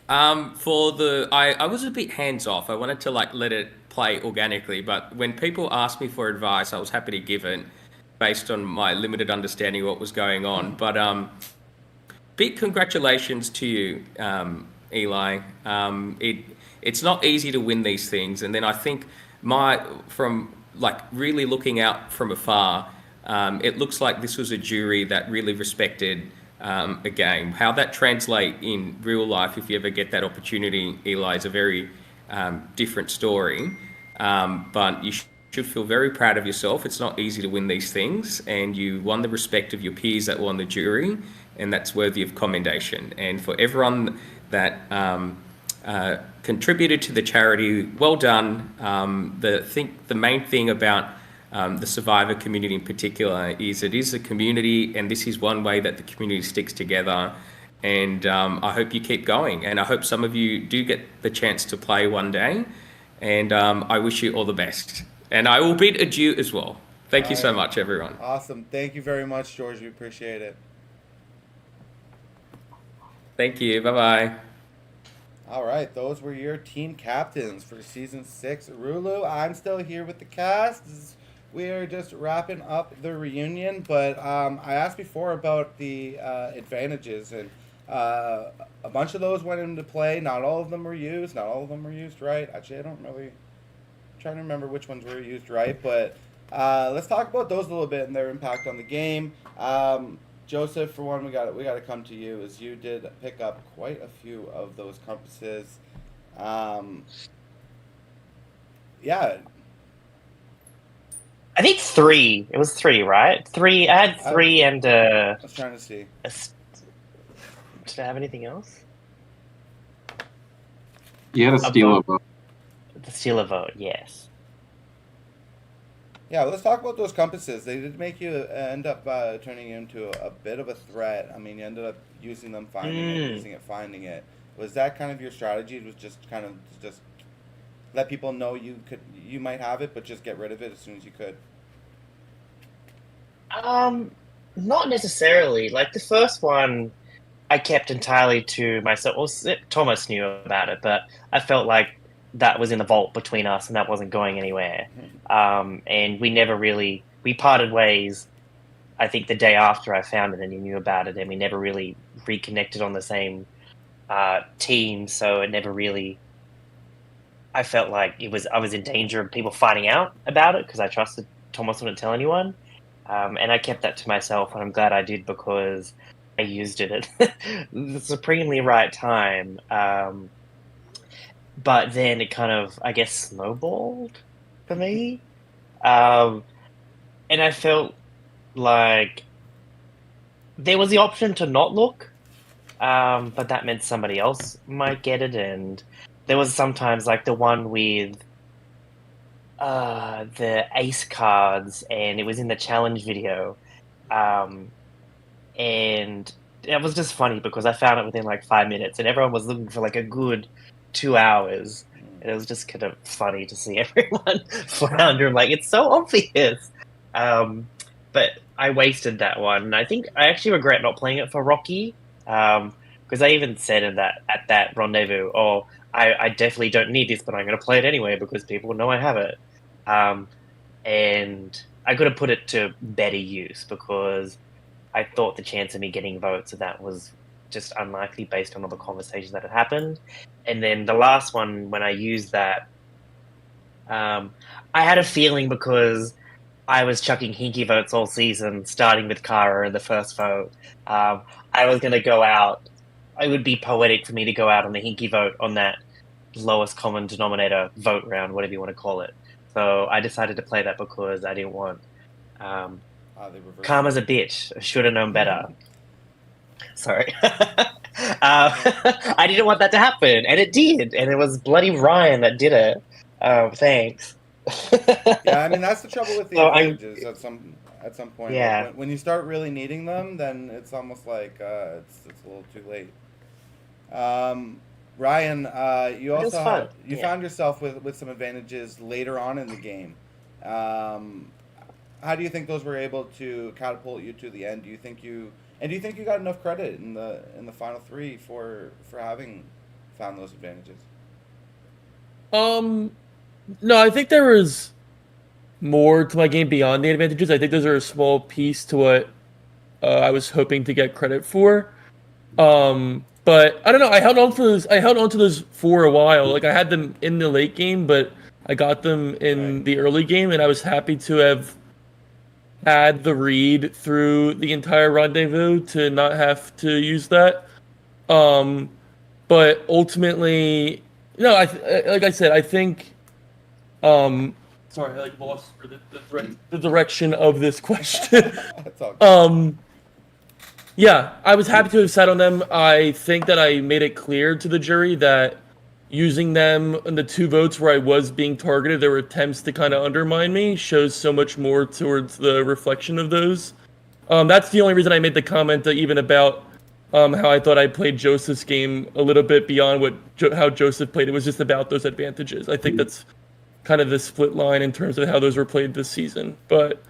I was a bit hands off. I wanted to let it play organically, but when people asked me for advice, I was happy to give it based on my limited understanding of what was going on. But big congratulations to you, Eli. It's not easy to win these things, and then I think from really looking out from afar, it looks like this was a jury that really respected a game. How that translate in real life, if you ever get that opportunity, Eli, is a very different story. But you should feel very proud of yourself. It's not easy to win these things, and you won the respect of your peers that were on the jury, and that's worthy of commendation. And for everyone that contributed to the charity, well done. The main thing about the survivor community in particular is it is a community, and this is one way that the community sticks together. And I hope you keep going, and I hope some of you do get the chance to play one day, and I wish you all the best. And I will bid adieu as well. Thank you so much, everyone. Awesome. Thank you very much, George. We appreciate it. Thank you. Bye-bye. All right, those were your team captains for season 6. Uluru, I'm still here with the cast. We are just wrapping up the reunion, but I asked before about the advantages, and a bunch of those went into play. Not all of them were used. Not all of them were used right. Actually, I'm trying to remember which ones were used right, but let's talk about those a little bit and their impact on the game. Joseph, for one, we got to come to you, as you did pick up quite a few of those compasses. Yeah. I think 3. It was 3, right? 3. I had 3 and I was trying to see. Did I have anything else? You had a steal a vote. The steal a vote, yes. Yeah, let's talk about those compasses. They did make you end up turning you into a bit of a threat. I mean, you ended up using them, finding it. Was that kind of your strategy? It was just kind of just let people know you might have it, but just get rid of it as soon as you could? Not necessarily. Like the first one, I kept entirely to myself. Well, Thomas knew about it, but I felt like that was in the vault between us, and that wasn't going anywhere. And we parted ways. I think the day after I found it, and he knew about it, and we never really reconnected on the same team. So it never really. I felt like I was in danger of people finding out about it because I trusted Thomas wouldn't tell anyone, and I kept that to myself, and I'm glad I did because I used it at the supremely right time. But then it kind of, I guess, snowballed for me, and I felt like there was the option to not look, but that meant somebody else might get it, and there was sometimes like the one with the ace cards, and it was in the challenge video, and it was just funny because I found it within like 5 minutes, and everyone was looking for like a good 2 hours, and it was just kind of funny to see everyone flounder like it's so obvious. But I wasted that one, and I think I actually regret not playing it for Rocky, because I even said in that at that rendezvous, "Oh, I definitely don't need this, but I'm going to play it anyway because people know I have it." And I could have put it to better use because I thought the chance of me getting votes of that was just unlikely based on all the conversations that had happened. And then the last one, when I used that, I had a feeling because I was chucking hinky votes all season, starting with Kara in the first vote. I was going to go out. It would be poetic for me to go out on the hinky vote on that lowest common denominator vote round, whatever you want to call it. So I decided to play that because I didn't want Karma's a bitch. I should have known better. Sorry. I didn't want that to happen, and it did. And it was bloody Ryan that did it. Thanks. Yeah, I mean that's the trouble with the So advantages. At some point, like, Yeah. when you start really needing them, then it's almost like it's a little too late. Ryan, you It was also fun. you Yeah. found yourself with some advantages later on in the game. How do you think those were able to catapult you to the end? Do you think you got enough credit in the final three for having found those advantages? No, I think there was more to my game beyond the advantages. I think those are a small piece to what I was hoping to get credit for. But I don't know. I held on for those. I held on to those for a while. Like I had them in the late game, but I got them in the early game, and I was happy to have had the read through the entire rendezvous to not have to use that. But ultimately, no. Like I said, I think. Sorry, I like lost for the direction of this question. Yeah, I was happy to have sat on them. I think that I made it clear to the jury that using them in the 2 votes where I was being targeted, there were attempts to kind of undermine me, shows so much more towards the reflection of those. That's the only reason I made the comment that even about how I thought I played Joseph's game a little bit beyond how Joseph played. It was just about those advantages. I think that's kind of the split line in terms of how those were played this season. But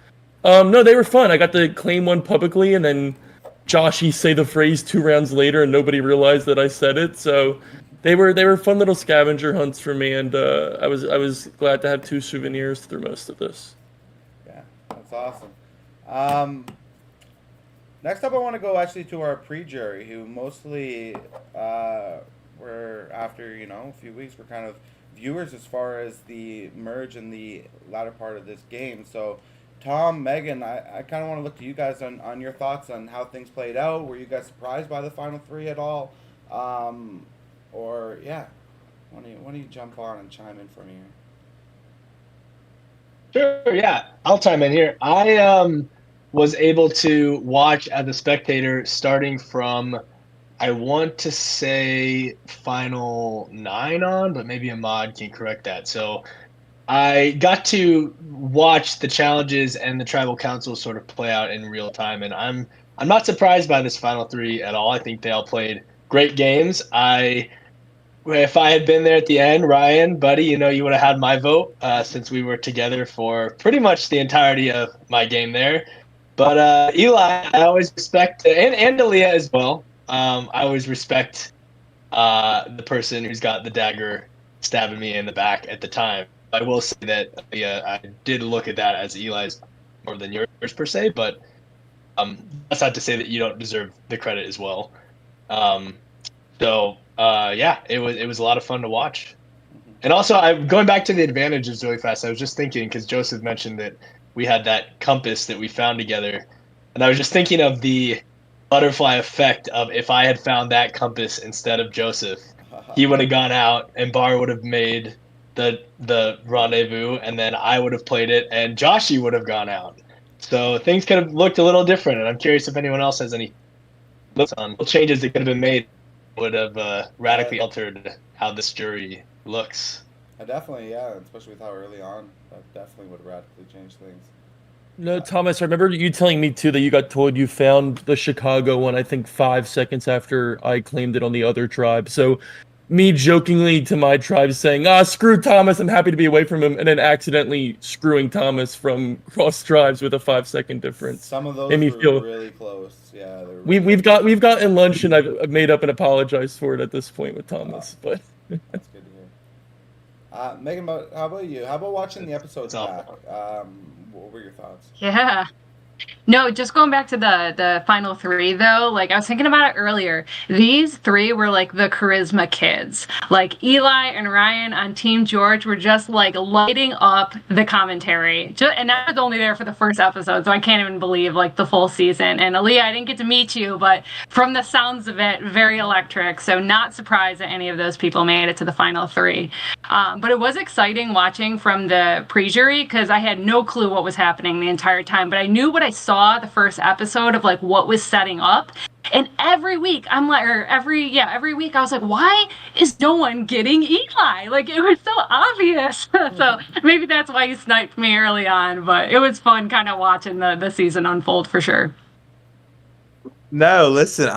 no, they were fun. I got to claim one publicly, and then Joshy say the phrase 2 rounds later, and nobody realized that I said it. So they were fun little scavenger hunts for me, and I was glad to have 2 souvenirs through most of this. Yeah, that's awesome. Next up, I want to go actually to our pre-jury, who mostly were after a few weeks, were kind of viewers as far as the merge in the latter part of this game. So, Tom, Megan, I kind of want to look to you guys on your thoughts on how things played out. Were you guys surprised by the final 3 at all? Or yeah, why don't you jump on and chime in for me here? Sure, yeah. I'll chime in here. I was able to watch as a spectator starting from, I want to say, final 9 on, but maybe Ahmad can correct that. So I got to watch the challenges and the tribal council sort of play out in real time, and I'm not surprised by this final 3 at all. I think they all played great games. If I had been there at the end, Ryan, buddy, you would have had my vote since we were together for pretty much the entirety of my game there. But Eli, I always respect, and Aaliyah as well. I always respect the person who's got the dagger stabbing me in the back at the time. I will say that I did look at that as Eli's more than yours per se, but that's not to say that you don't deserve the credit as well. Yeah, it was a lot of fun to watch. And also, I'm going back to the advantages really fast. I was just thinking because Joseph mentioned that we had that compass that we found together, and I was just thinking of the butterfly effect of if I had found that compass instead of Joseph, he would have gone out and Bar would have made the rendezvous, and then I would have played it, and Joshy would have gone out. So things could have looked a little different, and I'm curious if anyone else has any thoughts on changes that could have been made would have radically altered how this jury looks. Definitely, yeah, especially with how early on, that definitely would radically change things. No, Thomas, I remember you telling me too that you got told you found the Chicago one, I think 5 seconds after I claimed it on the other tribe. So me jokingly to my tribe saying, screw Thomas, I'm happy to be away from him, and then accidentally screwing Thomas from cross tribes with a 5-second difference. Some of those Made me were feel really close. Yeah, they were we've gotten lunch, and I've made up and apologized for it at this point with Thomas. But that's good to hear. Megan, how about you? How about watching the episodes back? What were your thoughts? Yeah. No, just going back to the final 3 though, like I was thinking about it earlier. These 3 were like the charisma kids. Like Eli and Ryan on Team George were just like lighting up the commentary. And I was only there for the first episode, so I can't even believe like the full season. And Aaliyah, I didn't get to meet you, but from the sounds of it, very electric. So not surprised that any of those people made it to the final 3. But it was exciting watching from the pre-jury because I had no clue what was happening the entire time, but I knew what I saw the first episode of like what was setting up. And every week I'm like, every week I was like, why is no one getting Eli? Like it was so obvious. So maybe that's why you sniped me early on, but it was fun kind of watching the season unfold for sure. No, listen,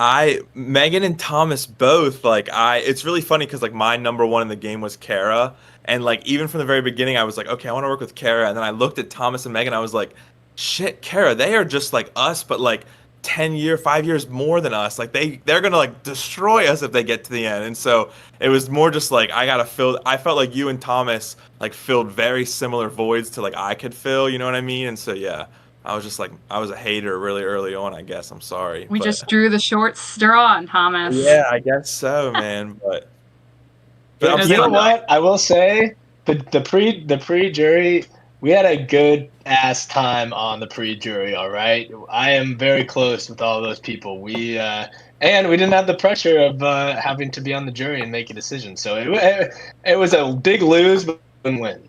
Megan and Thomas both, it's really funny because, like, my number 1 in the game was Kara, and, like, even from the very beginning, I was like, okay, I want to work with Kara, and then I looked at Thomas and Megan, I was like, shit, Kara, they are just like us, but, like, 5 years more than us. Like, they're gonna, like, destroy us if they get to the end, and so it was more just, like, I felt like you and Thomas, like, filled very similar voids to, like, I could fill, you know what I mean? And so, yeah. I was just like, I was a hater really early on, I guess. I'm sorry. We just drew the short straw, Thomas. Yeah, I guess so, man. But you know what? I will say the pre-jury, we had a good ass time on the pre-jury, all right? I am very close with all those people. And we didn't have the pressure of having to be on the jury and make a decision. So it was a big lose, but win.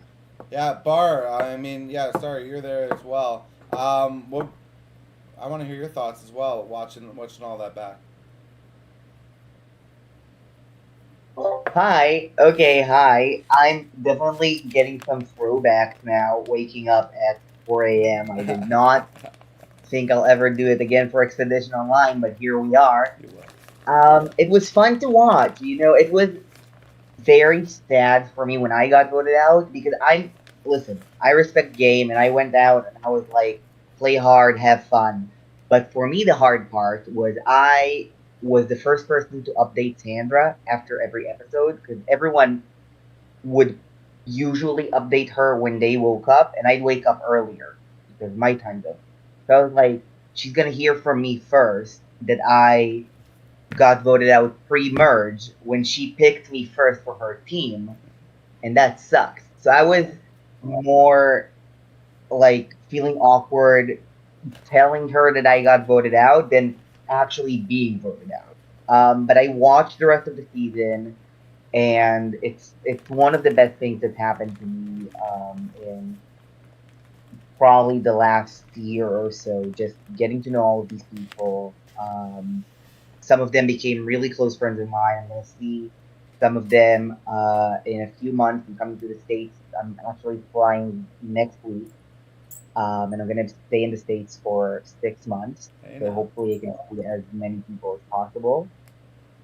Yeah, Bar, I mean, yeah, sorry, you're there as well. I want to hear your thoughts as well, watching all that back. Hi. Okay, hi. I'm definitely getting some throwbacks now, waking up at 4 a.m. I did not think I'll ever do it again for Expedition Online, but here we are. It was fun to watch. You know, it was very sad for me when I got voted out because listen, I respect game, and I went out and I was like, play hard, have fun. But for me, the hard part was I was the first person to update Sandra after every episode because everyone would usually update her when they woke up, and I'd wake up earlier because my time zone. So I was like, she's gonna hear from me first that I got voted out pre-merge when she picked me first for her team, and that sucks. So I was more like feeling awkward telling her that I got voted out than actually being voted out. But I watched the rest of the season, and it's one of the best things that's happened to me in probably the last year or so. Just getting to know all of these people. Some of them became really close friends of mine. I'm gonna see some of them in a few months. I'm coming to the States. I'm actually flying next week, and I'm gonna stay in the States for 6 months. So hopefully I can see as many people as possible.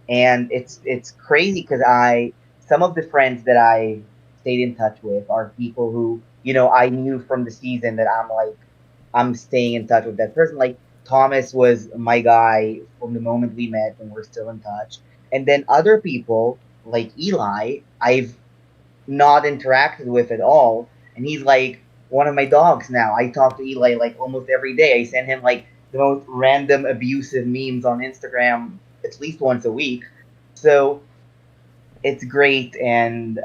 And it's crazy because some of the friends that I stayed in touch with are people who I knew from the season that I'm staying in touch with that person. Like Thomas was my guy from the moment we met, and we're still in touch. And then other people like Eli, I've not interacted with at all, and he's like one of my dogs now. I talk to Eli like almost every day. I send him like the most random abusive memes on Instagram at least once a week. So it's great, and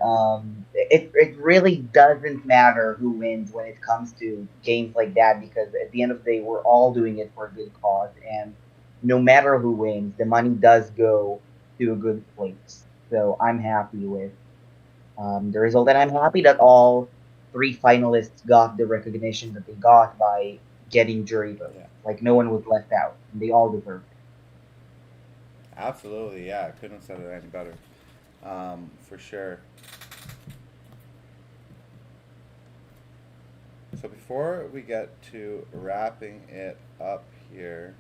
it really doesn't matter who wins when it comes to games like that, because at the end of the day, we're all doing it for a good cause, and no matter who wins, the money does go to a good place. So I'm happy with the result, and I'm happy that all three finalists got the recognition that they got by getting jury votes. Like no one was left out, and they all deserved it. Absolutely, yeah. Couldn't have said it any better. For sure. So before we get to wrapping it up here,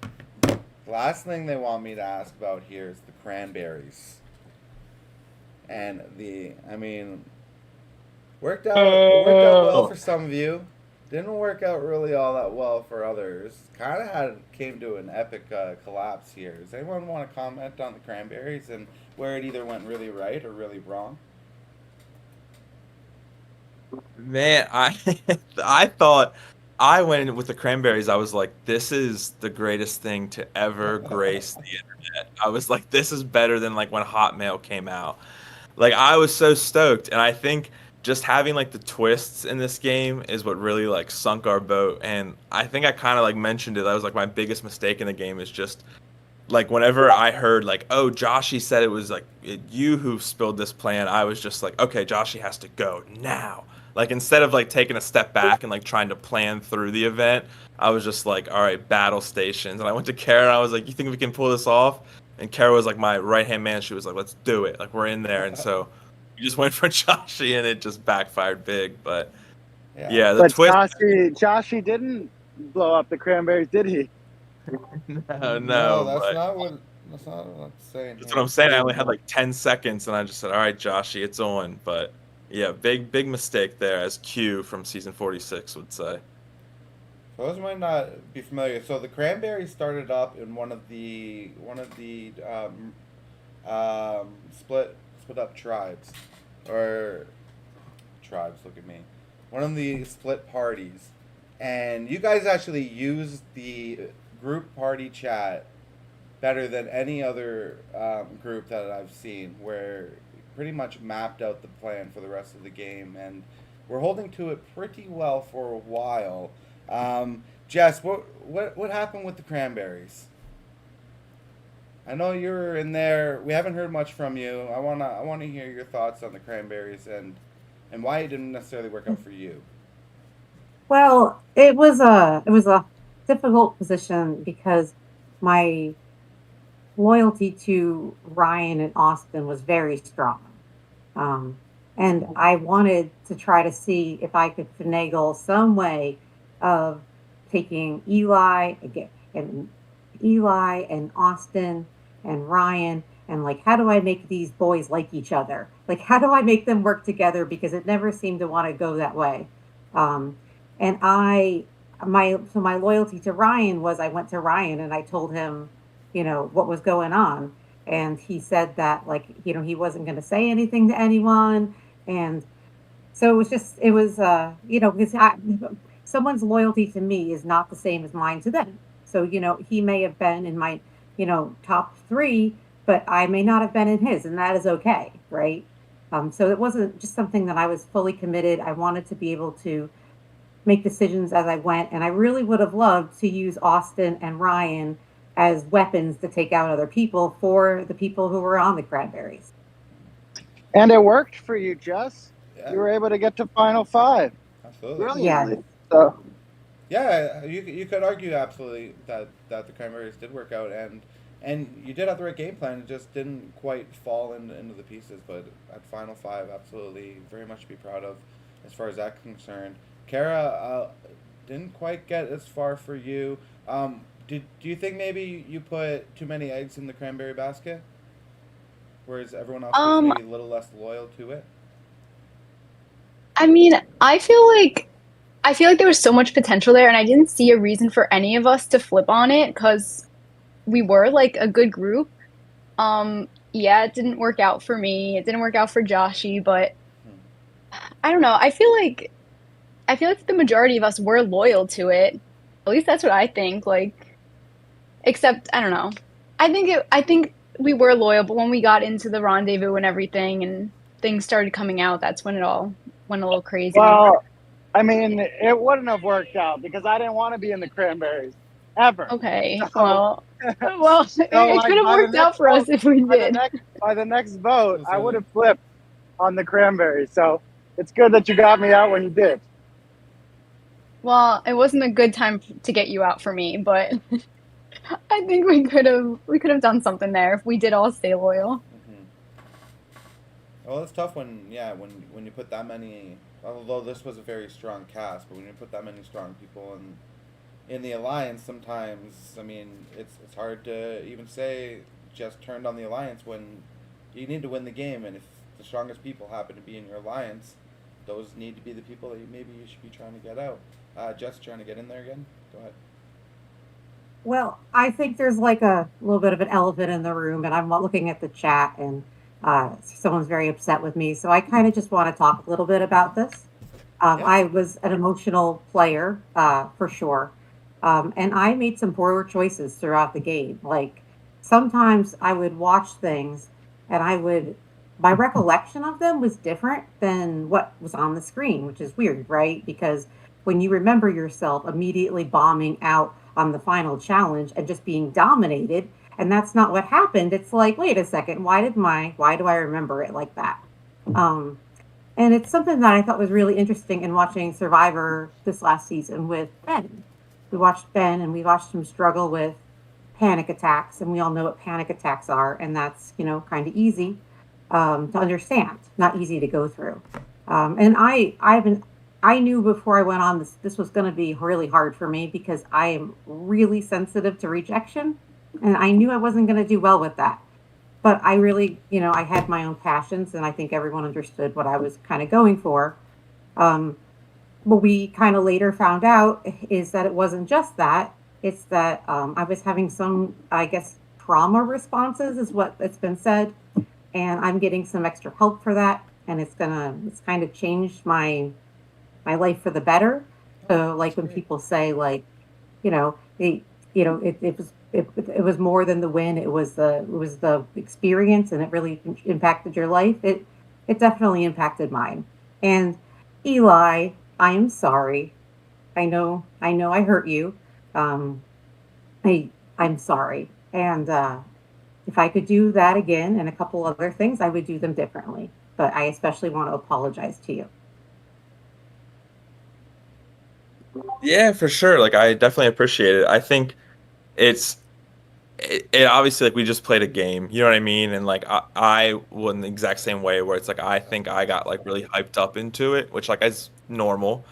the last thing they want me to ask about here is the cranberries. And I mean, it worked out well for some of you. Didn't work out really all that well for others. Kind of came to an epic collapse here. Does anyone want to comment on the cranberries and where it either went really right or really wrong? Man, I thought I went in with the cranberries. I was like, this is the greatest thing to ever grace the internet. I was like, this is better than like when Hotmail came out. Like I was so stoked, and I think just having like the twists in this game is what really like sunk our boat. And I think I kind of like mentioned it. That was like my biggest mistake in the game is just like whenever I heard like, oh, Joshy said it was like you who spilled this plan, I was just like, okay, Joshy has to go now. Like instead of like taking a step back and like trying to plan through the event, I was just like, all right, battle stations. And I went to Kara and I was like, you think we can pull this off? And Kara was like my right hand man. She was like, let's do it. Like we're in there. And so we just went for Joshy and it just backfired big. But yeah, the But twist. Joshy didn't blow up the cranberries, did he? No, that's but not what I'm saying. that's what I'm saying. I only had like 10 seconds, and I just said, "All right, Joshy, it's on." But yeah, big mistake there, as Q from season 46 would say. For those who might not be familiar, so the cranberries started up in one of the split up tribes, or tribes. Look at me, one of the split parties, and you guys actually used the group party chat better than any other group that I've seen, where pretty much mapped out the plan for the rest of the game, and we're holding to it pretty well for a while. Jess, what happened with the cranberries? I know you're in there. We haven't heard much from you. I wanna hear your thoughts on the cranberries and why it didn't necessarily work out for you. Well, it was a difficult position because my loyalty to Ryan and Austin was very strong. And I wanted to try to see if I could finagle some way of taking Eli and Austin and Ryan, and like, how do I make these boys like each other? Like, how do I make them work together? Because it never seemed to want to go that way. Um, and my loyalty to Ryan was I went to Ryan and I told him, what was going on. And he said that like, he wasn't going to say anything to anyone. And so because someone's loyalty to me is not the same as mine to them. So, he may have been in my, top three, but I may not have been in his, and that is okay, right? So it wasn't just something that I was fully committed. I wanted to be able to make decisions as I went, and I really would have loved to use Austin and Ryan as weapons to take out other people for the people who were on the cranberries. And it worked for you, Jess. Yeah. You were able to get to final five. Absolutely. Brilliantly. Yeah. So Yeah, you could argue absolutely that the cranberries did work out, and you did have the right game plan. It just didn't quite fall into the pieces. But at final five, absolutely, very much to be proud of, as far as that's concerned. Kara didn't quite get as far for you. Do you think maybe you put too many eggs in the cranberry basket, whereas everyone else was maybe a little less loyal to it? I mean, I feel like there was so much potential there, and I didn't see a reason for any of us to flip on it because we were like a good group. Yeah, it didn't work out for me. It didn't work out for Joshy, but I don't know. I feel like the majority of us were loyal to it. At least that's what I think. Like, Except I don't know. I think we were loyal, but when we got into the rendezvous and everything, and things started coming out, that's when it all went a little crazy. Well, I mean, it wouldn't have worked out because I didn't want to be in the Cranberries ever. Okay, So, well, so it like could have by the worked out next for us vote, if we did. by the next vote, I would have flipped on the Cranberries. So it's good that you got me out when you did. Well, it wasn't a good time to get you out for me, but I think we could have done something there if we did all stay loyal. Well, it's tough when when you put that many. Although this was a very strong cast, but when you put that many strong people in the alliance, sometimes I mean it's hard to even say just turned on the alliance when you need to win the game, and if the strongest people happen to be in your alliance, those need to be the people that maybe you should be trying to get out. Jess, trying to get in there again. Go ahead. Well, I think there's like a little bit of an elephant in the room, and I'm looking at the chat, and someone's very upset with me. So I kind of just want to talk a little bit about this. I was an emotional player, for sure. And I made some poor choices throughout the game. Like sometimes I would watch things and my recollection of them was different than what was on the screen, which is weird, right? Because when you remember yourself immediately bombing out on the final challenge and just being dominated, and that's not what happened, it's like, wait a second, why do I remember it like that? Um, and it's something that I thought was really interesting in watching Survivor this last season with Ben. We watched Ben and we watched him struggle with panic attacks, and we all know what panic attacks are, and that's, kind of easy to understand, not easy to go through. And I knew before I went on this was going to be really hard for me because I am really sensitive to rejection, and I knew I wasn't going to do well with that. But I really, I had my own passions, and I think everyone understood what I was kind of going for. Um, what we kind of later found out is that it wasn't just that. It's that I was having some, I guess, trauma responses, is what it's been said, and I'm getting some extra help for that, and it's kind of changed my life for the better. So, like when people say, like, it was more than the win. It was the experience, and it really impacted your life. It definitely impacted mine. And Eli, I am sorry. I know I hurt you. Um, I'm sorry. And if I could do that again and a couple other things, I would do them differently. But I especially want to apologize to you. Yeah, for sure. Like I definitely appreciate it. I think it's it obviously like we just played a game, you know what I mean? And like I was in the exact same way where it's like I think I got like really hyped up into it, which like is normal.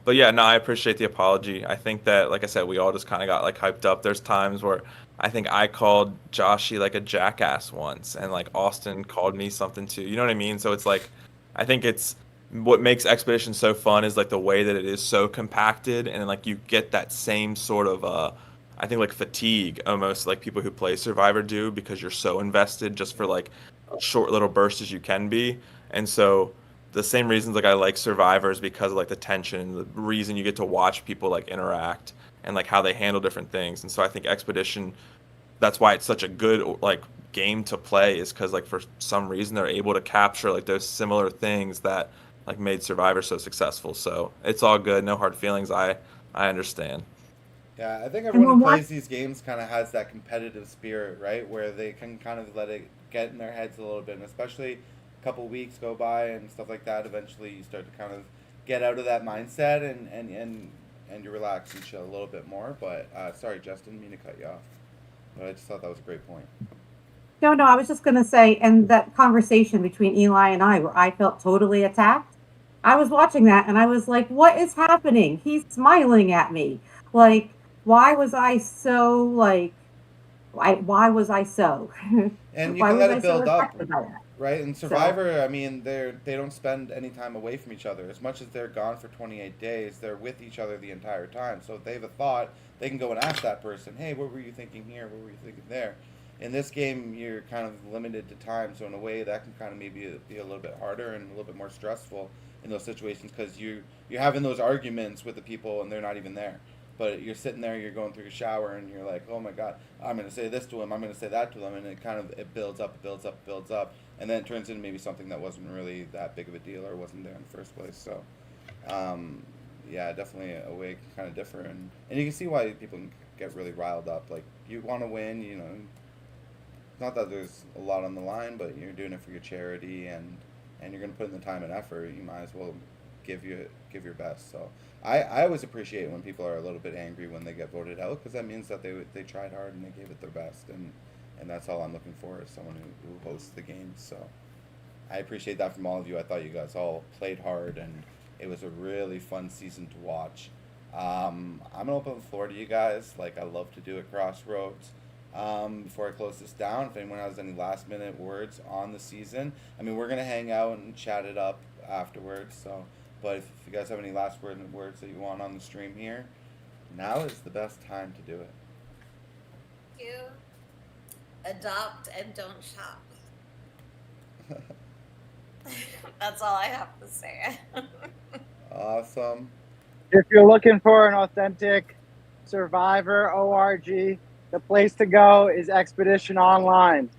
But yeah, no, I appreciate the apology. I think that like I said, we all just kind of got like hyped up. There's times where I think I called Joshy like a jackass once, and like Austin called me something too. You know what I mean? So it's like I think it's what makes Expedition so fun is like the way that it is so compacted, and like you get that same sort of I think like fatigue almost like people who play Survivor do because you're so invested just for like short little bursts as you can be. And so the same reasons like I like Survivors because of like the tension, the reason you get to watch people like interact and like how they handle different things. And so I think Expedition, that's why it's such a good like game to play is because like for some reason they're able to capture like those similar things that like made Survivor so successful. So it's all good, no hard feelings. I understand. Yeah, I think And everyone we'll who watch. plays these games kind of has that competitive spirit, right? Where they can kind of let it get in their heads a little bit, and especially a couple weeks go by and stuff like that. Eventually, you start to kind of get out of that mindset and you relax and chill a little bit more. But sorry, Justin, didn't mean to cut you off. But I just thought that was a great point. No, I was just going to say, and that conversation between Eli and I, where I felt totally attacked, I was watching that and I was like, what is happening? He's smiling at me. Like, why was I so, like, why was I so, And you why can was let I it so build up, affected by that? right? In So, Survivor, I mean, they don't spend any time away from each other. As much as they're gone for 28 days, they're with each other the entire time. So if they have a thought, they can go and ask that person, hey, what were you thinking here? What were you thinking there? In this game, you're kind of limited to time, so in a way, that can kind of maybe be a little bit harder and a little bit more stressful in those situations because you're having those arguments with the people and they're not even there. but you're sitting there, you're going through your shower, and you're like, oh my god, I'm gonna say this to him, I'm gonna say that to them, and it builds up, builds up, and then it turns into maybe something that wasn't really that big of a deal or wasn't there in the first place. So, yeah, definitely a way kind of differ, and you can see why people can get really riled up. Like, you want to win, not that there's a lot on the line, but you're doing it for your charity, and you're gonna put in the time and effort. You might as well give your best. So I always appreciate when people are a little bit angry when they get voted out, because that means that they tried hard and they gave it their best, and that's all I'm looking for, is someone who hosts the games. So I appreciate that from all of you. I thought you guys all played hard, and it was a really fun season to watch. I'm gonna open the floor to you guys, like I love to do at Crossroads. Before I close this down, if anyone has any last minute words on the season, I mean, we're gonna hang out and chat it up afterwards. So, but if you guys have any last words that you want on the stream here, now is the best time to do it. You adopt and don't shop. That's all I have to say. Awesome. If you're looking for an authentic Survivor ORG, the place to go is Expedition Online.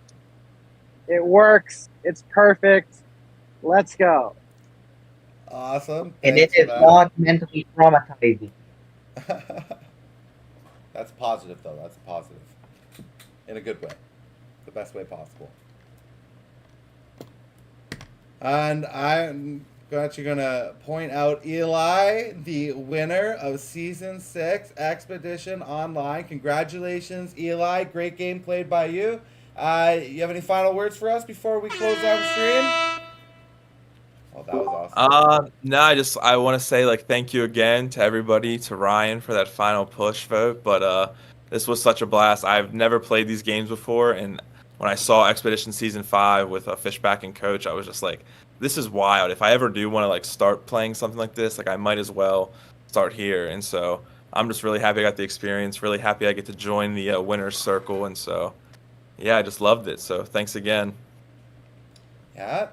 It works. It's perfect. Let's go. Awesome. And Thanks it is for that. not mentally traumatizing. That's positive, though. That's positive. In a good way. The best way possible. And I'm actually going to point out Eli, the winner of Season 6 Expedition Online. Congratulations, Eli. Great game played by you. You have any final words for us before we close down the stream? Oh, that was awesome. No, I want to say, like, thank you again to everybody, to Ryan for that final push vote. But this was such a blast. I've never played these games before, and when I saw Expedition Season 5 with a Fishback and Coach, I was just like, this is wild. If I ever do want to, like, start playing something like this, like, I might as well start here. And so I'm just really happy I got the experience, really happy I get to join the winner's circle. And so, yeah, I just loved it. So thanks again. Yeah.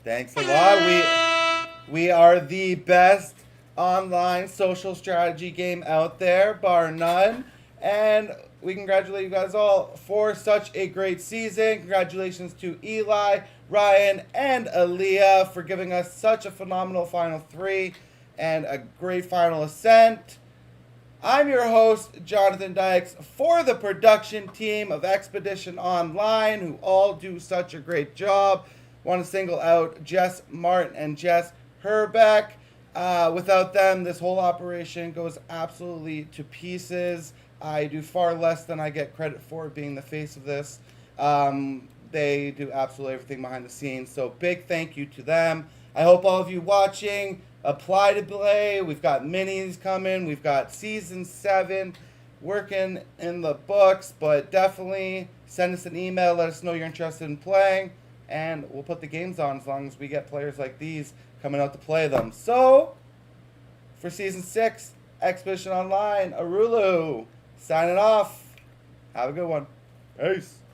Thanks a lot. We are the best online social strategy game out there, bar none. And we congratulate you guys all for such a great season. Congratulations to Eli, Ryan, and Aaliyah for giving us such a phenomenal Final 3 and a great final Ascent. I'm your host, Jonathan Dykes, for the production team of Expedition Online, who all do such a great job. Want to single out Jess Martin and Jess Herbeck. Without them, this whole operation goes absolutely to pieces. I do far less than I get credit for being the face of this. They do absolutely everything behind the scenes, so big thank you to them. I hope all of you watching apply to play. We've got minis coming. We've got Season 7 working in the books, but definitely send us an email. Let us know you're interested in playing, and we'll put the games on as long as we get players like these coming out to play them. So, for Season 6, Expedition Online, Uluru, signing off. Have a good one. Peace.